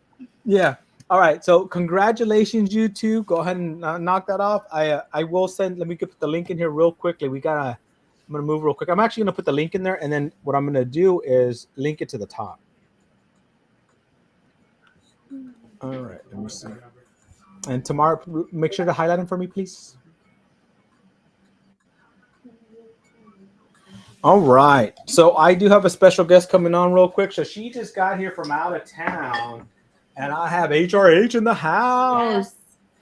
S1: Yeah. All right. So congratulations, you two. Go ahead and knock that off. I will send. Let me put the link in here real quickly. I'm gonna move real quick. I'm actually gonna put the link in there, and then what I'm gonna do is link it to the top. All right. Let me see. And tomorrow, make sure to highlight them for me, please. All right. So I do have a special guest coming on real quick. So she just got here from out of town. And I have HRH in the house.
S3: Yes.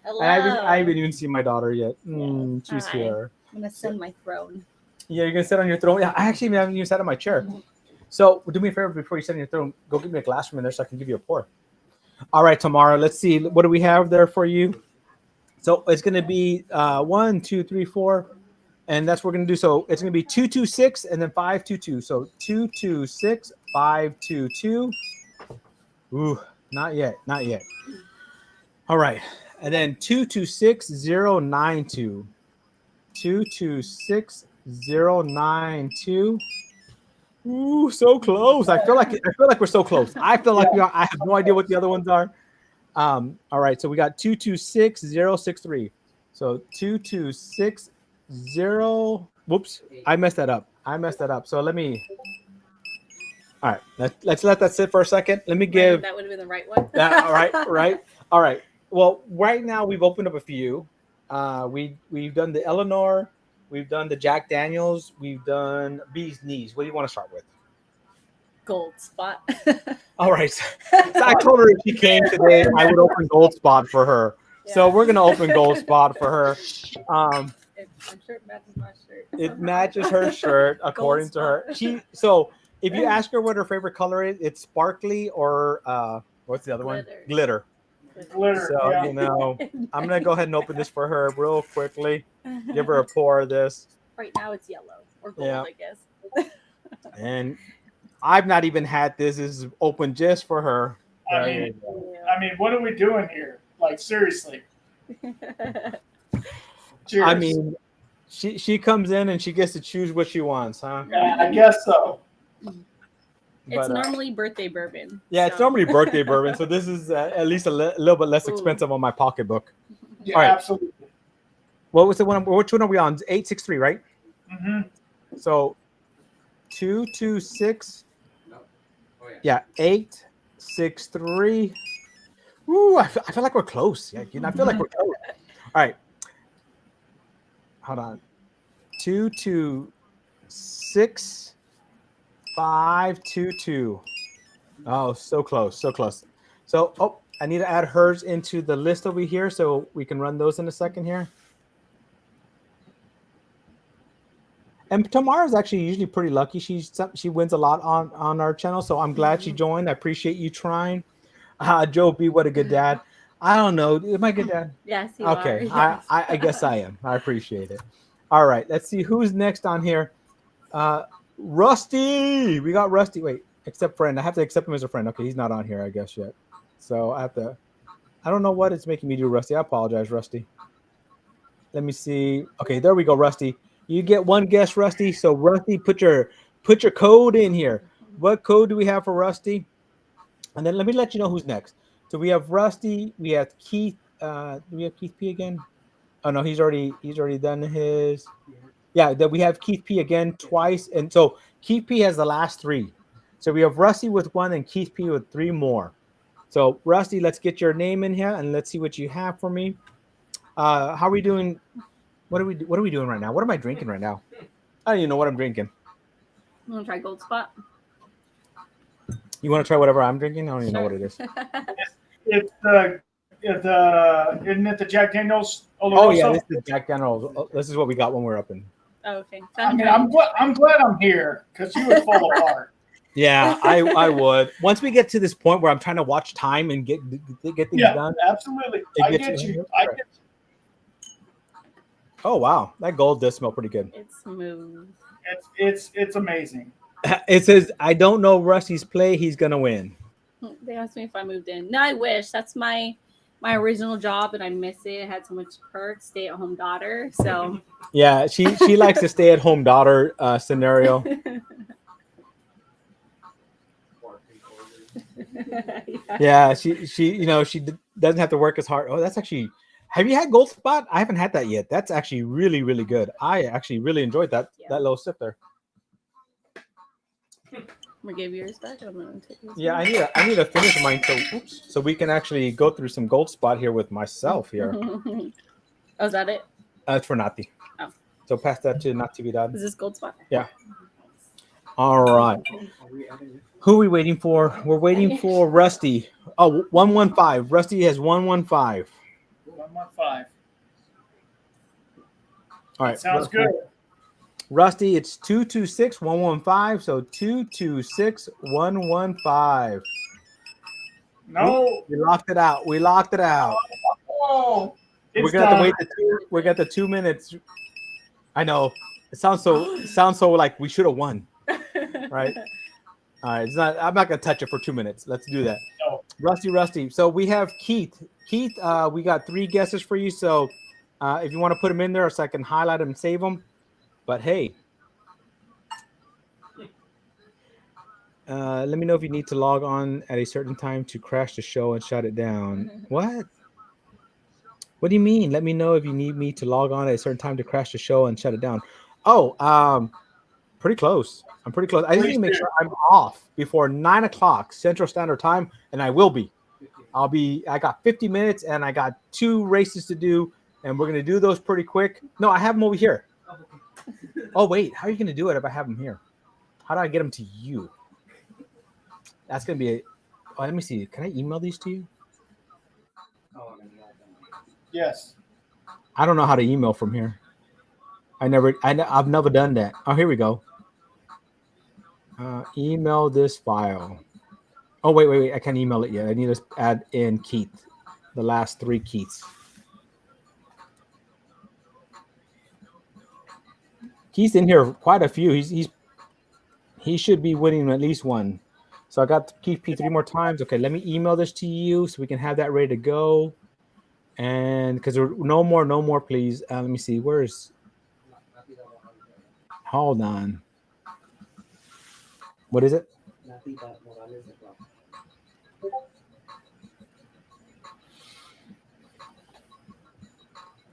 S3: Hello.
S1: I haven't even seen my daughter yet. She's
S3: Hi.
S1: here.
S3: I'm gonna send my throne.
S1: Yeah, you're gonna sit on your throne. Yeah, I actually haven't even sat on my chair. So do me a favor before you sit on your throne. Go get me a glass from in there so I can give you a pour. All right, Tamara. Let's see. What do we have there for you? So it's gonna be 1, 2, 3, 4, and that's what we're gonna do. So it's gonna be 226 and then 522. So 226 522. Ooh. Not yet. All right. And then 226092. 226092. Ooh, so close. I feel like we're so close. I feel like I have no idea what the other ones are. All right. So we got 226063. So 2260. Whoops. I messed that up. So let me. All right, let's let that sit for a second. Let me give.
S3: That would have been the right one.
S1: All right. Well, right now we've opened up a few. We've done the Eleanor, we've done the Jack Daniels, we've done Bee's Knees. What do you want to start with?
S3: Gold spot.
S1: All right. So I told her if she came today, I would open Gold Spot for her. Yeah. So we're gonna open Gold Spot for her.
S3: I'm sure it matches my shirt.
S1: It matches her shirt according to her. If you ask her what her favorite color is, it's sparkly or what's the other one? Glitter. So,
S2: yeah.
S1: I'm going to go ahead and open this for her real quickly. Give her a pour of this.
S3: Right now it's yellow or gold, I guess.
S1: And I've not even had this. This is open just for her.
S2: I mean, what are we doing here? Like, seriously. Cheers.
S1: I mean, she comes in and she gets to choose what she wants, huh?
S2: Yeah, I guess so.
S3: It's normally birthday bourbon.
S1: Yeah, it's normally birthday bourbon. So this is at least a little bit less expensive on my pocketbook.
S2: Yeah, right. Absolutely.
S1: What was the one? Which one are we on? 863, right?
S2: Mm-hmm.
S1: So 226. Yeah, 863. Ooh, I feel like we're close. Yeah, I feel like we're close. All right. Hold on. 226. 522. Oh, so close. So, I need to add hers into the list over here so we can run those in a second here. And Tamara's actually usually pretty lucky. She wins a lot on our channel, so I'm glad she joined. I appreciate you trying. Joe B, what a good dad. I don't know. Am I a good dad?
S3: Yes, you
S1: are.
S3: Yes.
S1: I guess I am. I appreciate it. All right, let's see who's next on here. Rusty, we got Rusty. Wait, accept friend. I have to accept him as a friend. Okay, he's not on here, I guess, yet. So I don't know what it's making me do, Rusty. I apologize, Rusty. Let me see. Okay, there we go, Rusty. You get one guess, Rusty. So Rusty, put your code in here. What code do we have for Rusty? And then let me let you know who's next. So we have Rusty. We have Keith. Do we have Keith P again? Oh no, he's already done his. Yeah, that we have Keith P again twice, and so Keith P has the last 3. So we have Rusty with 1 and Keith P with 3 more. So Rusty, let's get your name in here and let's see what you have for me. How are we doing? What are we doing right now? What am I drinking right now? I don't even know what I'm drinking.
S3: You want to try Gold Spot?
S1: You want to try whatever I'm drinking? I don't even know what it is.
S2: Isn't it the Jack Daniels? Oloroso?
S1: Oh yeah, this is Jack Daniels. This is what we got when we were up in.
S3: Oh, okay.
S2: I mean, I'm glad I'm here because you would fall apart.
S1: Yeah, I would. Once we get to this point where I'm trying to watch time and get things done.
S2: Absolutely. I get you.
S1: Oh wow, that gold does smell pretty good.
S3: It's smooth.
S2: It's amazing.
S1: It says, "I don't know Rusty's play. He's gonna win."
S3: They asked me if I moved in. No, I wish. That's my original job, and I miss it. It had so much perks. Stay at home daughter. So
S1: Yeah, she likes the stay at home daughter scenario. Yeah, she doesn't have to work as hard. Oh, that's actually. Have you had Gold Spot? I haven't had that yet. That's actually really, really good. I actually really enjoyed that little sip there.
S3: We gave yours back. I'm gonna take this.
S1: Yeah, I need to finish mine so we can actually go through some Gold Spot here with myself here.
S3: Oh, is that it?
S1: It's for Nati.
S3: Oh.
S1: So pass that to Natividad.
S3: Is this Gold Spot?
S1: Yeah. All right. Who are we waiting for? We're waiting for Rusty. Oh, 115. Rusty has 115.
S2: 115.
S1: All right.
S2: Sounds good.
S1: Rusty, it's 226-115. So 226-115.
S2: No.
S1: We locked it out.
S2: Oh,
S1: we're gonna have to wait we got the 2 minutes. I know. It sounds so like we should have won. Right? All right. I'm not gonna touch it for 2 minutes. Let's do that.
S2: No.
S1: Rusty. So we have Keith. Keith, we got 3 guesses for you. So if you want to put them in there so I can highlight them and save them. But hey, let me know if you need to log on at a certain time to crash the show and shut it down. What? What do you mean? Let me know if you need me to log on at a certain time to crash the show and shut it down. Oh, pretty close. I'm pretty close. I just need to make sure I'm off before 9 o'clock Central Standard Time, and I will be. I got 50 minutes, and I got 2 races to do, and we're going to do those pretty quick. No, I have them over here. Oh, wait. How are you going to do it if I have them here? How do I get them to you? That's going to be let me see. Can I email these to you?
S2: Yes.
S1: I don't know how to email from here. I've never done that. Oh, here we go. Email this file. Oh, wait. I can't email it yet. I need to add in Keith. The last 3 Keiths. Keith's in here quite a few. He should be winning at least one. So I got Keith P 3 more times. Okay, let me email this to you so we can have that ready to go. And because no more, please. Let me see. Hold on. What is it?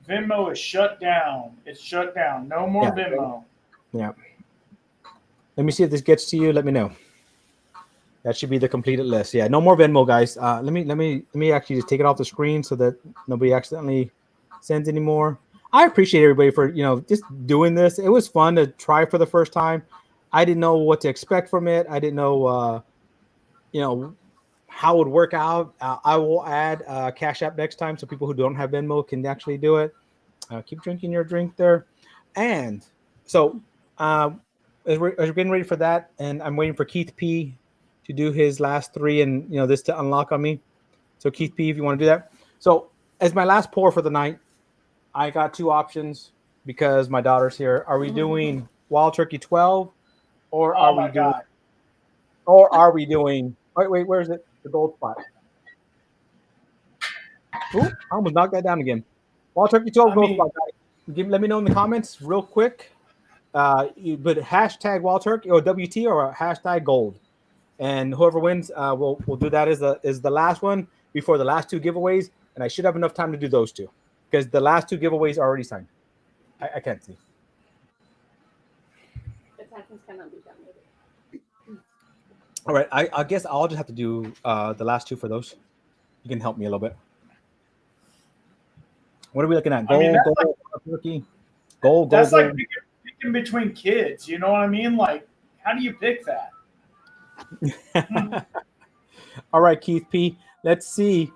S2: Venmo is shut down. It's shut down. No more Venmo.
S1: Yeah. Let me see if this gets to you. Let me know. That should be the completed list. Yeah, no more Venmo, guys. Let me actually just take it off the screen so that nobody accidentally sends anymore. I appreciate everybody for just doing this. It was fun to try for the first time. I didn't know what to expect from it. I didn't know how it would work out. I will add Cash App next time so people who don't have Venmo can actually do it. Keep drinking your drink there. And so as we're getting ready for that, and I'm waiting for Keith P to do his last 3 and this to unlock on me. So Keith P, if you want to do that. So as my last pour for the night, I got 2 options because my daughter's here. Are we doing Wild Turkey 12 or are we doing wait, where is it? The Gold Spot. Ooh, I almost knocked that down again. Wild Turkey 12 Gold Spot, guys. Let me know in the comments real quick. You put hashtag Wild Turkey or WT or hashtag gold. And whoever wins, we'll do that as the last one before the last 2 giveaways. And I should have enough time to do those 2 because the last 2 giveaways are already signed. I can't see.
S3: The Titans cannot be done with it.
S1: All right, I guess I'll just have to do the last 2 for those. You can help me a little bit. What are we looking at? Gold, turkey. Gold.
S2: That's like picking between kids. You know what I mean? Like, how do you pick that?
S1: All right, Keith P. Let's see.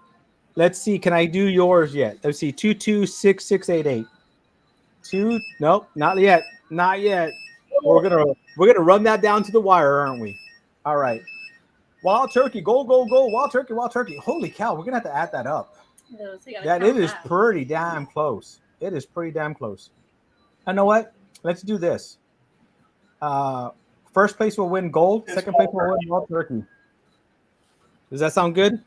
S1: Can I do yours yet? Let's see. 226688. 2. Nope, not yet. Not yet. We're gonna run that down to the wire, aren't we? All right. Wild Turkey. Gold. Wild Turkey. Holy cow! We're gonna have to add that up.
S3: So
S1: It is pretty damn close. It is pretty damn close. I know what? Let's do this. First place will win gold.
S2: It's
S1: Second place
S2: gold.
S1: will win wild turkey. Does that sound good?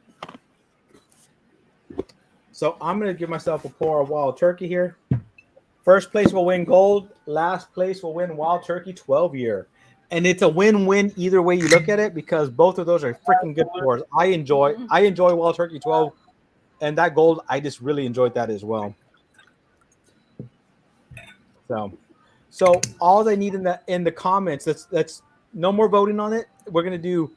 S1: So I'm going to give myself a pour of wild turkey here. First place will win gold. Last place will win wild turkey 12-year. And it's a win-win either way you look at it because both of those are freaking good pours. I enjoy wild turkey 12, and that gold, I just really enjoyed that as well. So all they need in the comments, let's no more voting on it. We're gonna do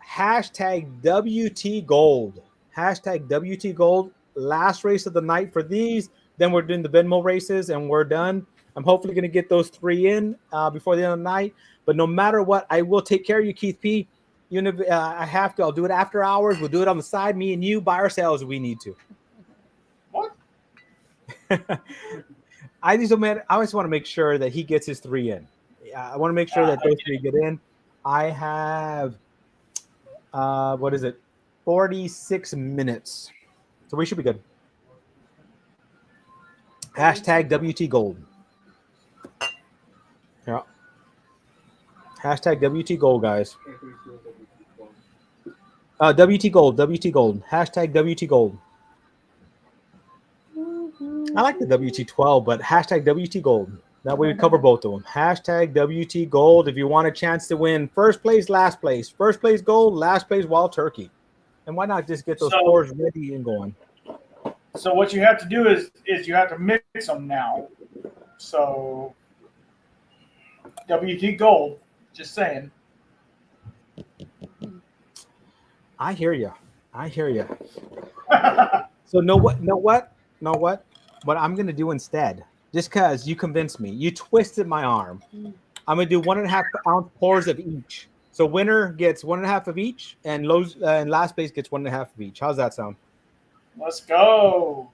S1: hashtag WT Gold. Hashtag WT Gold. Last race of the night for these. Then we're doing the Venmo races and we're done. I'm hopefully gonna get those 3 in before the end of the night. But no matter what, I will take care of you, Keith P. You know, I have to. I'll do it after hours. We'll do it on the side. Me and you by ourselves if we need to.
S2: What?
S1: I just want to make sure that he gets his 3 in. I want to make sure that those 3 get in. I have, 46 minutes. So we should be good. Hashtag WT Gold. Yeah. Hashtag WT Gold, guys. WT Gold. Hashtag WT Gold. I like the WT12, but hashtag WT Gold. That way we cover both of them. Hashtag WT Gold if you want a chance to win first place, last place. First place gold, last place wild turkey. And why not just get those pours ready and going?
S2: So what you have to do is you have to mix them now. So WT Gold, just saying.
S1: I hear you. So know what? What I'm going to do instead, just because you convinced me, you twisted my arm. I'm going to do 1.5 ounce pours of each. So winner gets 1.5 of each, and last place gets 1.5 of each. How's that sound?
S2: Let's go.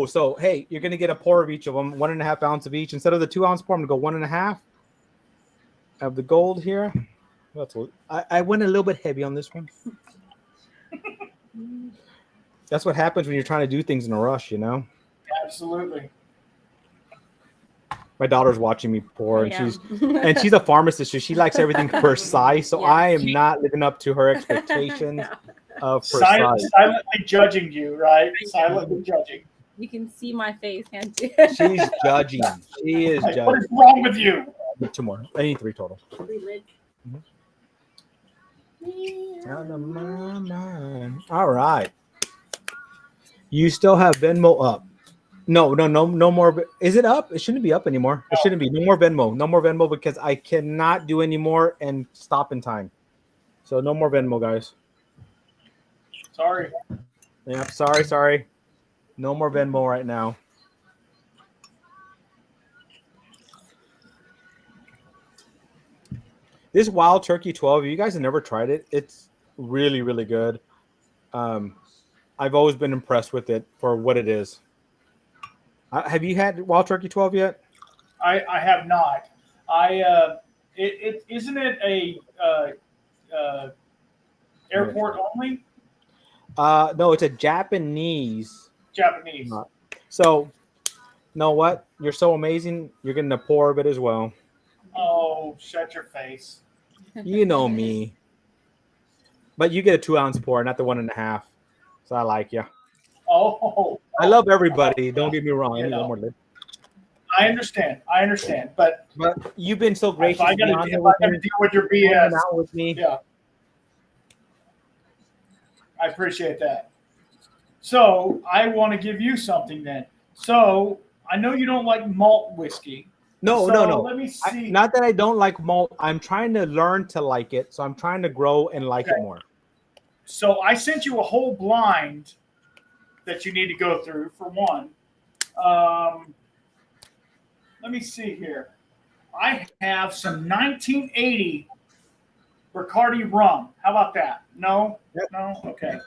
S1: So, hey, you're going to get a pour of each of them, 1.5 ounce of each. Instead of the 2 ounce pour, I'm going to go 1.5 of the gold here. I went a little bit heavy on this one. That's what happens when you're trying to do things in a rush, you know?
S2: Absolutely.
S1: My daughter's watching me pour, and she's a pharmacist, so she likes everything precise. So I am not living up to her expectations of precise.
S2: Silently judging you, right? Silently judging.
S3: You can see my face, can't you?
S1: She's judging. She is judging.
S2: What is wrong with you?
S1: I need 2 more. I need 3 total.
S3: 3 lids.
S1: Out of my mind. All right. You still have Venmo up. No more. Is it up? It shouldn't be up anymore. It shouldn't be. No more Venmo because I cannot do any more and stop in time. So no more Venmo, guys.
S2: Sorry.
S1: Yep. Sorry. No more Venmo right now. This Wild Turkey 12, you guys have never tried it. It's really, really good. I've always been impressed with it for what it is. Have you had Wild Turkey 12 yet?
S2: I have not. Isn't it a airport only?
S1: No, it's a Japanese. So, know what? You're so amazing. You're getting a pour of it as well.
S2: Oh, shut your face.
S1: You know me. But you get a 2 ounce pour, not the 1.5. So I like you.
S2: Oh.
S1: I love everybody. Don't get me wrong. I need one more lid.
S2: I understand. But
S1: you've been so gracious.
S2: If I got to deal with your BS.
S1: Out with me.
S2: Yeah. I appreciate that. So I want to give you something then. So I know you don't like malt whiskey.
S1: No.
S2: Let me see.
S1: Not that I don't like malt. I'm trying to learn to like it. So I'm trying to grow and like it more.
S2: So I sent you a whole blind that you need to go through for one. Let me see here. I have some 1980 Bacardi rum. How about that? No? No? Okay.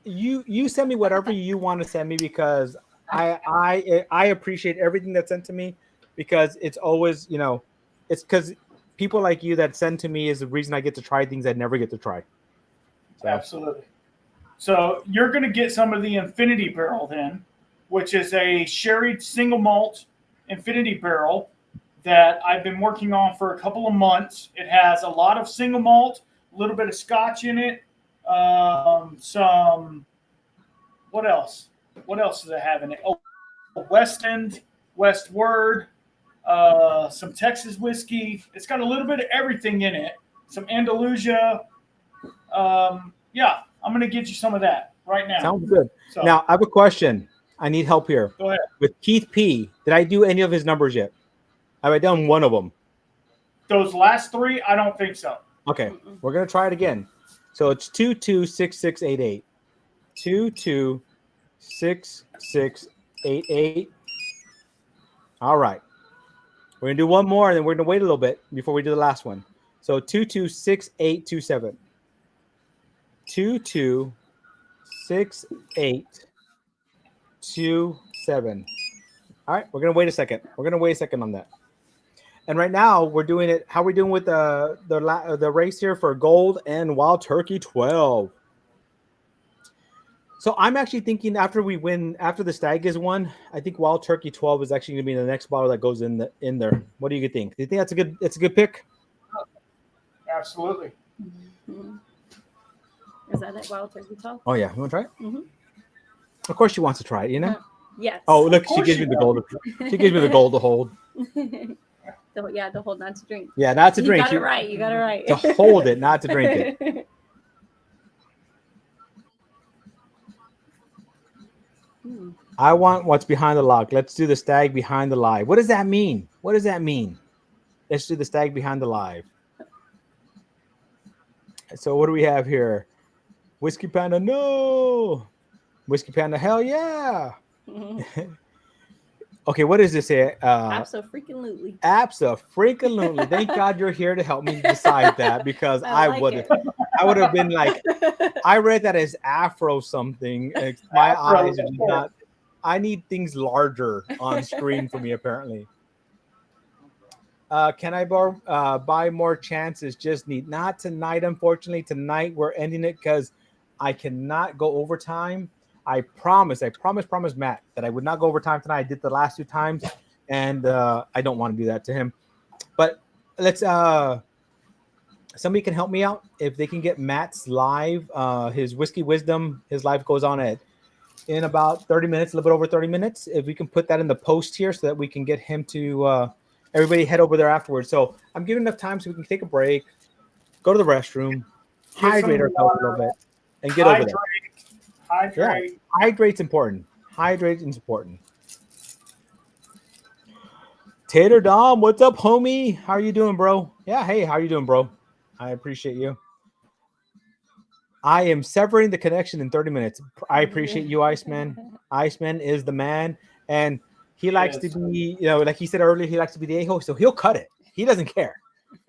S1: You send me whatever you want to send me because I appreciate everything that's sent to me because it's always, it's because people like you that send to me is the reason I get to try things I never get to try. So.
S2: Absolutely. So you're going to get some of the Infinity Barrel then. which is a sherry single malt infinity barrel that I've been working on for a couple of months. It has a lot of single malt, a little bit of scotch in it, some, what else? What else does it have in it? Oh, West End, Westward, some Texas whiskey. It's got a little bit of everything in it. Some Andalusia. Yeah, I'm going to get you some of that right now.
S1: Sounds good.
S2: So,
S1: now, I have a question. I need help here.
S2: go ahead.
S1: With Keith P, did I do any of his numbers yet? Have I done one of them?
S2: Those last three, I don't think so.
S1: Okay, we're going to try it again. So it's 226688. 226688. All right. We're going to do one more, and then we're going to wait a little bit before we do the last one. So 226827. 226827. All right, we're going to wait a second. We're going to wait a second on that. And right now we're doing it. How are we doing with the race here for gold and Wild Turkey 12? So I'm actually thinking after the Stag is won, I think Wild Turkey 12 is actually going to be the next bottle that goes in there. What do you think? Do you think it's a good pick?
S2: Absolutely.
S3: Mm-hmm. Is that it? Wild Turkey 12?
S1: Oh yeah, you want to try it?
S3: Mm-hmm.
S1: Of course she wants to try it. You know.
S3: Yes.
S1: Oh look, she gives me the gold. She gives me the gold to hold.
S3: To hold, not to drink.
S1: Yeah, not to drink.
S3: You got it right.
S1: To hold it, not to drink it. I want what's behind the lock. Let's do the Stag behind the live. What does that mean? Let's do the Stag behind the live. So what do we have here? Whiskey Panda, no. Whiskey Panda, hell yeah. Okay, what does this say?
S3: Abso-freaking-lutely.
S1: Abso-freaking-lutely. Thank God you're here to help me decide that, because I would have been like, I read that as Afro something. My eyes are just not. I need things larger on screen for me, apparently. Can I buy more chances? Just need not tonight, unfortunately. Tonight we're ending it because I cannot go overtime. I promise Matt that I would not go overtime tonight. I did the last 2 times, and I don't want to do that to him. But let's somebody can help me out if they can get Matt's live, his Whiskey Wisdom. His live goes on in about 30 minutes, a little bit over 30 minutes. If we can put that in the post here so that we can get him to everybody head over there afterwards. So I'm giving enough time so we can take a break, go to the restroom, hydrate ourselves a little bit, and get over there.
S2: Hydrate.
S1: Yeah, hydrate's important. Hydrating's important. Tater Dom, what's up, homie? How are you doing, bro? Yeah, hey, how are you doing, bro? I appreciate you. I am severing the connection in 30 minutes. I appreciate you, Iceman. Iceman is the man, and he likes to be, like he said earlier, he likes to be the a-hole, so he'll cut it. He doesn't care.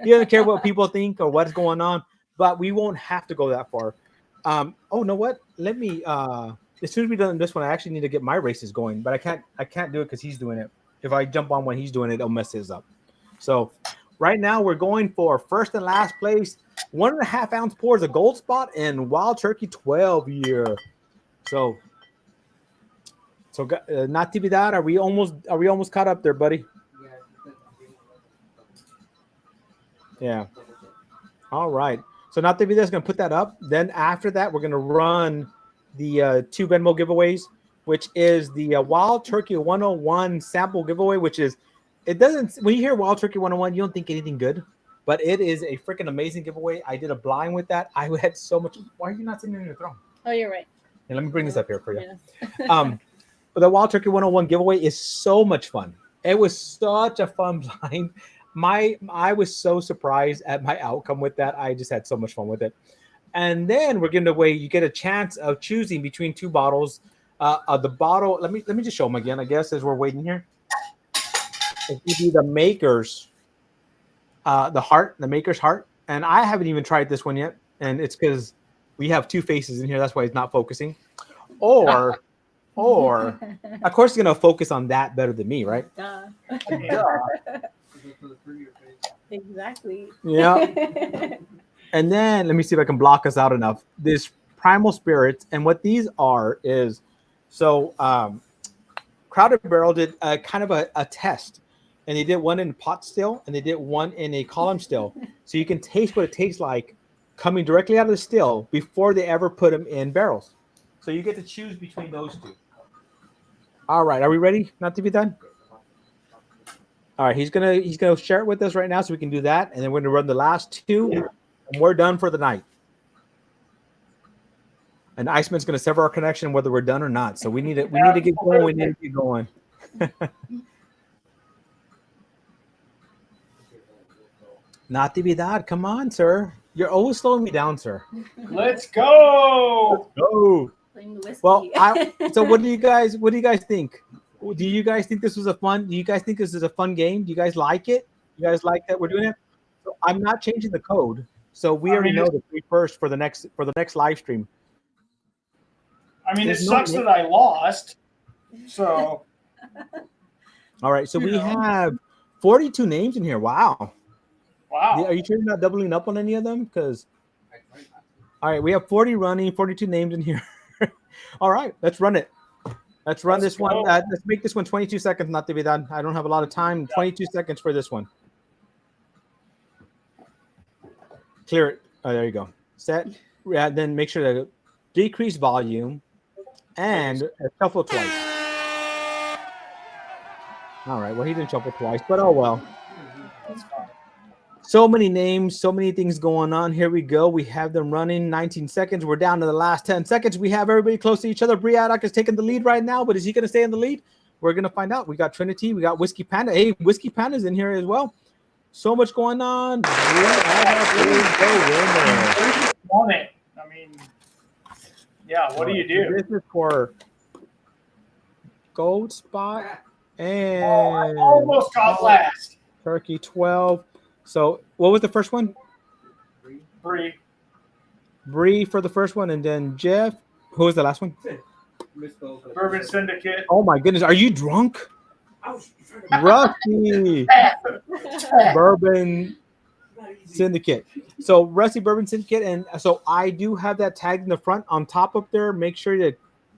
S1: He doesn't care what people think or what's going on, but we won't have to go that far. Oh, know what? Let me as soon as we're done this one, I actually need to get my races going, but I can't do it because he's doing it. If I jump on when he's doing it, it'll mess his up. So right now we're going for first and last place, 1.5 ounce pours of Gold Spot and Wild Turkey 12 year. So Natividad, are we almost caught up there, buddy? Yeah. All right. So Natividad is going to put that up. Then after that, we're going to run the 2 Venmo giveaways, which is the Wild Turkey 101 sample giveaway, which is, it doesn't, when you hear Wild Turkey 101, you don't think anything good, but it is a freaking amazing giveaway. I did a blind with that. I had so much. Why are you not sitting on your throne?
S3: Oh, you're right.
S1: And let me bring this up here for you.
S3: Yeah.
S1: But the Wild Turkey 101 giveaway is so much fun. It was such a fun blind. I was so surprised at my outcome with that. I just had so much fun with it. And then we're giving away, you get a chance of choosing between 2 bottles. The bottle, let me just show them again, I guess, as we're waiting here. It gives you the Maker's, the Maker's Heart. And I haven't even tried this one yet. And it's because we have 2 faces in here. That's why it's not focusing. Or, of course, it's going to focus on that better than me, right?
S3: Duh. Exactly.
S1: Yeah. And then let me see if I can block us out enough. This Primal Spirits, and what these are is, so Crowded Barrel did kind of a test, and they did one in pot still, and they did one in a column still, so you can taste what it tastes like coming directly out of the still before they ever put them in barrels. So you get to choose between those two. All right, are we ready? Not to be done. All right, he's gonna share it with us right now, so we can do that, and then we're gonna run the last two, and we're done for the night. And Iceman's gonna sever our connection whether we're done or not. So we need to get going. We need to get going. Natividad, come on, sir. You're always slowing me down, sir.
S2: Let's go.
S1: Go. Well, so what do you guys think? Do you guys think this was a fun? Do you guys think this is a fun game? Do you guys like it? You guys like that we're doing it? So I'm not changing the code. So we already know the first for the next live stream.
S2: I mean, it sucks that I lost. So.
S1: All right. So we have 42 names in here. Wow.
S2: Wow.
S1: Are you sure you're not doubling up on any of them? Because. All right. We have 40 running, 42 names in here. All right. Let's run it. Let's run this one. Let's make this one 22 seconds. Not to be done. I don't have a lot of time. 22 seconds for this one. Clear it. Oh, there you go. Set. Then make sure to decrease volume. And shuffle twice. All right. Well, he didn't shuffle twice, but oh well. So many names, so many things going on. Here we go. We have them running 19 seconds. We're down to the last 10 seconds. We have everybody close to each other. Briadak is taking the lead right now, but is he going to stay in the lead? We're going to find out. We got Trinity. We got Whiskey Panda. Hey, Whiskey Panda's in here as well. So much going on.
S2: I mean, yeah, what do you do?
S1: This is for Gold Spot and
S2: I almost got last.
S1: Turkey 12. So what was the first one? Bree for the first one, and then Jeff. Who was the last one?
S2: Bourbon Syndicate.
S1: Oh my goodness, are you drunk? Rusty Bourbon Syndicate. So Rusty Bourbon Syndicate, and so I do have that tagged in the front on top up there. Make sure to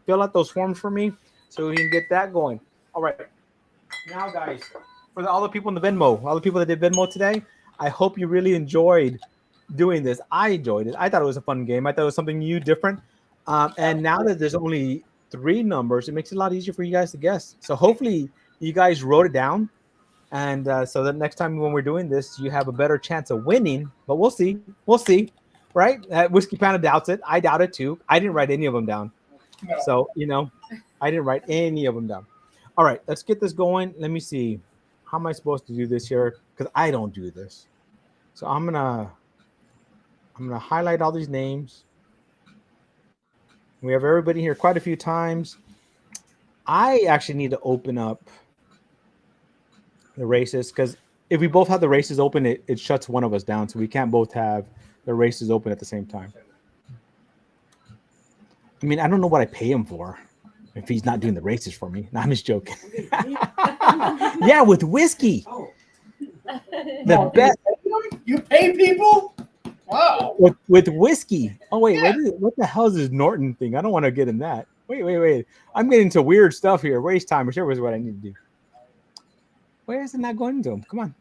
S1: fill out those forms for me so we can get that going. All right. Now, guys, for all the people in the Venmo, all the people that did Venmo today, I hope you really enjoyed doing this. I enjoyed it. I thought it was a fun game. I thought it was something new, different. And now that there's only 3 numbers, it makes it a lot easier for you guys to guess. So hopefully you guys wrote it down. And so that next time when we're doing this, you have a better chance of winning. But we'll see. We'll see. Right? Whiskey Panda doubts it. I doubt it too. I didn't write any of them down.
S2: No.
S1: So, I didn't write any of them down. All right, let's get this going. Let me see. How am I supposed to do this here? Because I don't do this. So I'm gonna highlight all these names. We have everybody here quite a few times. I actually need to open up the races because if we both have the races open, it shuts one of us down. So we can't both have the races open at the same time. I mean, I don't know what I pay him for if he's not doing the races for me. No, I'm just joking. Yeah, with whiskey. The best.
S2: You pay people? Wow.
S1: With whiskey. Oh, wait. Yeah. What the hell is this Norton thing? I don't want to get in that. Wait. I'm getting into weird stuff here. Waste time. Whichever is what I need to do. Where is it not going into him? Come on.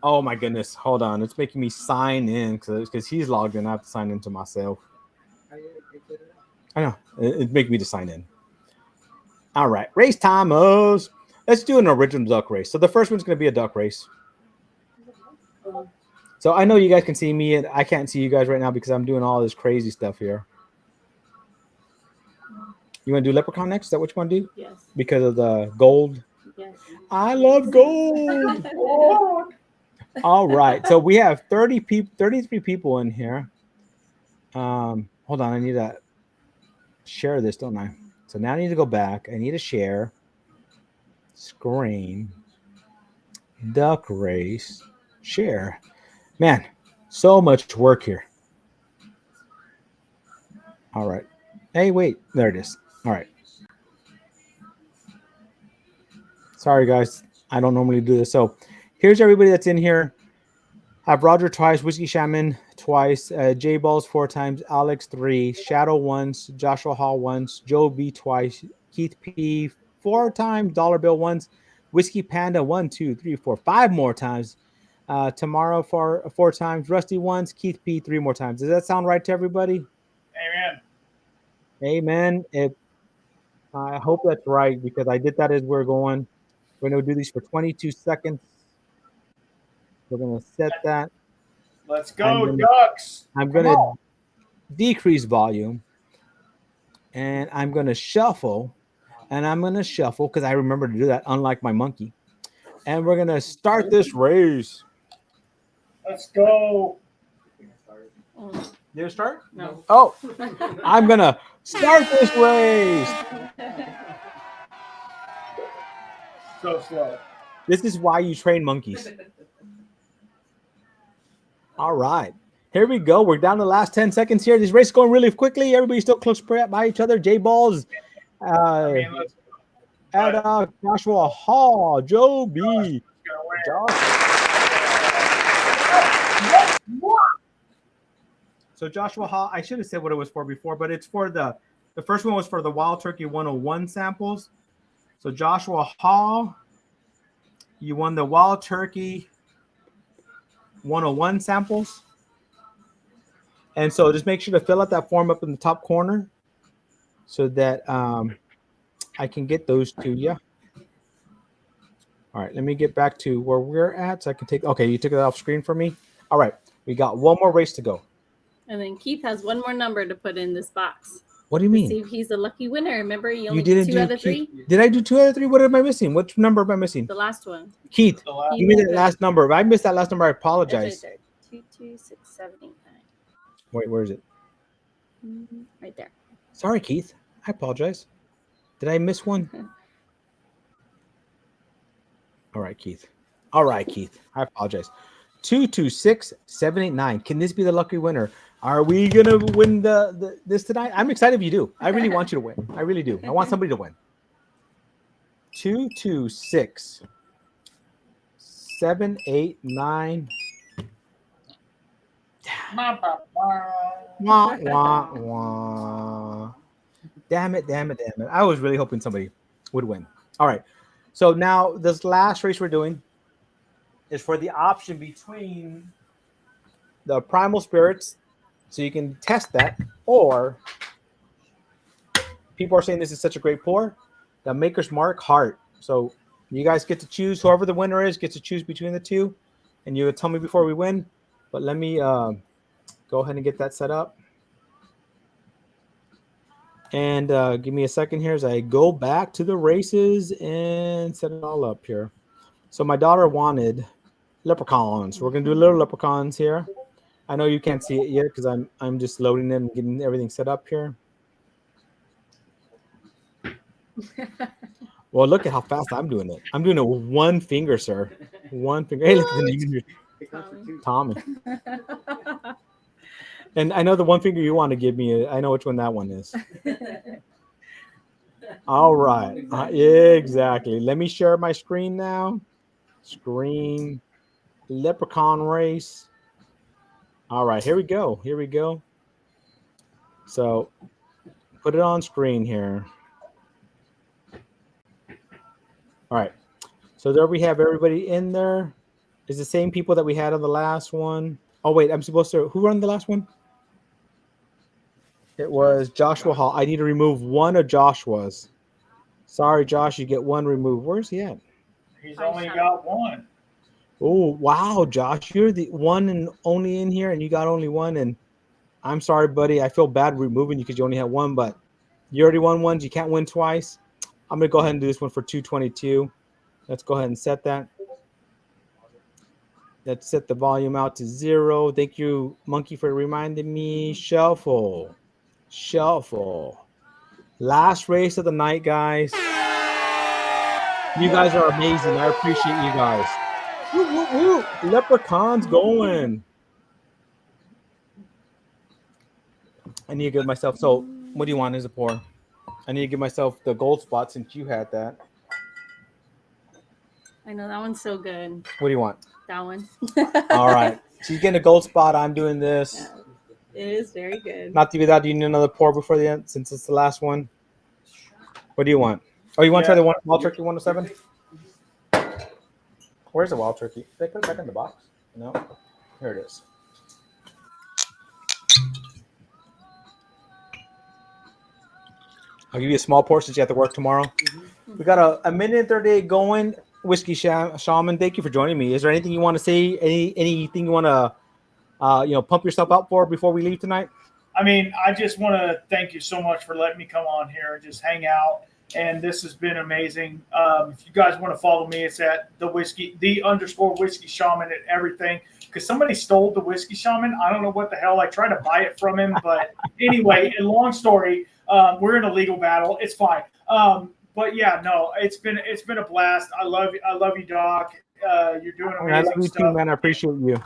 S1: Oh, my goodness. Hold on. It's making me sign in because he's logged in. I have to sign into myself. I know. It's making me to sign in. All right. Race timers. Let's do an original duck race. So the first one's going to be a duck race. So I know you guys can see me, and I can't see you guys right now because I'm doing all this crazy stuff here. You want to do leprechaun next? Is that what you want to do?
S3: Yes.
S1: Because of the gold?
S3: Yes.
S1: I love gold. All right. So we have 33 people in here. Hold on. I need to share this, don't I? So now I need to go back. I need to share screen, duck race, share. Man, so much work here. All right. Hey, wait. There it is. All right. Sorry, guys. I don't normally do this. So here's everybody that's in here. I have Roger twice, Whiskey Shaman twice, J Balls 4 times, Alex 3, Shadow once, Joshua Hall once, Joe B twice, Keith P 4 times. Dollar Bill once. Whiskey Panda 1, 2, 3, 4, 5 more times. Tomorrow for 4 times. Rusty once. Keith P 3 more times. Does that sound right to everybody?
S2: Amen.
S1: Amen. I hope that's right because I did that as we're going. We're going to do these for 22 seconds. We're going to set that.
S2: Let's go, Ducks.
S1: I'm going to decrease volume. And I'm going to shuffle. And I'm going to shuffle because I remember to do that, unlike my monkey. And we're going to start this race.
S2: Let's go.
S1: Did it start?
S3: No.
S1: Oh, I'm going to start this race.
S2: So slow.
S1: This is why you train monkeys. All right. Here we go. We're down to the last 10 seconds here. This race is going really quickly. Everybody's still close by each other. J-Balls. Joshua Hall. Joe B. So Joshua Hall, I should have said what it was for before, but it's for the first one was for the Wild Turkey 101 samples. So Joshua Hall, you won the Wild Turkey 101 samples. And so just make sure to fill out that form up in the top corner so that I can get those to you. All right, let me get back to where we're at so I can take. Okay, you took it off screen for me. All right, we got one more race to go.
S3: And then Keith has one more number to put in this box.
S1: What do you mean?
S3: See if he's the lucky winner. Remember, you only
S1: didn't
S3: did 2 out of 3.
S1: Did I do 2 out of 3? What am I missing? What number am I missing?
S3: The last one.
S1: Keith, give me that last number. If I missed that last number, I apologize.
S3: Right there. 2, 2, 6, 7, 8, 9.
S1: Wait, where is it?
S3: Right there.
S1: Sorry, Keith. I apologize. Did I miss one? All right, Keith. I apologize. 2, 2, 6, 7, 8, 9. Can this be the lucky winner? Are we gonna win this tonight? I'm excited if you do. I really want you to win. I really do. I want somebody to win. 2, 2, 6, 7, 8, 9. Wah, wah, wah. Damn it. I was really hoping somebody would win. All right. So now this last race we're doing is for the option between the Primal Spirits, so you can test that, or people are saying this is such a great pour, the Maker's Mark Heart. So you guys get to choose. Whoever the winner is gets to choose between the two, and you would tell me before we win. But let me go ahead and get that set up. And give me a second here as I go back to the races and set it all up here. So my daughter wanted leprechauns. We're gonna do little leprechauns here. I know you can't see it yet because I'm just loading them and getting everything set up here. Well, look at how fast I'm doing it. I'm doing it with one finger, sir. One finger. Hey, look at the name here. Tommy. And I know the one finger you want to give me. I know which one that one is. All right. Exactly. Let me share my screen now. Screen. Leprechaun race. All right. Here we go. So put it on screen here. All right. So there we have everybody in there. It's the same people that we had on the last one. Oh, wait. I'm supposed to. Who run the last one? It was Joshua Hall. I need to remove one of Joshua's. Sorry, Josh. You get one removed. Where's he at?
S2: He's only got one.
S1: Oh, wow, Josh. You're the one and only in here, and you got only one. And I'm sorry, buddy. I feel bad removing you because you only had one, but you already won once. You can't win twice. I'm going to go ahead and do this one for 222. Let's go ahead and set that. Let's set the volume out to 0. Thank you, Monkey, for reminding me. Shuffle. Last race of the night, guys. You guys are amazing. I appreciate you guys. Woo, woo, woo. Leprechaun's going. I need to give myself. So, what do you want as a pour? I need to give myself the gold spot since you had that.
S3: I know that one's so good.
S1: What do you want?
S3: That one.
S1: All right. She's getting a gold spot. I'm doing this.
S3: Yeah, it is very good.
S1: Not to be that, do you need another pour before the end since it's the last one? What do you want? Oh, you want to try the wild turkey 107? Where's the wild turkey? Did they put it back in the box? No. Here it is. I'll give you a small portion. You have to work tomorrow. Mm-hmm. We got a minute and 38 going. Whiskey Shaman, thank you for joining me. Is there anything you want to say? Anything you want to, pump yourself up for before we leave tonight?
S2: I mean, I just want to thank you so much for letting me come on here and just hang out. And this has been amazing. If you guys want to follow me, it's at _whiskey shaman at everything. Because somebody stole the Whiskey Shaman. I don't know what the hell. I tried to buy it from him, but anyway, in long story, we're in a legal battle. It's fine. But yeah, no, it's been a blast. I love you, Doc. You're doing amazing
S1: I love you
S2: stuff.
S1: too, man. I appreciate you.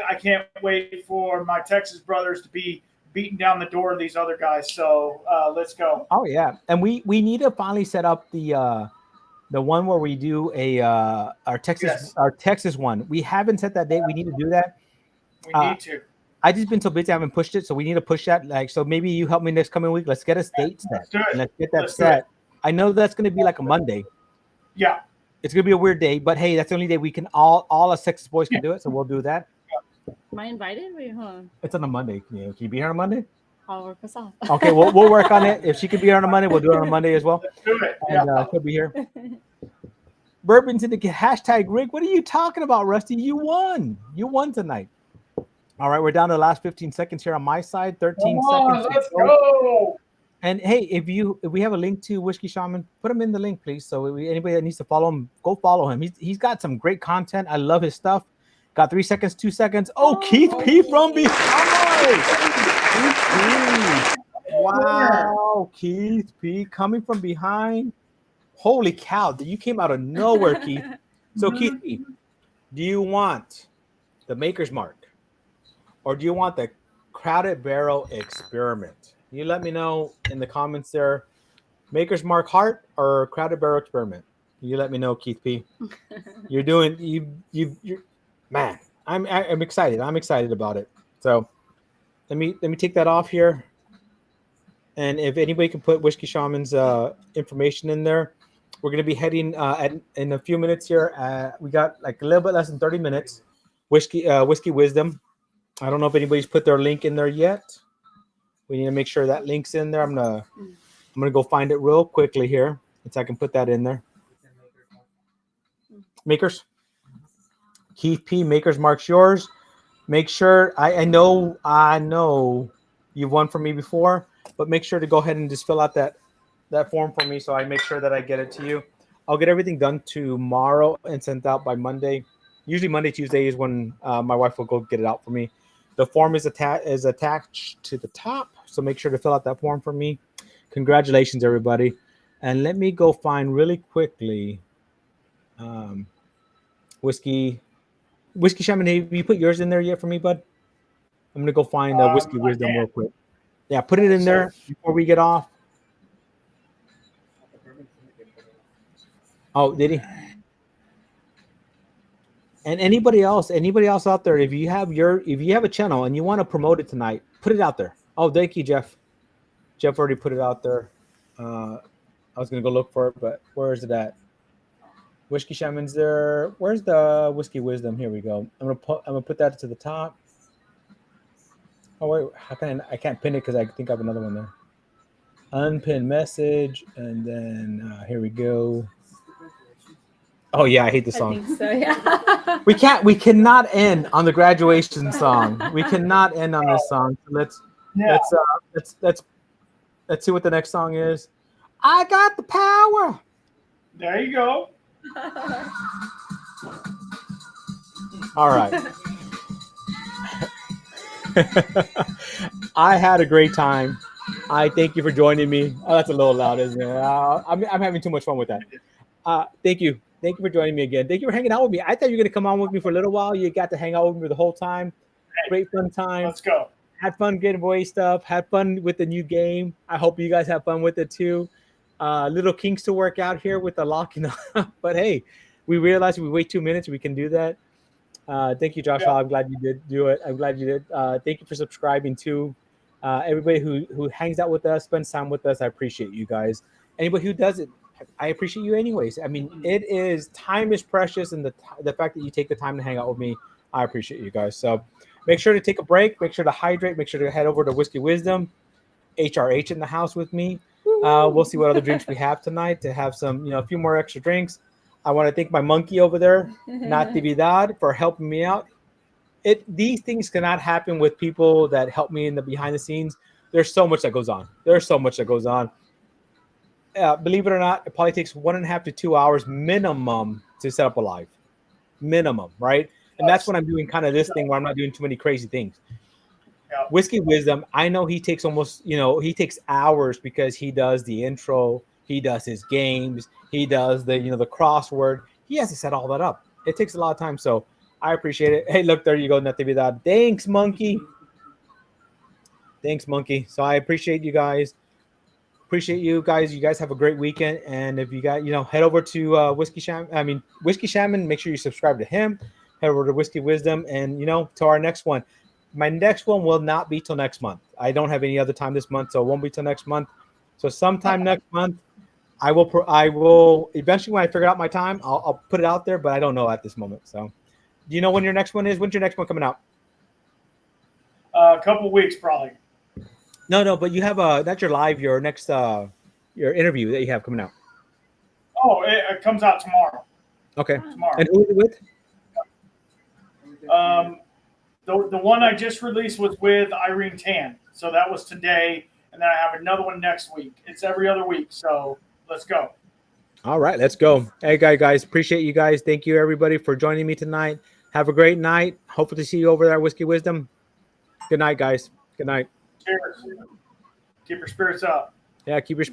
S2: I can't wait for my Texas brothers to be beating down the door of these other guys. So let's go.
S1: Oh yeah, and we need to finally set up the one where we do our Texas one. We haven't set that date. We need to do that.
S2: We need to.
S1: I just been so busy, I haven't pushed it, so we need to push that. So maybe you help me next coming week. Let's get a date set. Let's get that set. I know that's going to be like a Monday.
S2: Yeah,
S1: it's going to be a weird day, but hey, that's the only day we can all us Texas boys can do it, so we'll do that.
S3: Am I invited? Wait, hold on.
S1: It's on a Monday. Can you be here on Monday?
S3: I'll work us off.
S1: Okay, we'll work on it. If she can be here on a Monday, we'll do it on a Monday as well.
S2: Let's do it.
S1: And she'll be here. Bourbon's in the hashtag Rick. What are you talking about, Rusty? You won. You won tonight. All right, we're down to the last 15 seconds here on my side. 13 seconds.
S2: Let's go.
S1: And hey, if we have a link to Whiskey Shaman, put him in the link, please. So anybody that needs to follow him, go follow him. He's got some great content. I love his stuff. Got 3 seconds, 2 seconds. Oh, Keith P from behind. Wow, Keith P coming from behind. Holy cow, you came out of nowhere, Keith. So, Keith P, do you want the Maker's Mark or do you want the Crowded Barrel Experiment? You let me know in the comments there. Maker's Mark Heart or Crowded Barrel Experiment? You let me know, Keith P. You're doing you're man. I'm excited. I'm excited about it. So let me take that off here. And if anybody can put Whiskey Shaman's information in there, we're going to be heading in a few minutes here. We got like a little bit less than 30 minutes. Whiskey Wisdom. I don't know if anybody's put their link in there yet. We need to make sure that link's in there. I'm gonna go find it real quickly here, so I can put that in there. Makers. Keith P. Maker's Mark's yours. Make sure I know you've won from me before, but make sure to go ahead and just fill out that form for me so I make sure that I get it to you. I'll get everything done tomorrow and sent out by Monday. Usually Monday, Tuesday is when my wife will go get it out for me. The form is attached to the top, so make sure to fill out that form for me. Congratulations, everybody. And let me go find really quickly Whiskey Shaman. Have you put yours in there yet for me, bud? I'm going to go find Whiskey Wisdom real quick. Yeah, put it in there before we get off. Oh, did he? And anybody else out there, if you have a channel and you want to promote it tonight, put it out there. Oh, thank you, Jeff. Jeff already put it out there. I was gonna go look for it, but where is it at? Whiskey Shaman's there. Where's the Whiskey Wisdom? Here we go. I'm gonna put that to the top. Oh wait, I can't pin it because I think I have another one there. Unpinned message, and then here we go. Oh yeah, I hate the song.
S3: I think so, yeah.
S1: We cannot end on the graduation song. We cannot end on this song. Let's see what the next song is. I got the power.
S2: There you go.
S1: All right. I had a great time. I thank you for joining me. Oh, that's a little loud, isn't it? I'm having too much fun with that. Thank you. Thank you for joining me again. Thank you for hanging out with me. I thought you were going to come on with me for a little while. You got to hang out with me the whole time. Great fun time.
S2: Let's go.
S1: Had fun getting away stuff. Had fun with the new game. I hope you guys have fun with it too. Little kinks to work out here with the locking up. But hey, we realized if we wait 2 minutes, we can do that. Thank you, Josh. Yeah. I'm glad you did do it. I'm glad you did. Thank you for subscribing too. Everybody who hangs out with us, spends time with us. I appreciate you guys. anybody who does it, I appreciate you anyways. I mean, time is precious, and the fact that you take the time to hang out with me, I appreciate you guys. So make sure to take a break, make sure to hydrate, make sure to head over to Whiskey Wisdom, HRH in the house with me. We'll see what other drinks we have tonight to have some, a few more extra drinks. I want to thank my monkey over there, Natividad, for helping me out. These things cannot happen with people that help me in the behind the scenes. There's so much that goes on. Believe it or not, it probably takes 1.5 to 2 hours minimum to set up a live. Minimum, right? And that's when I'm doing kind of this thing where I'm not doing too many crazy things.
S2: Yeah.
S1: Whiskey Wisdom, I know he takes he takes hours because he does the intro, he does his games, he does the crossword. He has to set all that up. It takes a lot of time, so I appreciate it. Hey, look, there you go, Natividad. Thanks, monkey. So I appreciate you guys. Appreciate you guys. You guys have a great weekend. And if you got, head over to Whiskey Shaman. Make sure you subscribe to him. Head over to Whiskey Wisdom, and to our next one. My next one will not be till next month. I don't have any other time this month, so it won't be till next month. So sometime next month, I will eventually, when I figure out my time, I'll put it out there, but I don't know at this moment. So, do you know when your next one is? When's your next one coming out?
S2: A couple weeks, probably.
S1: No, but you have that's your live, your next your interview that you have coming out.
S2: Oh, it comes out tomorrow.
S1: Okay.
S2: Tomorrow.
S1: And who is it with?
S2: The one I just released was with Irene Tan. So that was today, and then I have another one next week. It's every other week, so let's go.
S1: All right, let's go. Hey, guys, appreciate you guys. Thank you, everybody, for joining me tonight. Have a great night. Hopefully to see you over there at Whiskey Wisdom. Good night, guys. Good night.
S2: Cheers. Keep your spirits up.
S1: Yeah, keep your spirits